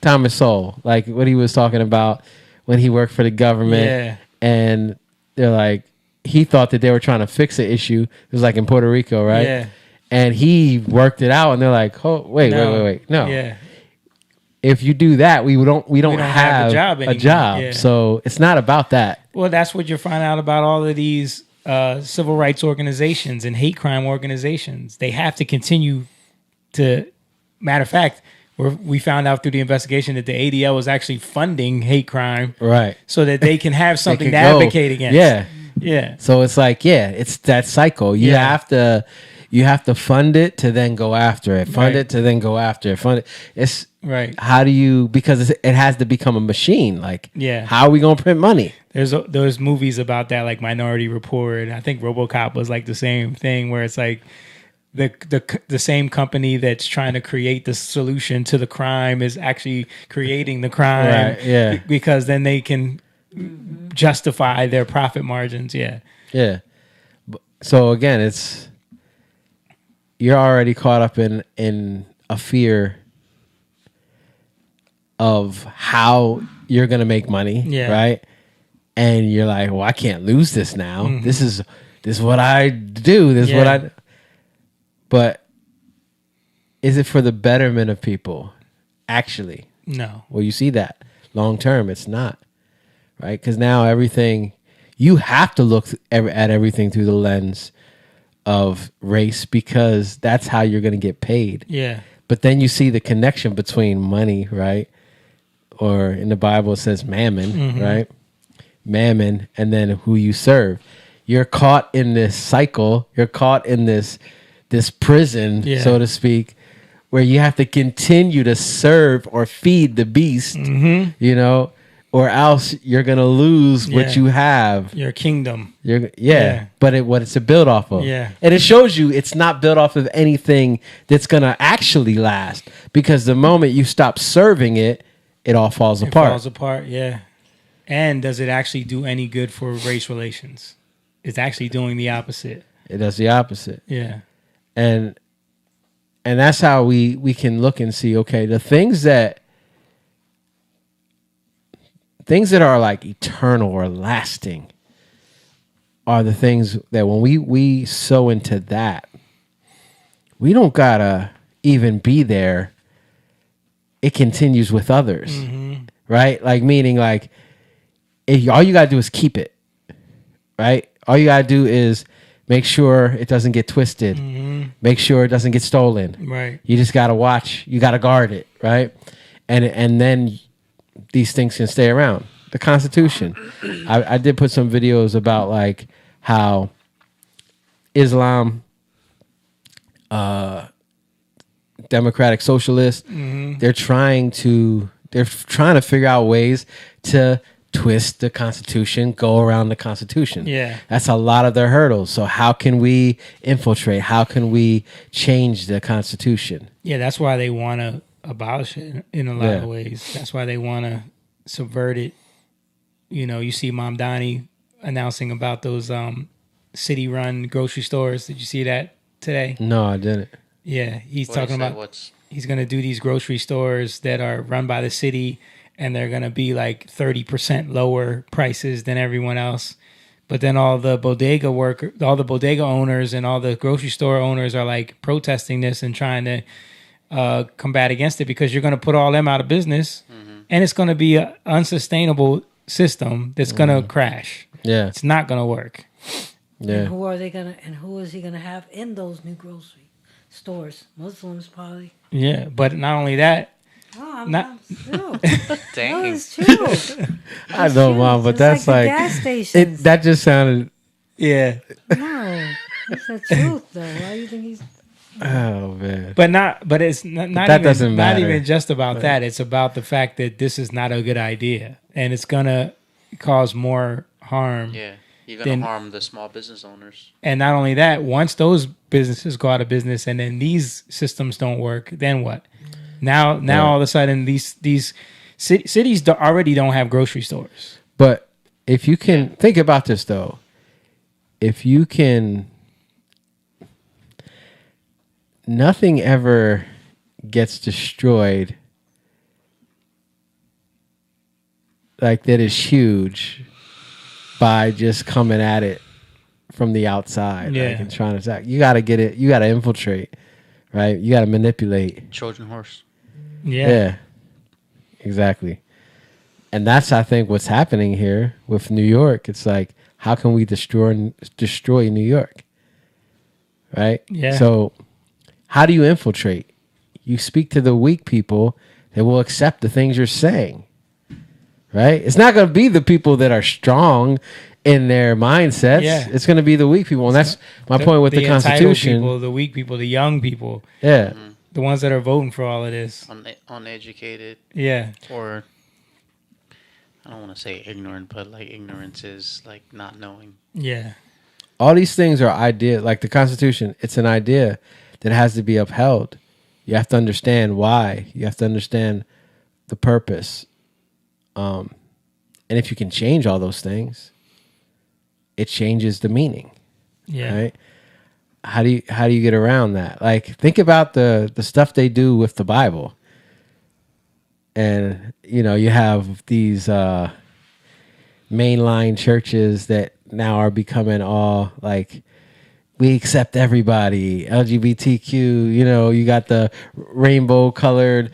Thomas Sowell, like what he was talking about when he worked for the government. Yeah. And they're like, he thought that they were trying to fix an issue. It was like in Puerto Rico, right? Yeah. And he worked it out, and they're like, "Oh, wait. No, yeah. If you do that, we don't have a job a anymore. job. Yeah. So it's not about that." Well, that's what you're finding out about all of these civil rights organizations and hate crime organizations. They have to continue to. Matter of fact, we found out through the investigation that the ADL was actually funding hate crime, right? So that they can have something to advocate against. Yeah, yeah. So it's like, it's that cycle. You have to fund it to then go after it. Fund it to then go after it. Fund it. It's right. How do you? Because it has to become a machine. Like, yeah. How are we gonna print money? There's movies about that, like Minority Report. I think RoboCop was like the same thing, where it's like the same company that's trying to create the solution to the crime is actually creating the crime, right? Yeah. Because then they can justify their profit margins. Yeah. Yeah. So again, you're already caught up in a fear of how you're going to make money, right? And you're like, well, I can't lose this now. Mm-hmm. This is what I do. This is what I. But is it for the betterment of people? Actually, no. Well, you see that long term, it's not, right? Because now you have to look at everything through the lens of race, because that's how you're going to get paid. Yeah. But then you see the connection between money, right? Or in the Bible it says mammon, right? Mammon, and then who you serve. You're caught in this cycle. You're caught in this prison, so to speak, where you have to continue to serve or feed the beast, or else you're gonna lose what you have. Your kingdom. But what it's built off of. Yeah. And it shows you it's not built off of anything that's gonna actually last. Because the moment you stop serving it, it all falls apart. It falls apart, yeah. And does it actually do any good for race relations? It's actually doing the opposite. It does the opposite. Yeah. And that's how we can look and see, okay, the things that are like eternal or lasting are the things that when we sow into that, we don't gotta even be there. It continues with others, right? Like, meaning like, all you gotta do is keep it, right? All you gotta do is make sure it doesn't get twisted. Make sure it doesn't get stolen. Right. You just gotta watch. You gotta guard it, right? And then these things can stay around. The Constitution. I did put some videos about like how Islam, democratic socialists, they're trying to figure out ways to twist the Constitution, go around the Constitution. Yeah. That's a lot of their hurdles. So how can we infiltrate? How can we change the Constitution? Yeah, that's why they want to abolish it in a lot of ways. That's why they want to subvert it. You see Mamdani announcing about those city-run grocery stores. Did you see that today? No, I didn't. Yeah, he's talking about he's going to do these grocery stores that are run by the city, and they're going to be like 30% lower prices than everyone else, But then all the bodega owners and all the grocery store owners are like protesting this and trying to combat against it, because you're going to put all them out of business, and it's going to be an unsustainable system that's going to crash. Yeah, it's not going to work. Yeah. And who is he gonna have in those new grocery stores? Muslims probably. Yeah, but not only that. Oh, Dang. No, it's true. I know, Mom, but that's like the like gas stations. that just sounded. Yeah. No, it's the truth though. Why do you think he's? Oh man. But it's not that even, doesn't matter. not even just about that. It's about the fact that this is not a good idea, and it's gonna cause more harm. Yeah, you're gonna harm the small business owners. And not only that, once those businesses go out of business, and then these systems don't work, then what? Now all of a sudden these cities already don't have grocery stores. But if you can think about this though, if you can. Nothing ever gets destroyed like that is huge by just coming at it from the outside, like, and trying to attack. You got to get it. You got to infiltrate, right? You got to manipulate. Trojan horse. Yeah, exactly. And that's, I think, what's happening here with New York. It's like, how can we destroy New York, right? Yeah. So. How do you infiltrate? You speak to the weak people that will accept the things you're saying, right? It's not going to be the people that are strong in their mindsets. Yeah. It's going to be the weak people. And that's my point with the Constitution. People, the weak people, the young people. Yeah. The ones that are voting for all of this. Uneducated. Yeah. Or, I don't want to say ignorant, but like ignorance is like not knowing. Yeah. All these things are ideas. Like the Constitution, it's an idea that has to be upheld. You have to understand why. You have to understand the purpose. And if you can change all those things, it changes the meaning. Yeah. Right? How do you get around that? Like, think about the stuff they do with the Bible. And, you have these mainline churches that now are becoming all like, we accept everybody, LGBTQ, you got the rainbow colored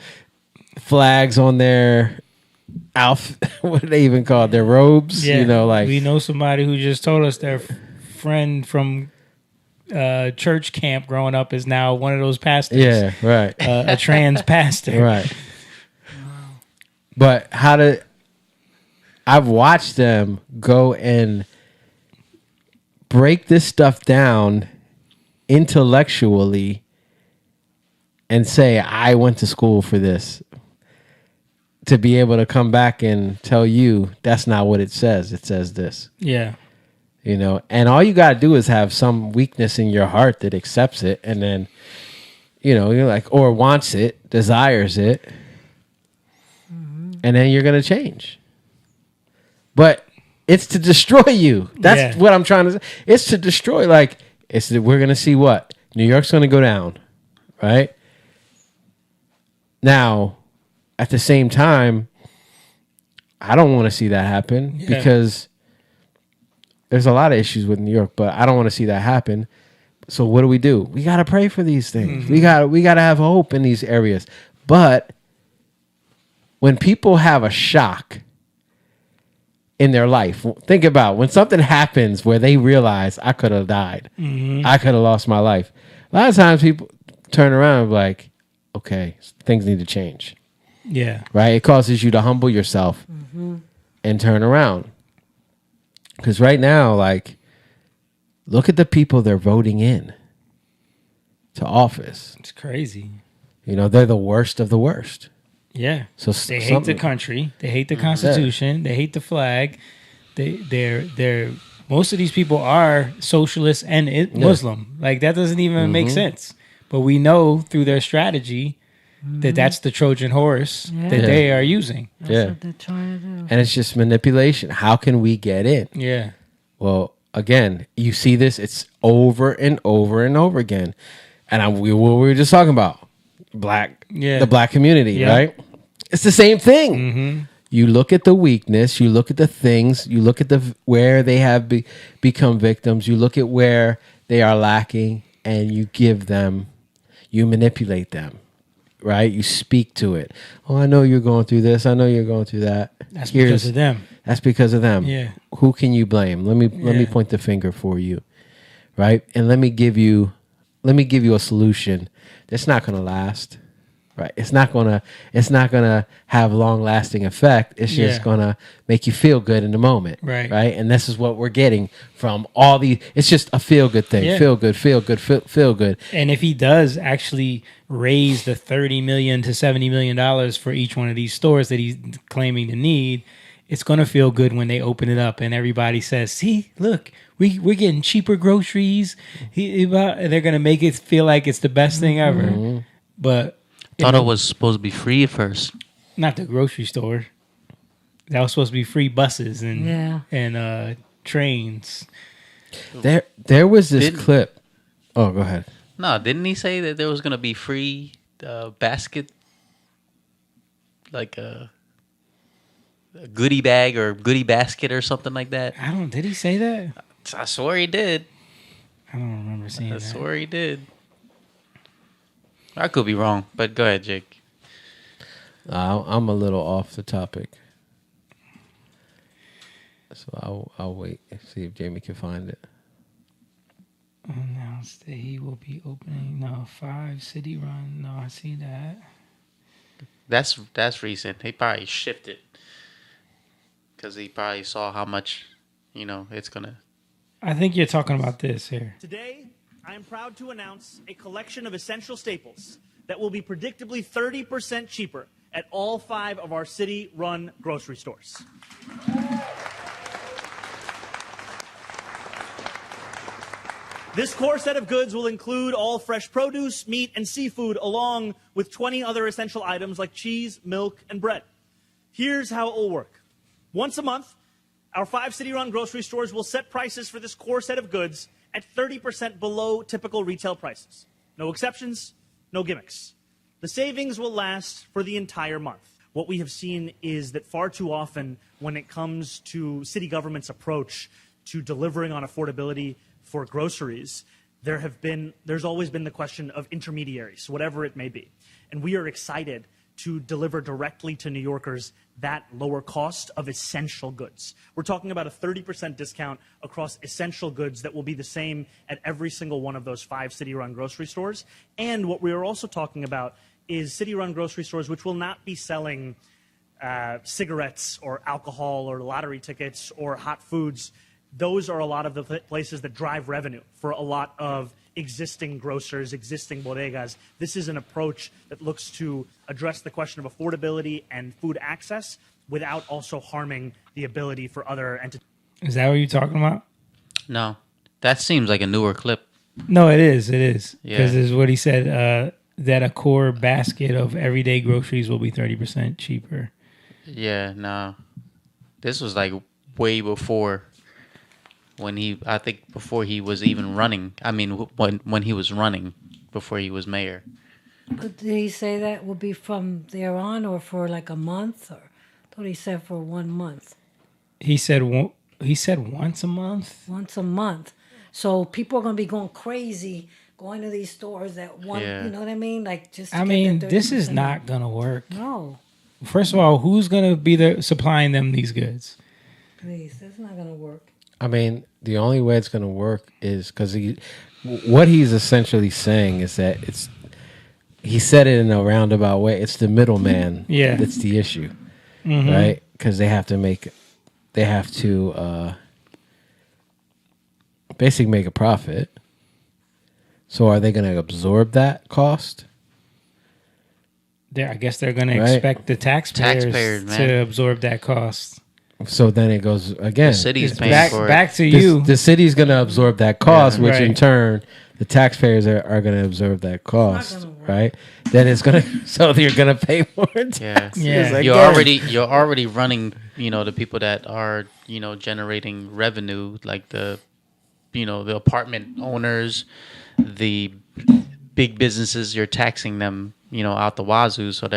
flags on their outfit. What are they even called? Their robes? Yeah. Like we know somebody who just told us their friend from church camp growing up is now one of those pastors. Yeah, right. A trans pastor. Right. But I've watched them go and break this stuff down intellectually and say, I went to school for this, to be able to come back and tell you that's not what it says. It says this. Yeah. And all you got to do is have some weakness in your heart that accepts it, and then, you're like, or wants it, desires it, and then you're going to change. But it's to destroy you. That's what I'm trying to say. It's to destroy. Like, we're going to see what? New York's going to go down, right? Now, at the same time, I don't want to see that happen because there's a lot of issues with New York, but I don't want to see that happen. So what do? We got to pray for these things. Mm-hmm. We got to have hope in these areas. But when people have a shock in their life, think about when something happens where they realize I could have died. Mm-hmm. I could have lost my life. A lot of times people turn around and be like, okay, things need to change. Yeah. Right? It causes you to humble yourself and turn around. Because right now, like, look at the people they're voting in to office. It's crazy. They're the worst of the worst. Yeah. So they hate the country. They hate the Constitution. They hate the flag. They're most of these people are socialists and Muslim. Like, that doesn't even make sense. But we know through their strategy that that's the Trojan horse that they are using. That's what they're trying to do. And it's just manipulation. How can we get in? Yeah. Well, again, you see this. It's over and over and over again. And we were just talking about the black community, right? It's the same thing. You look at the weakness, you look at the things, you look at where they have become victims, you look at where they are lacking, and you give them, you manipulate them, right? You speak to it. Oh, I know you're going through this. I know you're going through that. That's because of them. That's because of them. Yeah. Who can you blame? Let me point the finger for you, right? And let me give you a solution that's not going to last. Right. It's not gonna have long lasting effect. It's just gonna make you feel good in the moment. Right. Right. And this is what we're getting from all these. It's just a feel good thing. Yeah. Feel good. And if he does actually raise the $30 million to $70 million for each one of these stores that he's claiming to need, it's gonna feel good when they open it up and everybody says, "See, look, we're getting cheaper groceries." They're gonna make it feel like it's the best thing ever. Mm-hmm. But thought it was supposed to be free at first. Not the grocery store. That was supposed to be free buses and trains. There was this clip. Oh, go ahead. No, didn't he say that there was going to be free basket, like a goodie bag or goodie basket or something like that? Did he say that? I swear he did. I don't remember seeing that. I swear he did. I could be wrong, but go ahead, Jake. I'm a little off the topic, so I'll wait and see if Jamie can find it. Announced that he will be opening 5 city run. No, I see that. That's recent. He probably shifted because he probably saw how much, it's gonna. I think you're talking about this here. Today, I am proud to announce a collection of essential staples that will be predictably 30% cheaper at all 5 of our city-run grocery stores. This core set of goods will include all fresh produce, meat, and seafood, along with 20 other essential items like cheese, milk, and bread. Here's how it will work. Once a month, our 5 city-run grocery stores will set prices for this core set of goods at 30% below typical retail prices. No exceptions, no gimmicks. The savings will last for the entire month. What we have seen is that far too often when it comes to city government's approach to delivering on affordability for groceries, there's always been the question of intermediaries, whatever it may be. And we are excited to deliver directly to New Yorkers that lower cost of essential goods. We're talking about a 30% discount across essential goods that will be the same at every single one of those 5 city-run grocery stores. And what we are also talking about is city-run grocery stores which will not be selling cigarettes or alcohol or lottery tickets or hot foods. Those are a lot of the places that drive revenue for a lot of existing grocers, existing bodegas. This is an approach that looks to address the question of affordability and food access without also harming the ability for other entities. Is that what you're talking about? No, that seems like a newer clip. No, it is. It is. Yeah. Because it's what he said, that a core basket of everyday groceries will be 30% cheaper. Yeah, no. This was like way before I think before he was even running. I mean, when he was running, before he was mayor. But did he say that will be from there on or for like a month? Or I thought he said for 1 month. He said once a month? Once a month. So people are going to be going crazy going to these stores at one, you know what I mean? Like just to get that this is 30% not going to work. No. First of all, who's going to be supplying them these goods? Please, that's not going to work. I mean, the only way it's going to work is because what he's essentially saying is that he said it in a roundabout way. It's the middleman that's the issue, right? Because they have to basically make a profit. So are they going to absorb that cost? I guess they're going to expect the taxpayers to absorb that cost. So then it goes again. The city's paying for it. Back to you. The city's going to absorb that cost, which in turn, the taxpayers are going to absorb that cost, right? Then it's going to, so you're going to pay more taxes. Yeah. You're already running, the people that are, generating revenue, like the apartment owners, the big businesses. You're taxing them, out the wazoo, so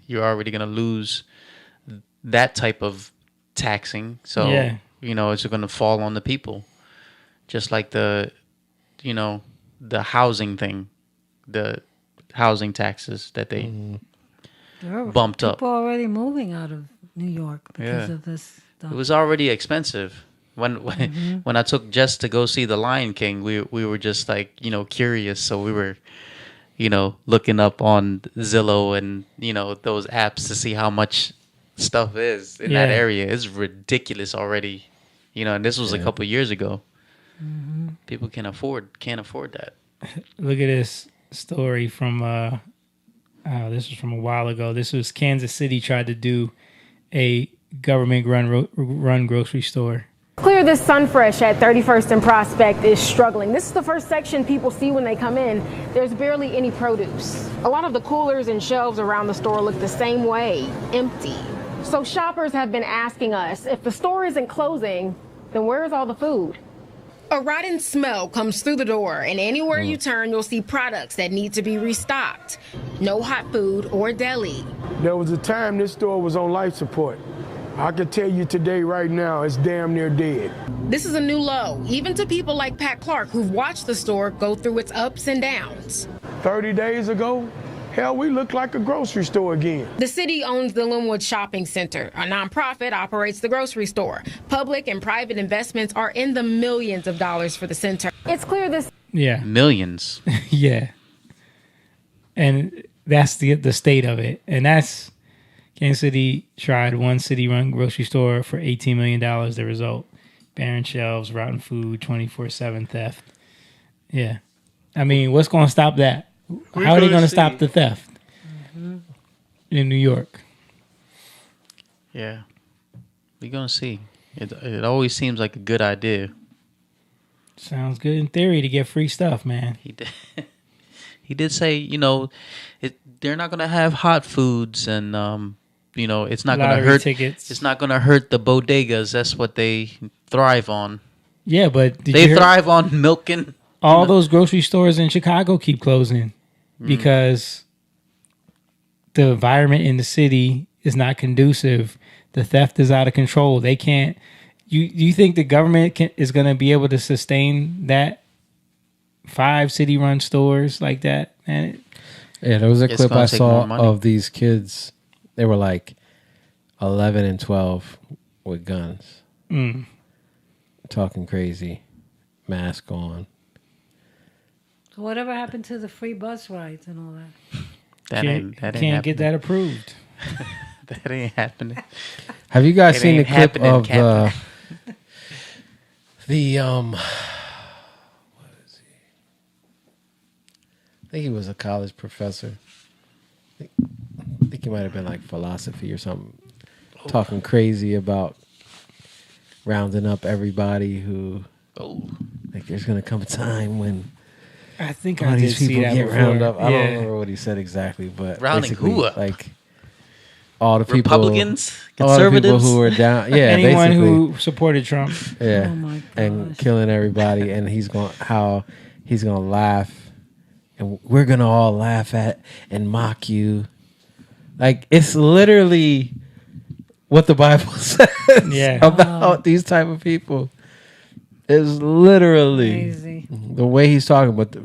you're already gonna lose that type of taxing. So, it's going to fall on the people. Just like the housing thing, the housing taxes that they bumped up. People already moving out of New York because of this stuff. It was already expensive. When I took Jess to go see The Lion King, we were just like, curious. So we were, looking up on Zillow and, those apps to see how much stuff is in that area. It's ridiculous already. And this was a couple years ago. People can't afford that. Look at this story from this was from a while ago. This was Kansas City tried to do a government run grocery store. Clear this Sunfresh at 31st and Prospect is struggling. This is the first section people see when they come in. There's barely any produce. A lot of the coolers and shelves around the store look the same way, empty. So shoppers have been asking us, if the store isn't closing, then where's all the food? A rotten smell comes through the door, and anywhere you turn, you'll see products that need to be restocked. No hot food or deli. There was a time this store was on life support. I can tell you today, right now, it's damn near dead. This is a new low, even to people like Pat Clark, who've watched the store go through its ups and downs. 30 days ago, hell, we look like a grocery store again. The city owns the Linwood Shopping Center. A nonprofit operates the grocery store. Public and private investments are in the millions of dollars for the center. It's clear this... Yeah. Millions. Yeah. And that's the state of it. And that's... Kansas City tried one city-run grocery store for $18 million. The result, barren shelves, rotten food, 24/7 theft. Yeah. I mean, what's going to stop that? How are they going to stop the theft in New York? Yeah. We're going to see. It always seems like a good idea. Sounds good in theory to get free stuff, man. He did say, they're not going to have hot foods and... it's not going to hurt tickets. It's not going to hurt the bodegas. That's what they thrive on. Yeah, but they thrive on milking. All those grocery stores in Chicago keep closing because the environment in the city is not conducive. The theft is out of control. They can't. You think the government is going to be able to sustain that 5 city-run stores like that? Man, there was a clip I saw of these kids. They were like 11 and 12 with guns. Talking crazy. Mask on. So whatever happened to the free bus rides and all that? That ain't can't get that approved. That ain't happening. Have you guys seen the clip of the what is he? I think he was a college professor. I think he might have been like philosophy or something, talking crazy about rounding up everybody who, like, there's going to come a time when I think all these people get rounded up. I Yeah. don't remember what he said exactly, but rounding who up? Like all the people, Republicans, all the people conservatives, who were down, yeah, anyone basically. who supported Trump, yeah, Oh my and killing everybody, and he's going to laugh, and we're gonna all laugh at and mock you. Like, it's literally what the Bible says about these type of people. It's literally Crazy. the way he's talking, but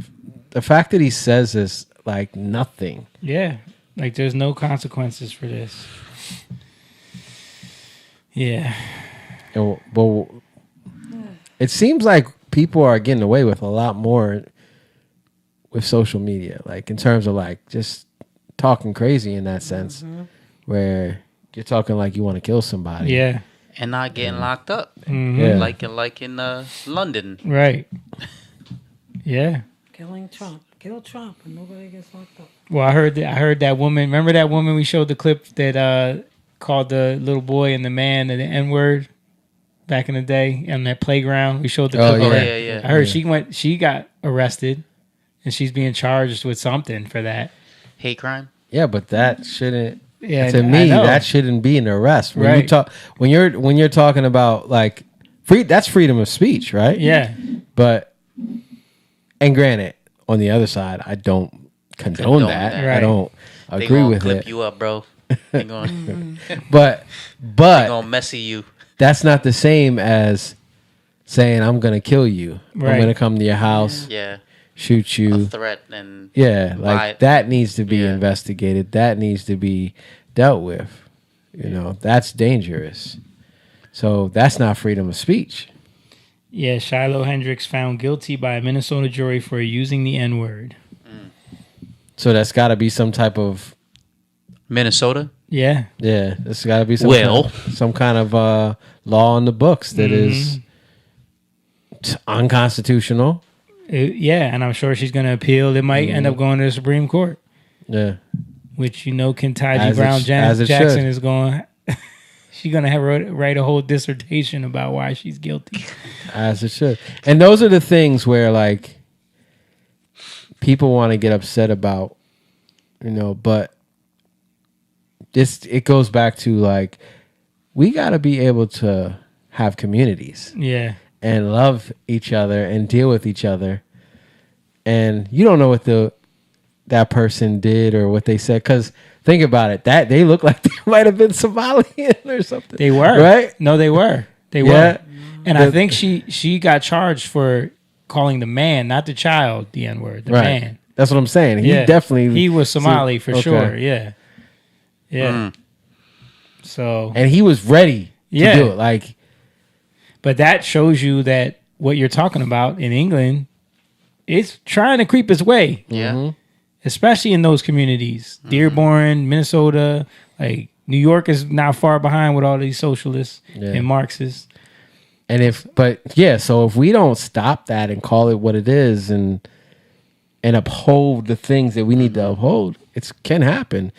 the fact that he says this like nothing. Yeah, like there's no consequences for this. Yeah. But it seems like people are getting away with a lot more with social media, like in terms of like just talking crazy in that sense, where you're talking like you want to kill somebody. Yeah. and not getting locked up, Yeah. like in London. Right. Yeah. Killing Trump. Kill Trump and nobody gets locked up. Well, I heard that woman. Remember that woman we showed the clip that called the little boy and the man the N-word back in the day on that playground? We showed the clip of that. Yeah. I heard she got arrested and she's being charged with something for that. Hate crime? Yeah, but that shouldn't. Yeah, to me, that shouldn't be an arrest. When you talk, when you're talking about like that's freedom of speech, right? Yeah. But and granted, on the other side, I don't condone that. Right. I don't They agree gonna with clip it. you up, bro. They're going, but they're gonna messy you. That's not the same as saying I'm gonna kill you. Right. I'm gonna come to your house. Yeah. Shoot you. A threat and that needs to be investigated. That needs to be dealt with. You know, that's dangerous. So that's not freedom of speech. Yeah, Shiloh Hendricks found guilty by a Minnesota jury for using the N-word. So that's got to be some type of Minnesota. Yeah, yeah. There's got to be some kind of law in the books that is unconstitutional. Yeah, and I'm sure she's going to appeal. It might end up going to the Supreme Court. Yeah, which Ketanji Brown Jackson is going. She's going to write a whole dissertation about why she's guilty. As it should. And those are the things where, like, people want to get upset about, you know, but it goes back to, like, we got to be able to have communities. Yeah. And love each other and deal with each other. And you don't know what that person did or what they said, because think about it. That they look like they might have been Somalian or something. They were. Right? No, they were. They were. And I think she got charged for calling the man, not the child, the N-word. The man. That's what I'm saying. He was Somali for sure. Yeah. Yeah. So. And he was ready to do it. Like. But that shows you that what you're talking about in England is trying to creep its way. Yeah. Especially in those communities. Dearborn, Minnesota, like New York is not far behind with all these socialists and Marxists. And so if we don't stop that and call it what it is and uphold the things that we need to uphold, it can happen.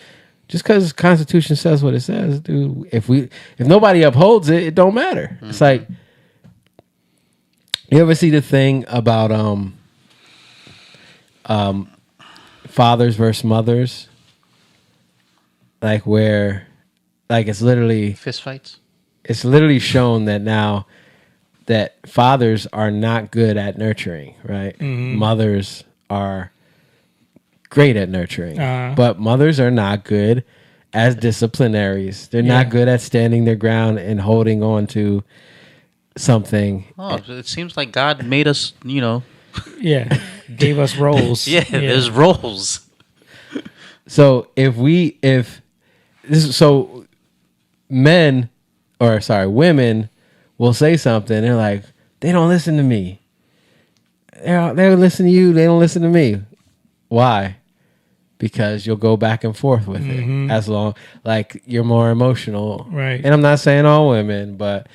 Just because the Constitution says what it says, dude. If nobody upholds it, it don't matter. It's like, you ever see the thing about fathers versus mothers, like where, like it's literally fist fights. It's literally shown that now that fathers are not good at nurturing, right? Mm-hmm. Mothers are great at nurturing, but mothers are not good as disciplinaries. They're not good at standing their ground and holding on to something. Oh, it seems like God made us, you know. Yeah, gave us roles. There's roles. So women will say something. They're like, they don't listen to me. They listen to you. They don't listen to me. Why? Because you'll go back and forth with it as long, like you're more emotional, right? And I'm not saying all women, but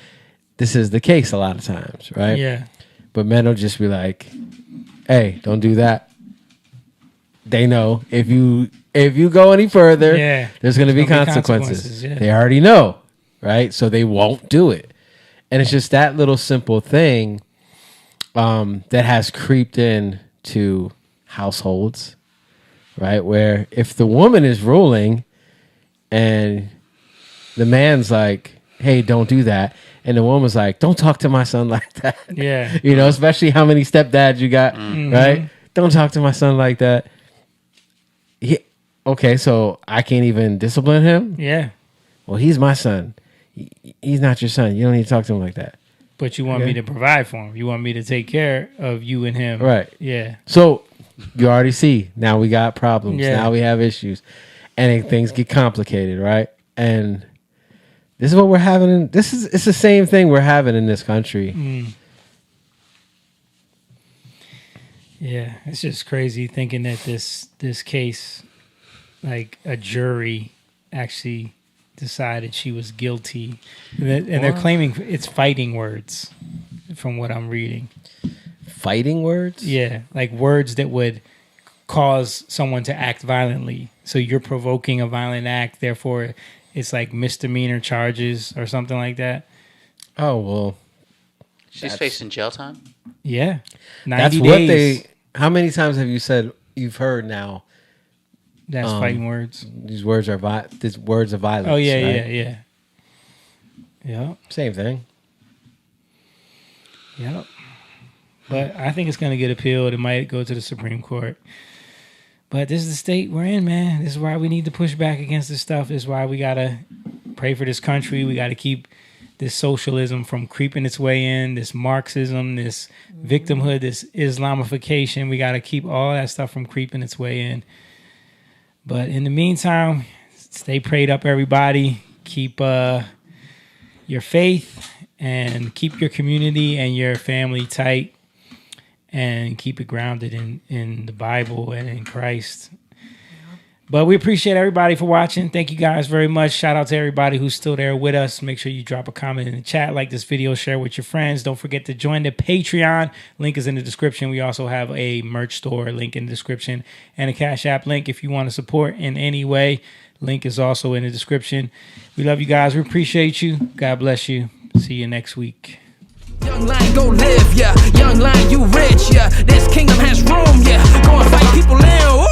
this is the case a lot of times, right? Yeah. But men will just be like, hey, don't do that. They know if you go any further, there's going to be consequences. They already know, right? So they won't do it. And it's just that little simple thing that has creeped in to households, right? Where if the woman is ruling and the man's like, hey, don't do that. And the woman's like, don't talk to my son like that. Yeah. You know, especially how many stepdads you got, right? Don't talk to my son like that. Okay, so I can't even discipline him? Yeah. Well, he's my son. He's not your son. You don't need to talk to him like that. But you want me to provide for him. You want me to take care of you and him. Right. Yeah. So you already see, now we got problems. Yeah. Now we have issues. And things get complicated, right? And this is what we're having. It's the same thing we're having in this country. Yeah, it's just crazy thinking that this case, like a jury actually decided she was guilty, and they're claiming it's fighting words, from what I'm reading. Fighting words? Yeah, like words that would cause someone to act violently. So you're provoking a violent act, therefore it's like misdemeanor charges or something like that. Oh, well. She's facing jail time? Yeah. 90 that's days. What how many times have you said, you've heard now? That's fighting words. These words are words of violence. Oh, yeah, right? Yeah. Same thing. Yep. But I think it's going to get appealed. It might go to the Supreme Court. But this is the state we're in, man. This is why we need to push back against this stuff. This is why we got to pray for this country. We got to keep this socialism from creeping its way in, this Marxism, this victimhood, this Islamification. We got to keep all that stuff from creeping its way in. But in the meantime, stay prayed up, everybody. Keep your faith and keep your community and your family tight. And keep it grounded in the Bible and in Christ. But we appreciate everybody for watching. Thank you guys very much. Shout out to everybody who's still there with us. Make sure you drop a comment in the chat, like this video, share with your friends. Don't forget to join the Patreon. Link is in the description. We also have a merch store link in the description and a Cash App link if you want to support in any way. Link is also in the description. We love you guys. We appreciate you. God bless you. See you next week. Young lion, go live, yeah. Young lion, you rich, yeah. This kingdom has room, yeah. Go and fight people in.